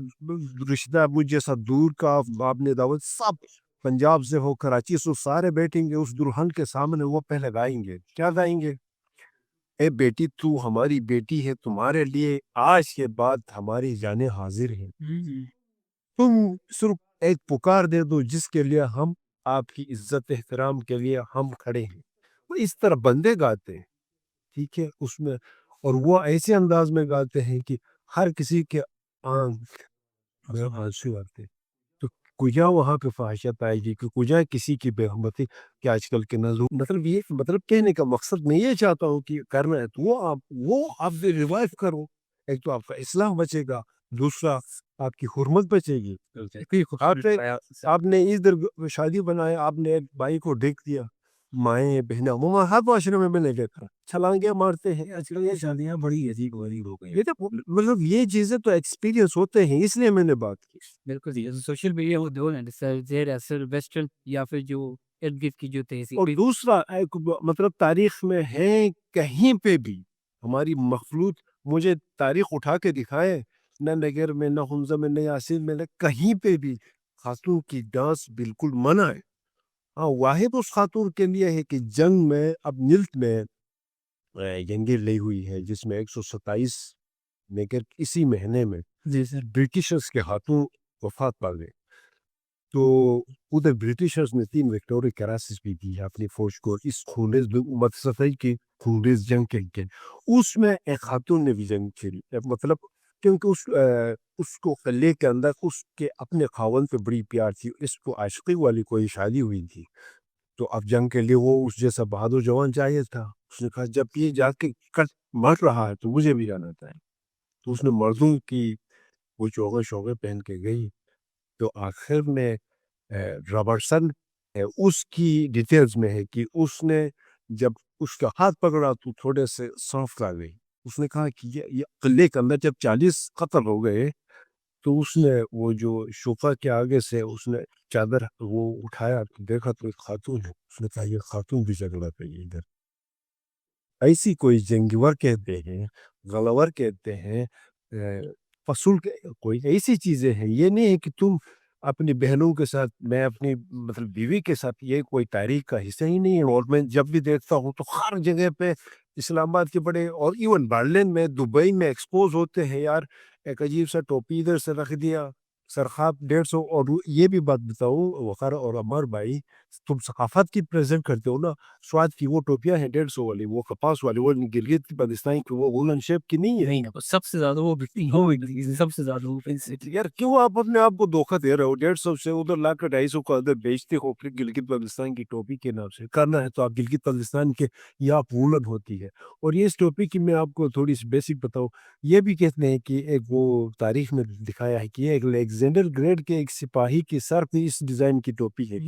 رشتہ دار مجھ جیسا دور کا, آپ نے دعوت, سب پنجاب سے ہو, کراچی سے, سارے بیٹھیں گے اس دلہن کے سامنے. وہ پہلے گائیں گے, کیا گائیں گے؟ اے بیٹی, تو ہماری بیٹی ہے, تمہارے لیے آج کے بعد ہماری جانیں حاضر ہیں. تم صرف ایک پکار دے دو جس کے لیے ہم آپ کی عزت احترام کے لیے ہم کھڑے ہیں. وہ اس طرح بندے گاتے ہیں, ٹھیک ہے, اس میں. اور وہ ایسے انداز میں گاتے ہیں کہ ہر کسی کے آنکھ میں آنسو آتے ہیں. تو کجا وہاں پہ فحاشیت آئے گی, کہ کجا کسی کی بے حرمتی, کہ آج کل کے نظر. مطلب کہنے کا مقصد میں یہ چاہتا ہوں کہ کرنا ہے تو وہ آپ ریوائو کرو. ایک تو آپ کا اسلام بچے گا, دوسرا آپ کی حرمت بچے گی. آپ نے ادھر شادی بنایا, آپ نے ایک بھائی کو ڈیک دیا, مائیں بہنیں وہ ہر معاشرے میں نے دیکھا چھلانگے مارتے ہیں. آج کل یہ شادیاں بڑی عجیب غریب ہو گئی. مطلب یہ چیزیں تو ایکسپیرینس ہوتے ہیں, اس لیے میں نے بات کی. بالکل جی, سوشل میڈیا وہ دو ہیں, زیر اثر ویسٹرن یا پھر جو ارد گرد کی جو تہذیب. اور دوسرا ایک مطلب تاریخ میں ہے کہیں پہ بھی ہماری مخلوط, مجھے تاریخ اٹھا کے دکھائے, نہ نگر میں, نہ حمزہ میں, نہ یاسین میں, نہ کہیں پہ بھی خاتون کی ڈانس بالکل منع ہے. ہاں, واحد اس خاتون کے لیے ہے کہ جنگ میں, اب ملک میں جنگیں لئی ہوئی ہے جس میں 127 مگر اسی مہینے میں جی سر, برٹشرز کے ہاتھوں وفات پا گئے. تو ادھر برٹشرز نے 3 وکٹوری کراسز بھی دی اپنی فوج کو اس خونریز متصفی کی خونریز جنگ کے. اس میں ایک خاتون نے بھی جنگ چھیڑی, مطلب کیونکہ اس کو قلعے کے اندر اس کے اپنے خاوند پہ بڑی پیار تھی, اس کو عاشقی والی کوئی شادی ہوئی تھی. تو اب جنگ کے لیے وہ اس جیسا بہادر جوان چاہیے تھا. اس نے کہا جب یہ جا کے مر رہا ہے تو مجھے بھی جانا تھا. تو اس نے مردوں کی وہ چوغے شوغے پہن کے گئی. تو آخر میں رابرٹسن اس کی ڈیٹیلز میں ہے کہ اس نے جب اس کا ہاتھ پکڑا تو تھوڑے سے سانف آ گئی. اس نے کہا کہ یہ قلعے کے اندر جب 40 قتل ہو گئے تو اس نے وہ جو شوفا کے آگے سے اس نے چادر وہ اٹھایا تو دیکھا تو ایک خاتون ہے. اس نے کہا یہ خاتون بھی جھگڑا پہ ادھر. ایسی کوئی جنگور کہتے ہیں, غلور کہتے ہیں, فصول کوئی ایسی چیزیں ہیں. یہ نہیں ہے کہ تم اپنی بہنوں کے ساتھ, میں اپنی مطلب بیوی کے ساتھ, یہ کوئی تاریخ کا حصہ ہی نہیں ہے. اور میں جب بھی دیکھتا ہوں تو ہر جگہ پہ اسلام آباد کے بڑے, اور ایون برلن میں, دبئی میں ایکسپوز ہوتے ہیں یار. ایک عجیب سا ٹوپی ادھر سے رکھ دیا, سرخاب 150. اور یہ بھی بات بتاؤں وقار اور عمر بھائی, تم ثقافت کی پریزنٹ کرتے ہو نا, سواد کی وہ ٹوپیاں ہیں 150 والی, وہ کپاس والی, وہ گلگت پاکستان کی وہ وولن شیپ کی نہیں ہے. نہیں, سب سے زیادہ وہ بکتی ہے, سب سے زیادہ وہ یار کیوں آپ اپنے آپ کو دھوکہ دے رہے ہو؟ 150 سے ادھر لا کر 250 کا ادھر بیچتے ہو, پھر گلگت پاکستان کی ٹوپی کے نام سے کرنا ہے تو آپ گلگت پاکستان کے, یا آپ وولن ہوتی ہے. اور یہ اس ٹوپی کی میں آپ کو تھوڑی سی بیسک بتاؤں, یہ بھی کہتے ہیں کہ ایک وہ تاریخ میں دکھایا ہے کہ ایک الیگزینڈر گریٹ کے ایک سپاہی کی سر پہ اس ڈیزائن کی ٹوپی ہے,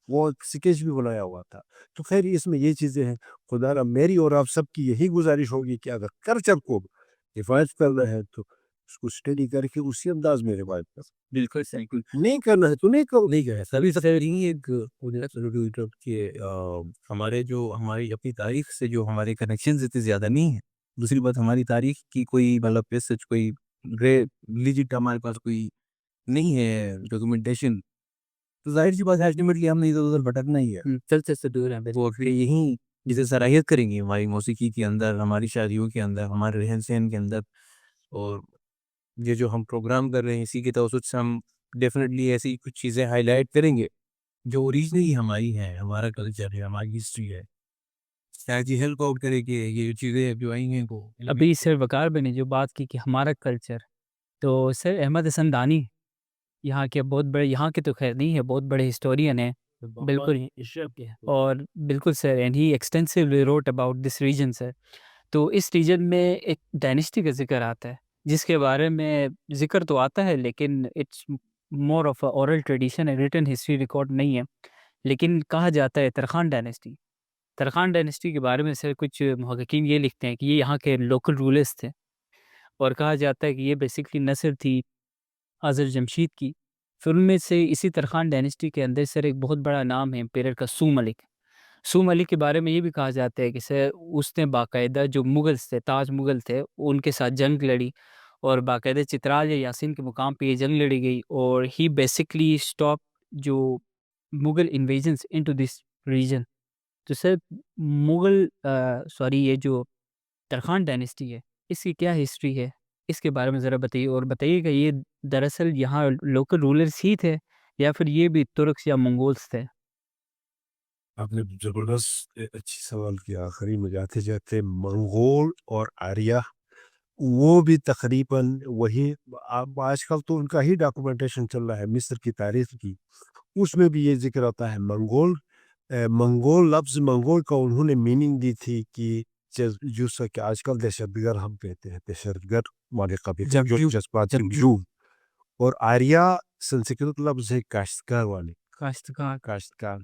وہ سکیچ بھی بنایا ہوا تھا. تو خیر اس میں یہ چیزیں ہیں. خدا را میری اور آپ سب کی یہی گزارش ہوگی کہ اگر کلچر کو حفاظت کرنا ہے تو اس کو اسٹڈی کر کے اسی انداز میں روایت کر. بالکل صحیح. نہیں کرنا ہے تو نہیں کرو. نہیں کہہ سبھی سے ایک کہ ہمارے جو ہماری اپنی تاریخ سے جو ہمارے کنیکشنز اتنے زیادہ نہیں ہیں. دوسری بات, ہماری تاریخ کی کوئی مطلب سچ کوئی لیجٹ ہمارے پاس کوئی نہیں ہے ڈاکومنٹیشن. تو ظاہر سی بات ہے الٹیمیٹلی ہم نے ادھر ادھر بھٹکنا ہی ہے. چلتے سے دور ہیں. وہ پھر یہیں جسے صلاحیت کریں گی ہماری موسیقی کے اندر, ہماری شادیوں کے اندر, ہمارے رہن سہن کے اندر. اور یہ جو ہم پروگرام کر رہے ہیں اسی کے توسط سے ہم ڈیفینیٹلی ایسی کچھ چیزیں ہائی لائٹ کریں گے جو اوریجنلی ہماری ہیں, ہمارا کلچر ہے, ہماری ہسٹری ہے. شاید یہ ہیلپ آؤٹ کرے کہ یہ چیزیں جو آئی ہیں کو. ابھی سر وقار بھائی نے جو بات کی کہ ہمارا کلچر, تو سر احمد حسن دانی یہاں کے بہت بڑے, یہاں کے تو خیر نہیں ہے, بہت بڑے ہسٹورین ہیں. بالکل. اور بالکل sir, and he extensively wrote about this region sir. تو اس ریجن میں ایک ڈائنیسٹی کا ذکر آتا ہے جس کے بارے میں ذکر تو آتا ہے لیکن it's more of a oral tradition ہے, ریٹن ہسٹری ریکارڈ نہیں ہے. لیکن کہا جاتا ہے ترخان ڈائنیسٹی, ترخان ڈائنیسٹی کے بارے میں سر کچھ محققین یہ لکھتے ہیں کہ یہ یہاں کے لوکل رولرز تھے، اور کہا جاتا ہے کہ یہ بیسکلی نسل تھی آذر جمشید کی. پھر ان میں سے اسی ترخان ڈائنیسٹی کے اندر سر ایک بہت بڑا نام ہے امپیرر کا سو ملک. سو ملک کے بارے میں یہ بھی کہا جاتا ہے کہ سر اس نے باقاعدہ جو مغلز تھے، تاج مغل تھے، ان کے ساتھ جنگ لڑی، اور باقاعدہ چترال یا یاسین کے مقام پہ یہ جنگ لڑی گئی، اور ہی بیسکلی اسٹاپ جو مغل انویژنس انٹو دس ریجن. تو سر مغل یہ جو ترخان ڈائنیسٹی ہے اس کی کیا ہسٹری ہے، اس کے بارے میں ذرا بتائیے، اور بتائیے کہ یہ دراصل یہاں لوکل رولرز ہی تھے یا پھر یہ بھی ترکس یا منگولز تھے؟ آپ نے زبردست اچھی سوال کیا. آخری میں جاتے جاتے منگول اور آریہ وہ بھی تقریباً وہی. آج کل تو ان کا ہی ڈاکومنٹیشن چل رہا ہے مصر کی تاریخ کی، اس میں بھی یہ ذکر ہوتا ہے منگول. منگول لفظ منگول کا انہوں نے میننگ دی تھی کہ جو کہ آج کل دہشت گرد ہم کہتے ہیں، دہشت گرد والے قبیلے جذبات جنگجو. اور آریہ سنسکرت لفظ ہے کاشتکار والے، کاشتکار.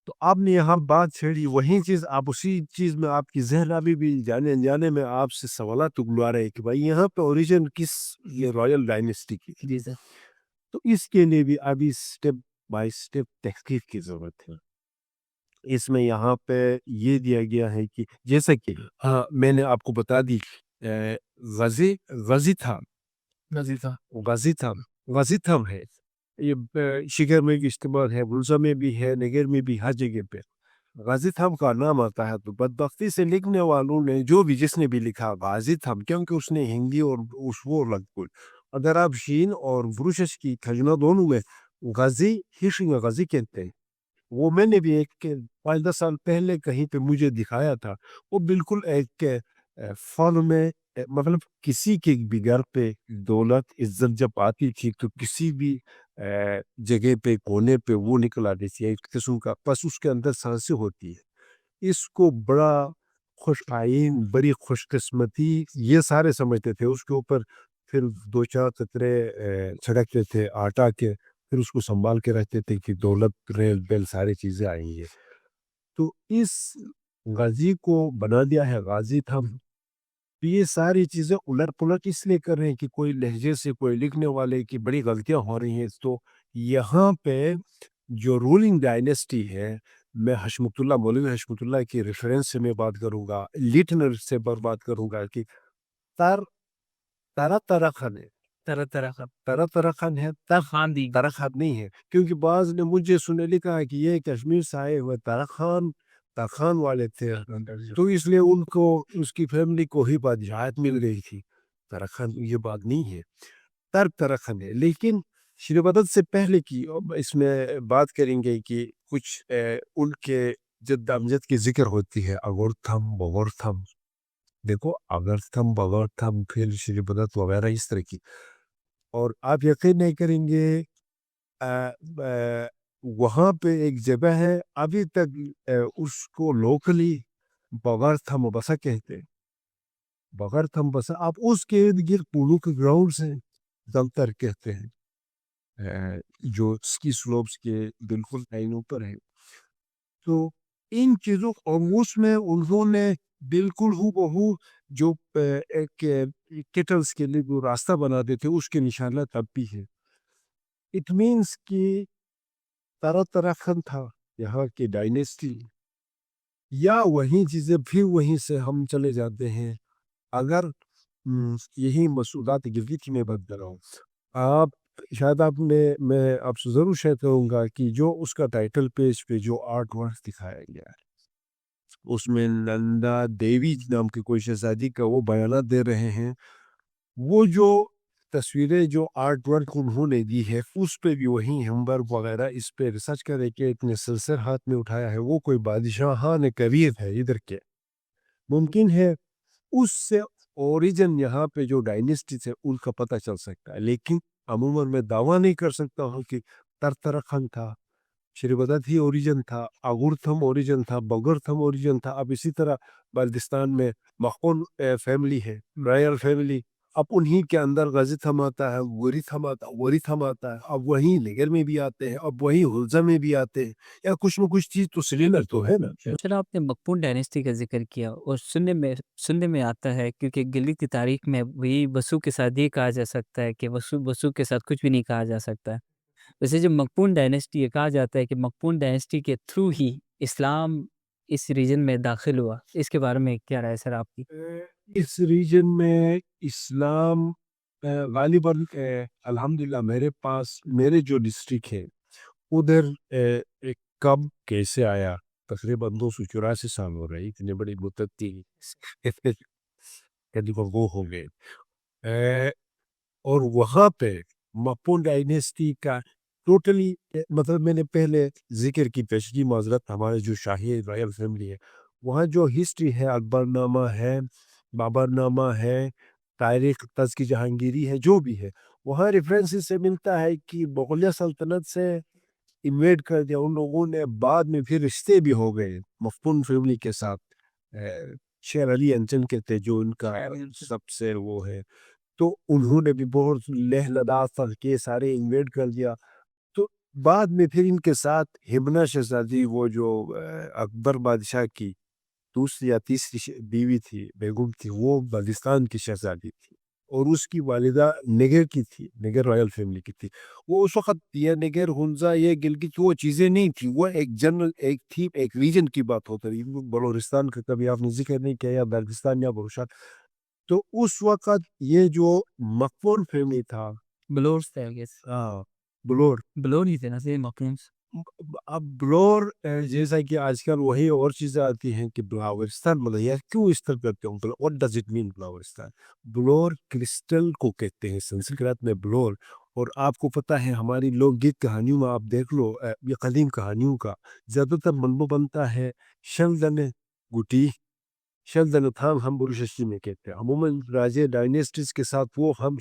تو آپ نے یہاں بات چھیڑی وہی چیز، آپ اسی چیز میں آپ کی ذہن ابھی بھی جانے انجانے میں آپ سے سوالات اگلوا رہے ہیں کہ بھائی یہاں پہ اوریجن کس یہ رائل ڈائنیسٹی کی. جی سر. تو اس کے لیے بھی ابھی سٹیپ بائی سٹیپ تحقیق کی ضرورت ہے. اس میں یہاں پہ یہ دیا گیا ہے کہ جیسا کہ میں نے آپ کو بتا دی غازی تھم ہے، یہ شگر میں بھی استعمال ہے، بلزا میں بھی ہے، نگر میں بھی، ہر جگہ پہ غازی تھم کا نام آتا ہے. تو بدبختی سے لکھنے والوں نے جس نے بھی لکھا غازی تھم، کیونکہ اس نے ہندی اور وہ لگ اگر آپ شین اور بروشش کی کھجنا دونوں میں غازی غازی کہتے ہیں. وہ میں نے بھی ایک 5-10 سال پہلے کہیں پہ مجھے دکھایا تھا. وہ بالکل ایک فن میں مطلب کسی کے بھی گھر پہ دولت عزت جب آتی تھی تو کسی بھی جگہ پہ کونے پہ وہ نکل آتی تھی ایک قسم کا، بس اس کے اندر سانسیں ہوتی ہے. اس کو بڑا خوش آئین، بڑی خوش قسمتی یہ سارے سمجھتے تھے. اس کے اوپر پھر 2-4 قطرے چھڑکتے تھے آٹا کے، پھر اس کو سنبھال کے رہتے تھے کہ دولت ریل بیل ساری چیزیں آئیں گی. تو اس غازی کو بنا دیا ہے غازی تھم. یہ ساری چیزیں الٹ پلٹ اس لیے کر رہے ہیں کہ کوئی لہجے سے کوئی لکھنے والے کی بڑی غلطیاں ہو رہی ہیں. تو یہاں پہ جو رولنگ ڈائنیسٹی ہے، میں حشمت اللہ مولوی حشمت اللہ کی ریفرنس سے میں بات کروں گا، لٹنر سے بات کروں گا کہ طرح خان ہے، طرح خان ہے، خان دی طرح خان نہیں ہے. کیونکہ بعض نے مجھے سنے لکھا ہے کہ یہ کشمیر سے آئے ہوئے طرخان والے تھے، تو اس لیے ان کو اس کی فیملی کو ہی بادشاہت مل رہی تھی. طرخان یہ بات نہیں ہے، طرخان ہے. لیکن شری بدت سے پہلے کی اس میں بات کریں گے کہ کچھ ان کے جد امجد کی ذکر ہوتی ہے، اگرتھم بغورتھم. دیکھو اگرتھم بغورتھم پھر شری بدت وغیرہ اس طرح کی. اور آپ یقین نہیں کریں گے وہاں پہ ایک جگہ ہے ابھی تک اس کو لوکلی بغورتھم بسا کہتے ہیں. بغورتھم بسا آپ اس کے ارد گرد پولو کے گراؤنڈ سے دلتر کہتے ہیں جو سکی سلوپس کے بالکل لائنوں پر ہے. تو ان چیزوں اور اس میں انہوں نے بالکل بہو جو ایک کیٹلز کے لیے جو راستہ بنا دیتے اس کے نشانات اب بھی ہے. اٹ مینس کہ طرح خان تھا یہاں کی ڈائنیسٹی، یا وہیں چیزیں پھر وہیں سے ہم چلے جاتے ہیں. اگر یہی مسعودات گلگت میں بات کر رہا ہوں، آپ شاید میں آپ سے ضرور شیئر کروں گا کہ جو اس کا ٹائٹل پیج پہ جو آرٹ ورک دکھایا گیا ہے اس میں نندا دیوی نام کی کوئی شہزادی کا وہ بیانات دے رہے ہیں. وہ جو تصویریں جو آرٹ ورک انہوں نے دی ہے اس پہ بھی وہی ہمبرگ وغیرہ اس پہ ریسرچ کرے کہ اتنے سلسلے ہاتھ میں اٹھایا ہے وہ کوئی بادشاہان کبیر ہے ادھر کے. ممکن ہے اس سے اوریجن یہاں پہ جو ڈائنیسٹی سے ان کا پتہ چل سکتا ہے، لیکن عموماً میں دعویٰ نہیں کر سکتا ہوں کہ طرخان تھا، شری بدت ہی اوریجن تھا، اگرتھم اوریجن تھا، بغورتھم اوریجن تھا. اب اسی طرح بلدستان میں مخون فیملی ہے، رائل فیملی، اب انہی کے اندر غازی تھماتا ہے، وری تھماتا ہے، اب وہیں نگر میں بھی آتے ہیں، اب وہیں حلزہ میں بھی آتے ہیں، یا کچھ نہ کچھ چیز تو سلینڈر تو ہے نا۔ چلو آپ نے مقپون ڈائنیسٹی کا ذکر کیا اور سننے میں آتا ہے، کیونکہ گلگت کی تاریخ میں وہی وسو کے ساتھ یہ کہا جا سکتا ہے کہ وسو کے ساتھ کچھ بھی نہیں کہا جا سکتا ہے۔ ویسے جو مقپون ڈائنیسٹی یہ کہا جاتا ہے کہ مقپون ڈائنیسٹی کے تھرو ہی اسلام اس ریجن میں داخل ہوا، اس کے بارے میں کیا رائے ہے سر آپ کی؟ اس ریجن میں اسلام غالباً الحمدللہ میرے جو ڈسٹرکٹ ہے ادھر کب کیسے آیا، تقریباً 284 سال ہو رہے، اتنے بڑی مدت تھی وہ ہو گئے، اور وہاں پہ مقپون ڈائنیسٹی کا ٹوٹلی مطلب میں نے پہلے ذکر کی پیشگی معذرت، ہمارے جو شاہی رائل فیملی ہے وہاں جو ہسٹری ہے، اکبر نامہ ہے، بابر نامہ ہے، تاریخ تزکی جہانگیری ہے، جو بھی ہے وہاں ریفرنسز سے ملتا ہے کہ مغلیہ سلطنت سے انویڈ کر دیا ان لوگوں نے، بعد میں پھر رشتے بھی ہو گئے مقپون فیملی کے ساتھ۔ شیر علی انچن کے تھے جو ان کا سب سے وہ ہے، تو انہوں نے بھی بہت لہ لداخ کے سارے انویڈ کر دیا، تو بعد میں پھر ان کے ساتھ ہبنا شہزادی، وہ جو اکبر بادشاہ کی دوسری یا تیسری بیوی تھی، بیگم تھی، وہ بلتستان کی شہزادی تھی، اور اس کی والدہ نگر کی تھی، نگر رائل فیملی کی تھی۔ وہ اس وقت یہ نگر، ہنزا، یہ گلگت وہ چیزیں نہیں تھی، وہ ایک جنرل ایک تھی، ایک ریجن کی بات ہوتا رہی۔ بلوچستان کا کبھی آپ نے ذکر نہیں کیا، یا بلتستان یا بلوچستان، تو اس وقت یہ جو مقپون فیملی تھا، بلورس تھے I guess۔ بلور بلور ہی تھے نا سے مقپونس۔ اب بلور جیسا کہ آج کل وہی اور چیزیں آتی ہیں کہ بلاورستان، مطلب یار کیوں اس طرح کرتے ہوں، what does it mean بلاورستان؟ Bilour crystal کو کہتے ہیں سنسکرت میں بلور، اور آپ کو پتہ ہے ہماری لوک گیت کہانیوں میں آپ دیکھ لو، یہ قدیم کہانیوں کا زیادہ تر منبع بنتا ہے شلدن گٹی، شلدن تھام ہم بروششی میں کہتے ہیں، عموماً راجے ڈائنیسٹیز کے ساتھ وہ ہم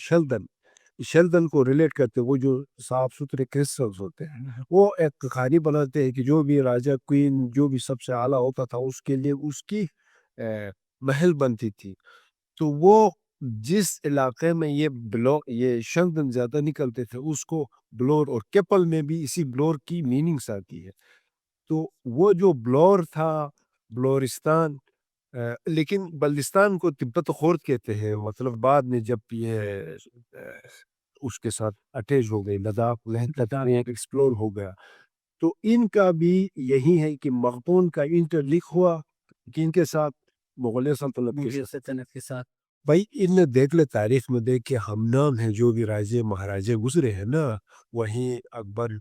شلدن کو ریلیٹ کرتے ہیں، وہ جو صاف ستھرے کرسٹلز ہوتے ہیں، وہ ایک کہانی بناتے ہیں کہ جو بھی راجہ کوئین جو بھی سب سے اعلیٰ ہوتا تھا اس کے لیے اس کی محل بنتی تھی، تو وہ جس علاقے میں یہ شلدن زیادہ نکلتے تھے اس کو بلور، اور کیپل میں بھی اسی بلور کی میننگس آتی ہے، تو وہ جو بلور تھا بلورستان، لیکن بلتستان کو تبت خورد کہتے ہیں، مطلب بعد میں جب یہ اس کے ساتھ اٹیچ ہو گئی، لداخ ایکسپلور ہو گیا، تو ان کا بھی یہی ہے کہ مقپون کا انٹرلنک ہوا کہ ان کے ساتھ مغلیہ سلطنت کے ساتھ۔ بھائی ان نے دیکھ لے تاریخ میں دیکھ کے ہم نام ہیں جو بھی راجے مہاراجے گزرے ہیں نا، وہیں اکبر،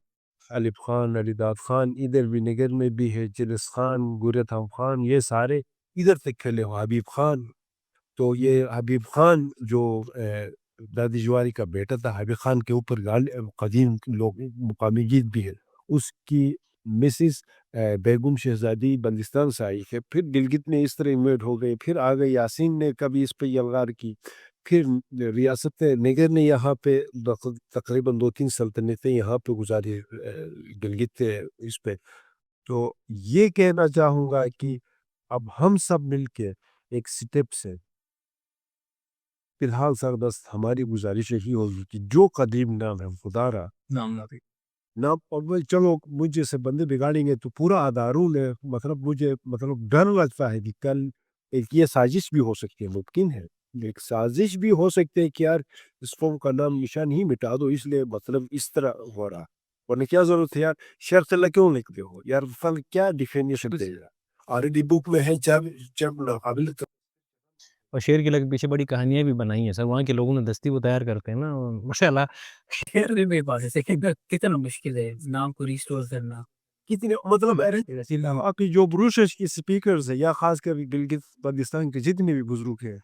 علیب خان، علی داد خان، ادھر بھی نگر میں بھی ہے چلس خان، گورتھم خان، یہ سارے ادھر تک کھلے ہو، حبیب خان، تو یہ حبیب خان جو دادی جواری کا بیٹا تھا، حبیب خان کے اوپر قدیم لوگ مقامی گیت بھی ہے، اس کی مسز بیگم شہزادی بلتستان سے آئی ہے، پھر گلگت میں اس طرح انویٹ ہو گئے، پھر آگے یاسین نے کبھی اس پہ یلغار کی، پھر ریاست نگر نے یہاں پہ تقریباً 2-3 سلطنتیں یہاں پہ گزاری گلگت اس پہ، تو یہ کہنا چاہوں گا کہ اب ہم سب مل کے ایک سٹیپ سے فی الحال سردست ہماری گزارش یہی ہوگی کہ جو قدیم نام ہے خدا را نام، اور چلو مجھے سے بندے بگاڑیں گے تو پورا آدارون ہے، مجھے ڈر لگتا ہے کہ کل ایک یہ سازش بھی ہو سکتی ہے، ممکن ہے ایک سازش بھی ہو سکتے ہے کہ یار اس قوم کا نام نشان ہی مٹا دو، اس لیے اس طرح ہو رہا، ورنہ کیا ضرورت ہے یار شرط اللہ کیوں لکھتے ہو یار، فل کیا ڈیفینیشن دے گا، آلریڈی بک میں ہے، جب ناقابل اور شیر کے لگ پیچھے بڑی کہانیاں بھی بنائی ہیں سر، وہاں کے لوگوں نے دستی وہ تیار کرتے ہیں نا، ماشاء اللہ۔ شہر میں بھی بات ہے کتنا مشکل ہے نام کو ریسٹور کرنا، کتنے آپ کی جو بروشش کی سپیکرز ہے یا خاص کر گلگت بلتستان کے جتنے بھی بزرگ ہیں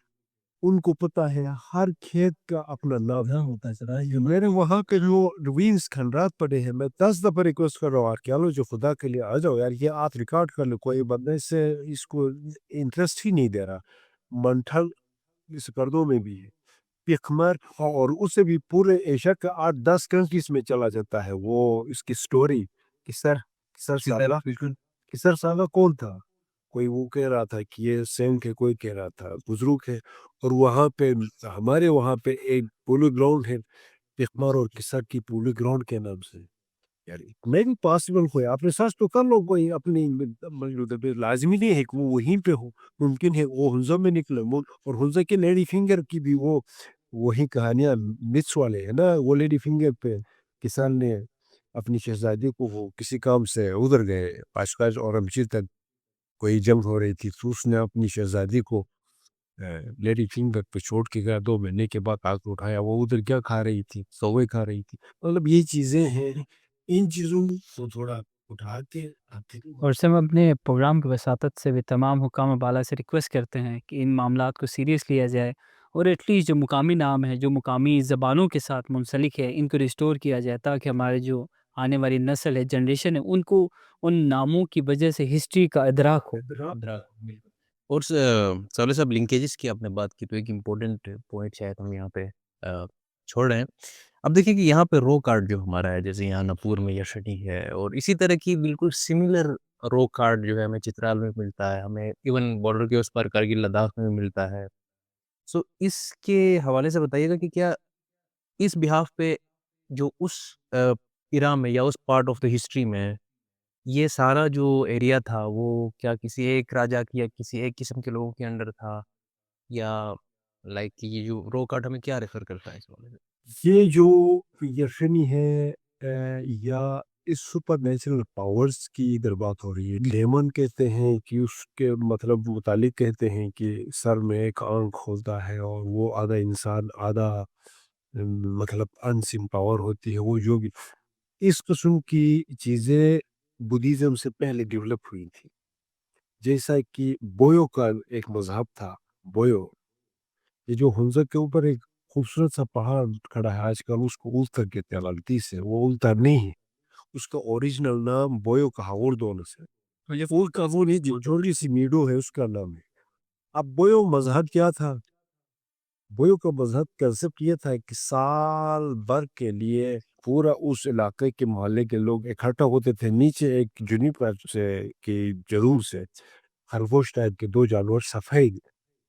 ان کو پتہ ہے ہر کھیت کا اپنا نام ہوتا ہے، میرے وہاں کے جو روینز کھنڈرات پڑے ہیں، میں 10 دفعہ ریکویسٹ کر رہا ہوں آرکیالوجی جو خدا کے لیے آ جاؤ یار، یہ آپ ریکارڈ کر لو، کوئی بندہ اس کو انٹرسٹ ہی نہیں دے رہا، منٹھل اس کردوں میں بھی ہے، پکمر، اور اس سے بھی پورے ایشیا کا 8-10 کنٹریز میں چلا جاتا ہے وہ اس کی سٹوری۔ کسر سالہ کون تھا؟ کوئی وہ کہہ رہا تھا کہ یہ سینک ہے، کوئی کہہ رہا تھا بزرگ ہے، اور وہاں پہ ہمارے وہاں پہ ایک پولو گراؤنڈ ہے پکمار اور قصہ کی پولو گراؤنڈ کے نام سے. یار میں بھی پاسبل ہوئے آپ نے سرچ تو کر لو، کوئی اپنی لازمی نہیں ہے کہ وہ وہیں پہ ہو، ممکن ہے وہ ہنزا میں نکلے، اور ہنزا کے لیڈی فنگر کی بھی وہ وہی کہانیاں متس والے ہیں نا. وہ لیڈی فنگر پہ کسان نے اپنی شہزادی کو وہ کسی کام سے ادھر گئے پاشکاش اور امچیر تک، کوئی جنگ ہو رہی تھی تو اس نے اپنی شہزادی کو لیڈی فنگر پہ چھوڑ کے گیا. 2 مہینے کے بعد آ کے اٹھایا، وہ ادھر کیا کھا رہی تھی؟ سوے کھا رہی تھی. مطلب یہ چیزیں ہیں، ان چیزوں کو تھوڑا اٹھا کے اور سے ہم اپنے پروگرام کی وساطت سے بھی تمام حکام بالا سے ریکویسٹ کرتے ہیں کہ ان معاملات کو سیریس لیا جائے، اور ایٹ لیسٹ جو مقامی نام ہے، جو مقامی زبانوں کے ساتھ منسلک ہے، ان کو ریسٹور کیا جائے، تاکہ ہمارے جو آنے والی نسل ہے، جنریشن ہے، ان کو ان ناموں کی وجہ سے ہسٹری کا ادراک ہو. اور صالح صاحب لنکیجز کی آپ نے بات کی تو ایک امپورٹنٹ پوائنٹ شاید ہم یہاں پہ چھوڑ رہے ہیں. اب دیکھیں کہ یہاں پہ روک آرٹ جو ہمارا ہے، جیسے یہاں نپور میں یشٹی ہے، اور اسی طرح کی بالکل سملر روک آرٹ جو ہے ہمیں چترال میں ملتا ہے، ہمیں ایون بارڈر کے اس پر کارگل لداخ میں ملتا ہے. سو اس کے حوالے سے بتائیے گا کہ کیا اس بہاف پہ جو اس ایرا میں یا اس پارٹ آف دا ہسٹری میں یہ سارا جو ایریا تھا وہ کیا کسی ایک راجا کی یا کسی ایک قسم کے لوگوں کے انڈر تھا، یا لائک یہ جو روک آرٹ ہمیں کیا ریفر کرتا ہے اس حوالے سے؟ یہ جو یشنی ہے یا اس سپر نیچرل پاورز کی ادھر بات ہو رہی ہے. لیمن کہتے ہیں کہ اس کے مطلب متعلق کہتے ہیں کہ سر میں ایک آنکھ ہوتا ہے اور وہ آدھا انسان آدھا مطلب انسیم پاور ہوتی ہے. وہ جو بھی اس قسم کی چیزیں بدھزم سے پہلے ڈیولپ ہوئی تھی. جیسا کہ بویو کا ایک مذہب تھا، بویو، یہ جو ہنزا کے اوپر ایک خوبصورت سا پہاڑ کھڑا ہے آج کل، اس کو التا کہتے ہیں لالتی سے. وہ التا نہیں ہے، اس کا اوریجنل نام بویو کہا اردو سے. وہ کا وہ نہیں، جو چھوٹی سی میڈو ہے اس کا نام ہے. اب بویو مذہب کیا تھا؟ بویو کا مذہب کنسپٹ یہ تھا کہ سال بھر کے لیے پورا اس علاقے کے محلے کے لوگ اکٹھا ہوتے تھے نیچے ایک جونیپر سے کی جرور سے. خرگوش ٹائپ کے 2 جانور سفید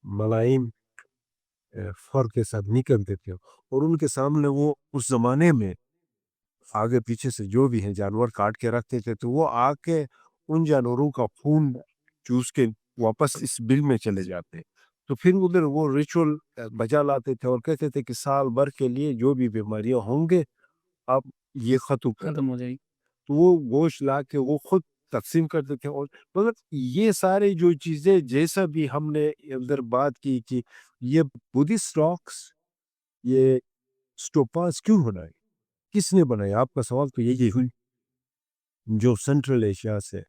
ملائم فر کے ساتھ نکلتے تھے، اور ان کے سامنے وہ اس زمانے میں آگے پیچھے سے جو بھی ہیں جانور کاٹ کے رکھتے تھے، تو وہ آ کے ان جانوروں کا خون چوس کے واپس اس بل میں چلے جاتے. تو پھر ادھر وہ ریچول بجا لاتے تھے اور کہتے تھے کہ سال بھر کے لیے جو بھی بیماریاں ہوں گے اب یہ ختم ہو جائے گی. تو وہ گوشت لا کے وہ خود تقسیم کرتے تھے. اور مطلب یہ سارے جو چیزیں جیسا بھی ہم نے ادھر بات کی کہ یہ بدھسٹ راکس، یہ سٹوپاز کیوں بنائے، کس نے بنائے؟ آپ کا سوال تو یہی ہوئی. جو سینٹرل ایشیا سے،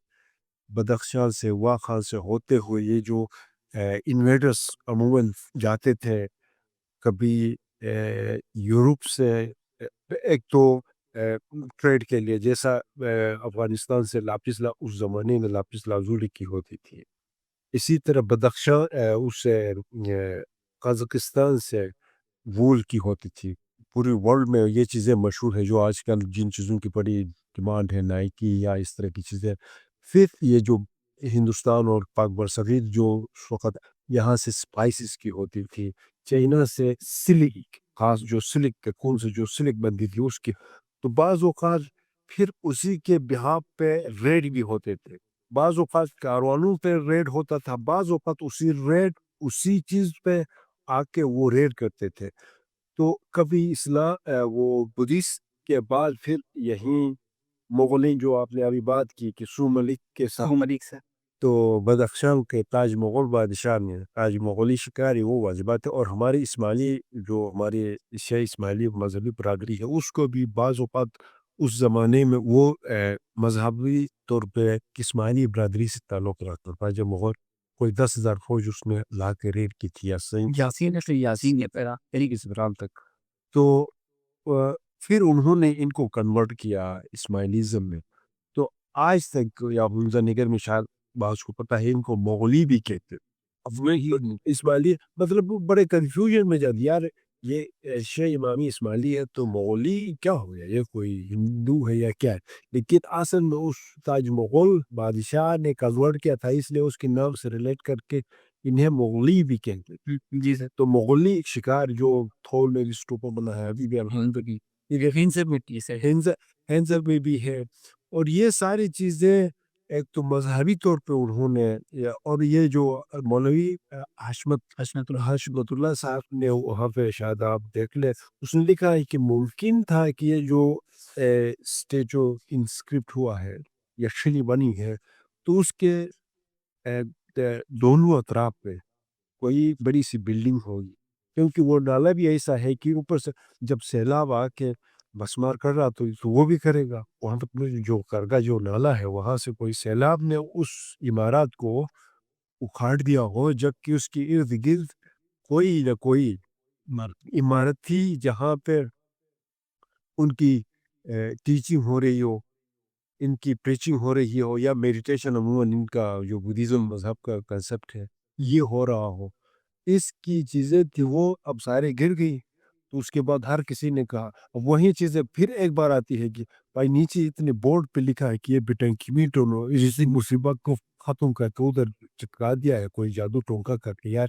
بدخشان سے، واخان سے ہوتے ہوئے یہ جو انویڈرز عموماً جاتے تھے، کبھی یورپ سے، ایک تو ٹریڈ کے لیے، جیسا افغانستان سے لاپس اس زمانے میں لاپس لازولی کی ہوتی تھی، اسی طرح بدخشان اس قازقستان سے وول کی ہوتی تھی. پوری ورلڈ میں یہ چیزیں مشہور ہیں جو آج کل جن چیزوں کی بڑی ڈیمانڈ ہے، نائکی یا اس طرح کی چیزیں. پھر یہ جو ہندوستان اور پاک برصغیر جو اس وقت یہاں سے سپائسز کی ہوتی تھی، چائنا سے سلک، خاص جو سلک کے خون سے جو سلک بنتی تھی اس کی، تو بعض اوقات پھر اسی کے بہاف پہ ریڈ بھی ہوتے تھے. بعض اوقات کاروانوں پہ ریڈ ہوتا تھا، بعض اوقات اسی چیز پہ آ کے وہ ریڈ کرتے تھے. تو کبھی وہ بدھسٹ کے بعد پھر یہیں مغلیں جو آپ نے ابھی بات کی کہ سو ملک کے ساتھ، تو بدخشان کے تاج مغل بادشاہ نے تاج مغلی شکاری وہ واجبات ہے. اور ہماری اسماعیلی جو ہماری شیعہ اسماعیلی مذہبی برادری ہے، اس کو بھی بعض اوقات اس زمانے میں وہ مذہبی طور پہ اسماعیلی برادری سے تعلق رکھتا تھا. جب مغل کوئی 10,000 فوج اس نے لا کے ریڈ کی تھی یاسین تک، تو پھر انہوں نے ان کو کنورٹ کیا اسماعیلیزم میں. تو آج تک یا ہنزا نگر میں شاید بعض کو پتہ ہے ان کو مغلی بھی کہتے. اب اسماعیلی مطلب بڑے کنفیوژن میں جاتے یار، یہ شیعہ امامی اسماعیلی ہے تو مغولی کیا ہو گیا، یہ کوئی ہندو ہے یا کیا ہے؟ لیکن اصل میں اس تاج مغل بادشاہ نے کنورٹ کیا تھا، اس لیے اس کے نام سے ریلیٹ کر کے انہیں مغلی بھی کہتے ہیں۔ جی سر، تو مغلی شکار جو تھول میں اسٹوپا بنا ہے ابھی بھی یقین سے مٹی سے ہینزر میں بھی ہے، اور یہ ساری چیزیں ایک تو مذہبی طور پہ انہوں نے اور یہ جو مولوی حشمت اللہ صاحب نے وہاں پہ شاید آپ دیکھ لیں، اس نے لکھا ہے کہ ممکن تھا کہ یہ جو اسٹیچو انسکرپٹ ہوا ہے یا شلی بنی ہے تو اس کے دونوں اطراف پہ کوئی بڑی سی بلڈنگ ہوگی، کیونکہ وہ نالا بھی ایسا ہے کہ اوپر سے جب سیلاب آ کے بسمار کر رہا تو وہ بھی کرے گا وہاں پہ جو کرگا جو نالا ہے وہاں سے کوئی سیلاب نے اس عمارات کو اکھاڑ دیا ہو، جبکہ اس کی ارد گرد کوئی نہ کوئی عمارت تھی جہاں پہ ان کی ٹیچنگ ہو رہی ہو، ان کی پریچنگ ہو رہی ہو، یا میڈیٹیشن عموماً ان کا جو بدھزم مذہب کا کنسپٹ ہے یہ ہو رہا ہو، اس کی چیزیں تھی وہ اب سارے گر گئی۔ تو اس کے بعد ہر کسی نے کہا، اب وہی چیزیں پھر ایک بار آتی ہے کہ بھائی نیچے اتنے بورڈ پہ لکھا ہے کہ یہ بیٹنکی میٹو اسی مصیبت کو ختم کر کے ادھر چپکا دیا ہے کوئی جادو ٹونکا کر کے۔ یار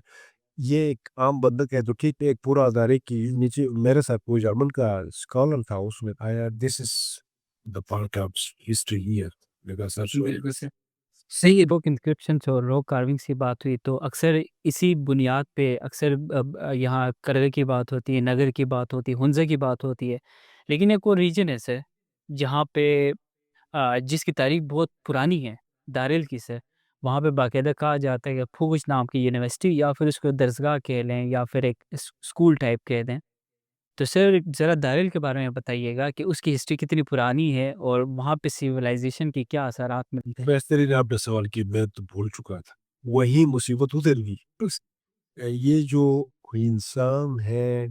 یہ ایک عام بندہ ہے تو ٹھیک ہے، ایک پورا ادارے کی نیچے میرے ساتھ کوئی جرمن کا اسکالر تھا، اس میں آیا this is the part of history here لگا سر۔ صحیح، روک انسکرپشنس اور روک کارونگس کی بات ہوئی تو اکثر اسی بنیاد پہ اکثر یہاں کرگہ کی بات ہوتی ہے، نگر کی بات ہوتی ہے، ہنزا کی بات ہوتی ہے، لیکن ایک اور ریجن ہے سر جہاں پہ جس کی تاریخ بہت پرانی ہے، دارل کی سر، وہاں پہ باقاعدہ کہا جاتا ہے کہ پھوگچ نام کی یونیورسٹی، یا پھر اس کو درسگاہ کہہ لیں یا پھر ایک اسکول ٹائپ کہہ دیں، تو سر ذرا دارل کے بارے میں بتائیے گا کہ اس کی ہسٹری کتنی پرانی ہے اور وہاں پہ سیولائزیشن کی کیا اثرات ملتے ہیں۔ بہترین آپ نے سوال کی، میں تو بھول چکا تھا، وہی مصیبت ادھر بھی یہ جو انسان ہے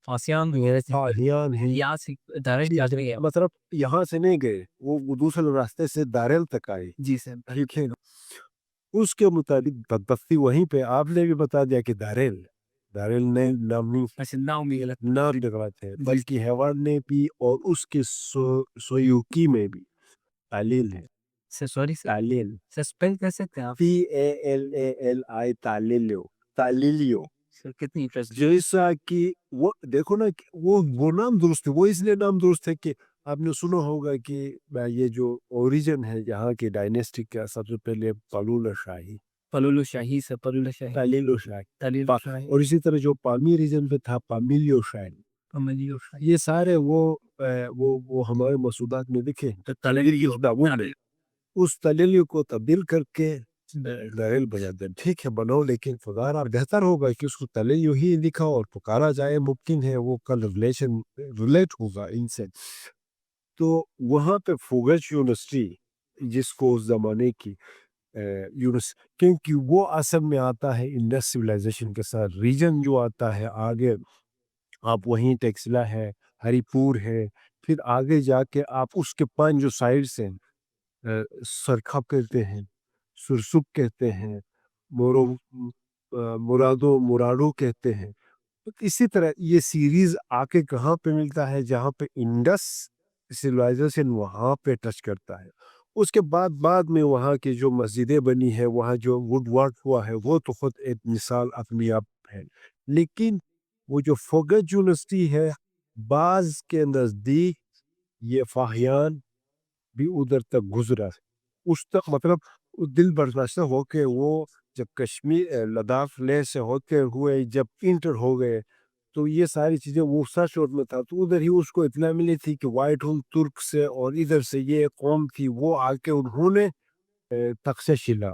آسیان وغیرہ سے فاہیان ہے، یہاں سے دارل کی آدمی ہے۔ مطلب یہاں سے نہیں گئے، وہ دوسرے راستے سے دارل تک آئے، جی سر، ٹھیک ہے نا؟ اس کے مطابق بدبختی وہیں پہ آپ نے بھی بتا دیا کہ دارل نے نام نہیں اچھا نام بھی غلط نام لگواتے ہیں، بلکہ ہیوان نے بھی اور اس کے سویوکی میں بھی تعلیل ہے، سر، سوری سر، تعلیل سر اسپیل کر سکتے ہیں آپ؟ TALALI تعلیلیو، سر کتنی انٹرسٹ جیسا کہ وہ دیکھو نا کہ وہ نام درست ہے، وہ اس لیے نام درست ہے کہ آپ نے سنا ہوگا کہ یہ جو اوریجن ہے یہاں کے ڈائنیسٹک کا، سب سے پہلے پلول شاہی، پلولو شاہی سر، پلولو شاہی، تعلیل شاہی، تعلیل شاہی، اور اسی طرح جو پامی ریجن پہ تھا پامیلیو شاہی، پملیو شاہی، یہ سارے وہ ہمارے مسودات میں لکھے ہیں۔ اس تلیلیو کو تبدیل کر کے دارل بجا دیں، ٹھیک ہے بناؤ، لیکن خدا بہتر ہوگا کہ اس کو تلیلیو ہی لکھا اور پکارا جائے، ممکن ہے وہ کل ریلیٹ ہوگا ان سے۔ تو وہاں پہ فوگچ یونیورسٹی، جس کو اس زمانے کی کیونکہ وہ اصل میں آتا ہے انڈس سویلائزیشن کے ساتھ، ریجن جو آتا ہے آگے آپ وہیں ٹیکسلا ہے، ہری پور ہے، پھر آگے جا کے آپ اس کے 5 جو سائڈس ہیں، سرخب کہتے ہیں، سرسک کہتے ہیں، مرادو کہتے ہیں، اسی طرح یہ سیریز آ کے کہاں پہ ملتا ہے جہاں پہ انڈس سیولائزیشن وہاں پہ ٹچ کرتا ہے۔ اس کے بعد میں وہاں کی جو مسجدیں بنی ہے، وہاں جو ووڈ ورک ہوا ہے، وہ تو خود ایک مثال اپنی آپ ہے، لیکن وہ جو فوگچ یونیورسٹی ہے بعض کے نزدیک یہ فاہیان بھی ادھر تک گزرا، اس تک مطلب دل برداشتہ ہو کے وہ جب کشمیر لداخ لے سے ہوتے ہوئے جب انٹر ہو گئے تو یہ ساری چیزیں وہ سرچ میں تھا، تو ادھر ہی اس کو اطلاع ملی تھی کہ وائٹ ہول ترک سے اور ادھر سے یہ قوم تھی، وہ آ کے انہوں نے تخششلا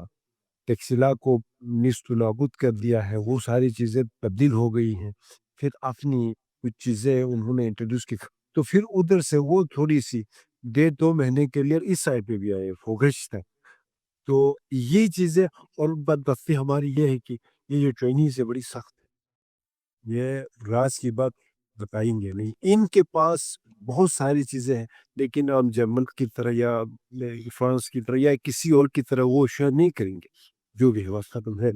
ٹیکسلا کو نیست و نابود کر دیا ہے، وہ ساری چیزیں تبدیل ہو گئی ہیں، پھر اپنی کچھ چیزیں انہوں نے انٹروڈیوس کی، تو پھر ادھر سے وہ تھوڑی سی 1.5-2 مہینے کے لیے اس سائڈ پہ بھی آئے فوگچ تک۔ تو یہ چیزیں، اور بدبختی ہماری یہ ہے کہ یہ جو ٹریننگ سے بڑی سخت ہے، یہ راز کی بات بتائیں گے نہیں، ان کے پاس بہت ساری چیزیں ہیں، لیکن ہم جرمن کی طرح یا فرانس کی طرح یا کسی اور کی طرح وہ شیئر نہیں کریں گے، جو بھی ہے بس ختم ہے،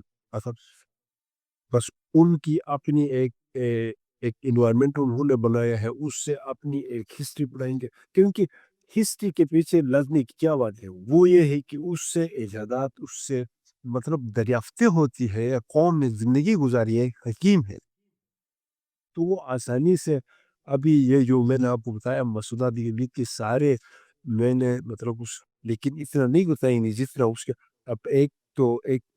بس ان کی اپنی ایک ایک انوائرمنٹ انہوں نے بنایا ہے, اس سے اپنی ایک ہسٹری پڑھائیں گے, کیونکہ ہسٹری کے پیچھے لازمی کیا بات ہے, وہ یہ ہے کہ اس سے ایجادات, اس سے مطلب دریافتیں ہوتی ہے, قوم نے زندگی گزاری ہے, حکیم ہے, تو وہ آسانی سے ابھی یہ جو میں نے آپ کو بتایا مسودہ بھی کے سارے میں نے مطلب اس, لیکن اتنا نہیں بتائی نہیں جتنا اس کے. اب ایک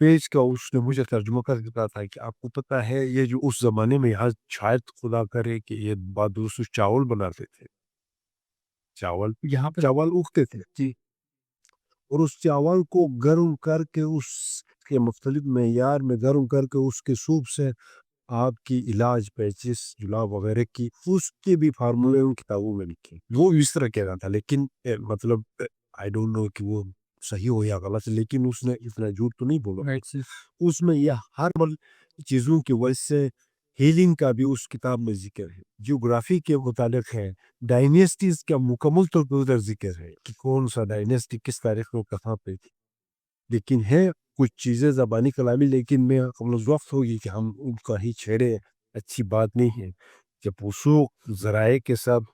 پیج کا اس نے مجھے ترجمہ کر کے کہا تھا کہ آپ کو پتہ ہے یہ جو اس زمانے میں یہاں شاید خدا کرے کہ یہ بات دوسرے چاول بناتے تھے, چاول یہاں پہ چاول اگتے تھے جی, اور اس چاول کو گرم کر کے اس کے مختلف معیار میں گرم کر کے اس کے سوپ سے آپ کی علاج پیچس جلاب وغیرہ کی اس کے بھی فارمولے ان کتابوں میں لکھے, وہ اس طرح کہہ رہا تھا, لیکن مطلب آئی ڈونٹ نو کہ وہ صحیح ہو یا غلط, لیکن اس نے اتنا جھوٹ تو نہیں بولا. اس میں یہ ہر چیزوں کی وجہ سے ہیلنگ کا بھی اس کتاب میں ذکر ہے, جیوگرافی کے متعلق ہے, ڈائنیسٹیز کا مکمل طور پر ادھر ذکر ہے کہ کون سا ڈائنیسٹی کس تاریخ میں کہاں پہ تھی, لیکن ہے کچھ چیزیں زبانی کلامی, لیکن میں قبل وقت ہوگی کہ ہم ان کا ہی چھیڑے, اچھی بات نہیں ہے. جب وثوق ذرائع کے ساتھ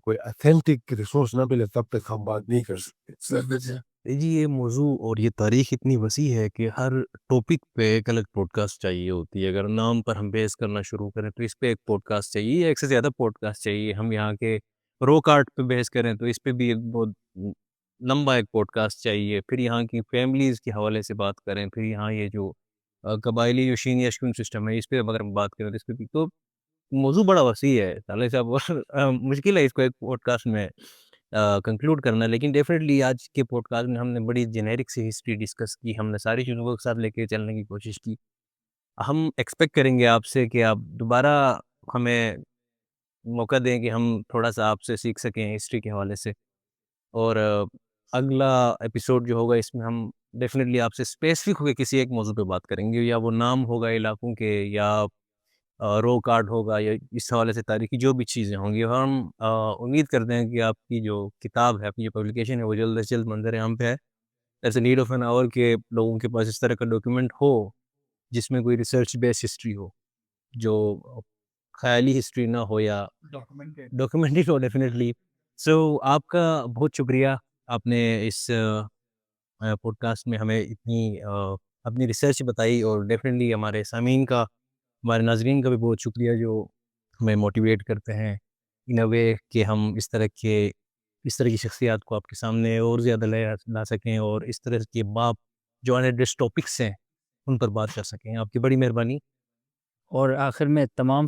کوئی اتھینٹک ریسورس نہ ملے تب تک ہم بات نہیں کر سکتے. جی یہ موضوع اور یہ تاریخ اتنی وسیع ہے کہ ہر ٹاپک پہ ایک الگ پوڈ کاسٹ چاہیے ہوتی ہے. اگر نام پر ہم بیس کرنا شروع کریں تو اس پہ ایک پوڈ کاسٹ چاہیے, ایک سے زیادہ پوڈ کاسٹ چاہیے. ہم یہاں کے روک آرٹ پہ بیس کریں تو اس پہ بھی ایک بہت لمبا ایک پوڈ کاسٹ چاہیے. پھر یہاں کی فیملیز کے حوالے سے بات کریں, پھر یہاں یہ جو قبائلی جو شینی اشکن سسٹم ہے اس پہ اگر ہم بات کریں تو اس پہ بھی تو موضوع بڑا وسیع ہے طالب صاحب. مشکل ہے اس کو ایک پوڈ کاسٹ میں کنکلوڈ کرنا, لیکن ڈیفینیٹلی آج کے پوڈ کاسٹ میں ہم نے بڑی جنیرک سی ہسٹری ڈسکس کی, ہم نے ساری چیزوں کو ایک ساتھ لے کے چلنے کی کوشش کی. ہم ایکسپیکٹ کریں گے آپ سے کہ آپ دوبارہ ہمیں موقع دیں کہ ہم تھوڑا سا آپ سے سیکھ سکیں ہسٹری کے حوالے سے, اور اگلا ایپیسوڈ جو ہوگا اس میں ہم ڈیفینیٹلی آپ سے اسپیسیفک ہو کے کسی ایک موضوع پہ بات کریں گے, یا وہ نام ہوگا علاقوں کے, یا رو کارڈ ہوگا, یا اس حوالے سے تاریخی جو بھی چیزیں ہوں گی. اور ہم امید کرتے ہیں کہ آپ کی جو کتاب ہے, اپنی جو پبلیکیشن ہے, وہ جلد از جلد منظر عام پہ ہے. ایسے نیڈ آف این آور کے لوگوں کے پاس اس طرح کا ڈاکیومنٹ ہو جس میں کوئی ریسرچ بیس ہسٹری ہو, جو خیالی ہسٹری نہ ہو یا ڈاکیومنٹڈ ہو ڈیفینیٹلی. سو آپ کا بہت شکریہ, آپ نے اس پوڈ کاسٹ میں ہمیں اتنی اپنی ریسرچ بتائی, اور ڈیفینیٹلی ہمارے سامعین کا, ہمارے ناظرین کا بھی بہت شکریہ جو ہمیں موٹیویٹ کرتے ہیں ان اے وے کہ ہم اس طرح کی شخصیات کو آپ کے سامنے اور زیادہ لا سکیں, اور اس طرح کے باپ جو انیڈریس ٹاپکس ہیں ان پر بات کر سکیں. آپ کی بڑی مہربانی. اور آخر میں تمام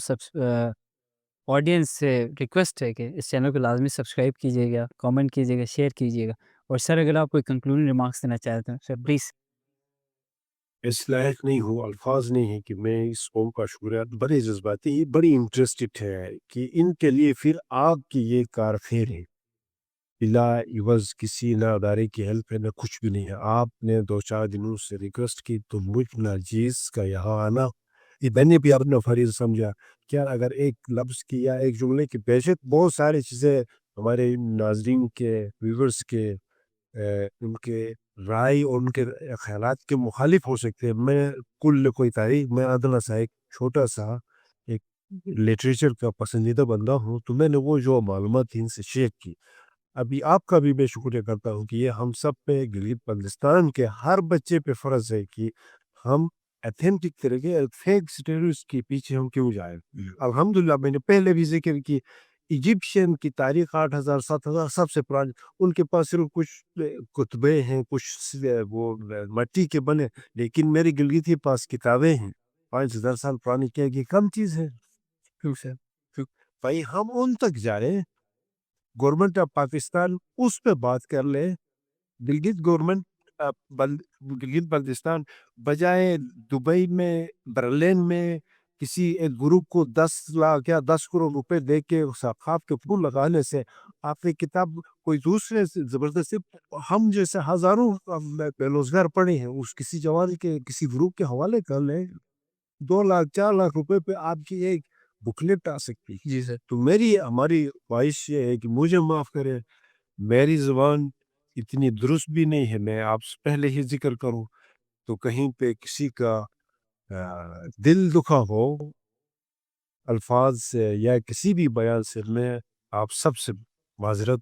آڈینس سے ریکویسٹ ہے کہ اس چینل کو لازمی سبسکرائب کیجیے گا, کامنٹ کیجیے گا, شیئر کیجیے گا. اور سر اگر آپ کوئی کنکلوڈنگ ریمارکس دینا چاہتے ہیں سر پلیز. اس لائق نہیں ہوں, الفاظ نہیں ہیں کہ میں اس قوم کا شکریہ, بڑے جذباتی, یہ بڑی انٹرسٹڈ ہے کہ ان کے لیے پھر آپ کی یہ کار خیر ہے, بلا عوض کسی نہ ادارے کی ہیلپ ہے نہ کچھ بھی نہیں ہے. آپ نے 2-4 دنوں سے ریکویسٹ کی تو مجھ ناجیز کا یہاں آنا یہ میں نے بھی اپنا فریض سمجھا. کیا اگر ایک لفظ کی یا ایک جملے کی پیشت, بہت ساری چیزیں ہمارے ناظرین کے, ویورز کے, ان کے رائے اور ان کے خیالات کے مخالف ہو سکتے ہیں. میں کل کوئی تاریخ, میں ادنا سا ایک چھوٹا سا ایک لٹریچر کا پسندیدہ بندہ ہوں, تو میں نے وہ جو معلومات تھی ان سے شیئر کی. ابھی آپ کا بھی میں شکریہ کرتا ہوں کہ یہ ہم سب پہ, گلگت بلتستان کے ہر بچے پہ فرض ہے کہ ہم ایتھینٹک طریقے, فیک سٹیریوز کے پیچھے ہم کیوں جائیں. الحمدللہ میں نے پہلے بھی ذکر کی, ایجپشین کی تاریخ 8,000-7,000 سب سے پرانی, ان کے پاس صرف کچھ کتبے ہیں, کچھ وہ مٹی کے بنے, لیکن میری گلگت کے پاس کتابیں ہیں 5,000 سال پرانی. کیا یہ کم چیز ہے؟ بھائی ہم ان تک جا رہے ہیں. گورنمنٹ آف پاکستان اس پہ بات کر لے, گلگت گورنمنٹ گلگت بلتستان بجائے دبئی میں, برلن میں کسی ایک گروپ کو 10 لاکھ یا 10 کروڑ روپے دے کے ثقافت کے پھول لگانے سے آپ نے کتاب کوئی دوسرے سے زبردستی, ہم جیسے ہزاروں بے روزگار پڑے ہیں, اس کسی جوان کے کسی گروپ کے حوالے کر لیں, 2 لاکھ 4 لاکھ روپے پہ آپ کی ایک بکلیٹ آ سکتی ہے. جی سر. تو ہماری خواہش یہ ہے کہ مجھے معاف کرے, میری زبان اتنی درست بھی نہیں ہے, میں آپ سے پہلے ہی ذکر کروں تو کہیں پہ کسی کا دل دکھا ہو الفاظ سے یا کسی بھی بیان سے میں آپ سب سے معذرت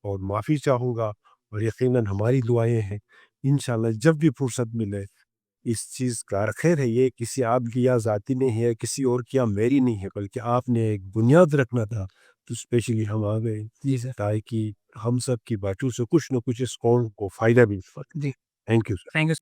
اور معافی چاہوں گا، اور یقیناً ہماری دعائیں ہیں انشاءاللہ جب بھی فرصت ملے اس چیز کا خیر ہے، یہ کسی آپ کی یا ذاتی نہیں ہے، کسی اور کی یا میری نہیں ہے، بلکہ آپ نے ایک بنیاد رکھنا تھا تو اسپیشلی ہم آ گئے جی سر، تاکہ ہم سب کی باتوں سے کچھ نہ کچھ اس قوم کو فائدہ بھی جی thank you sir. Thank you.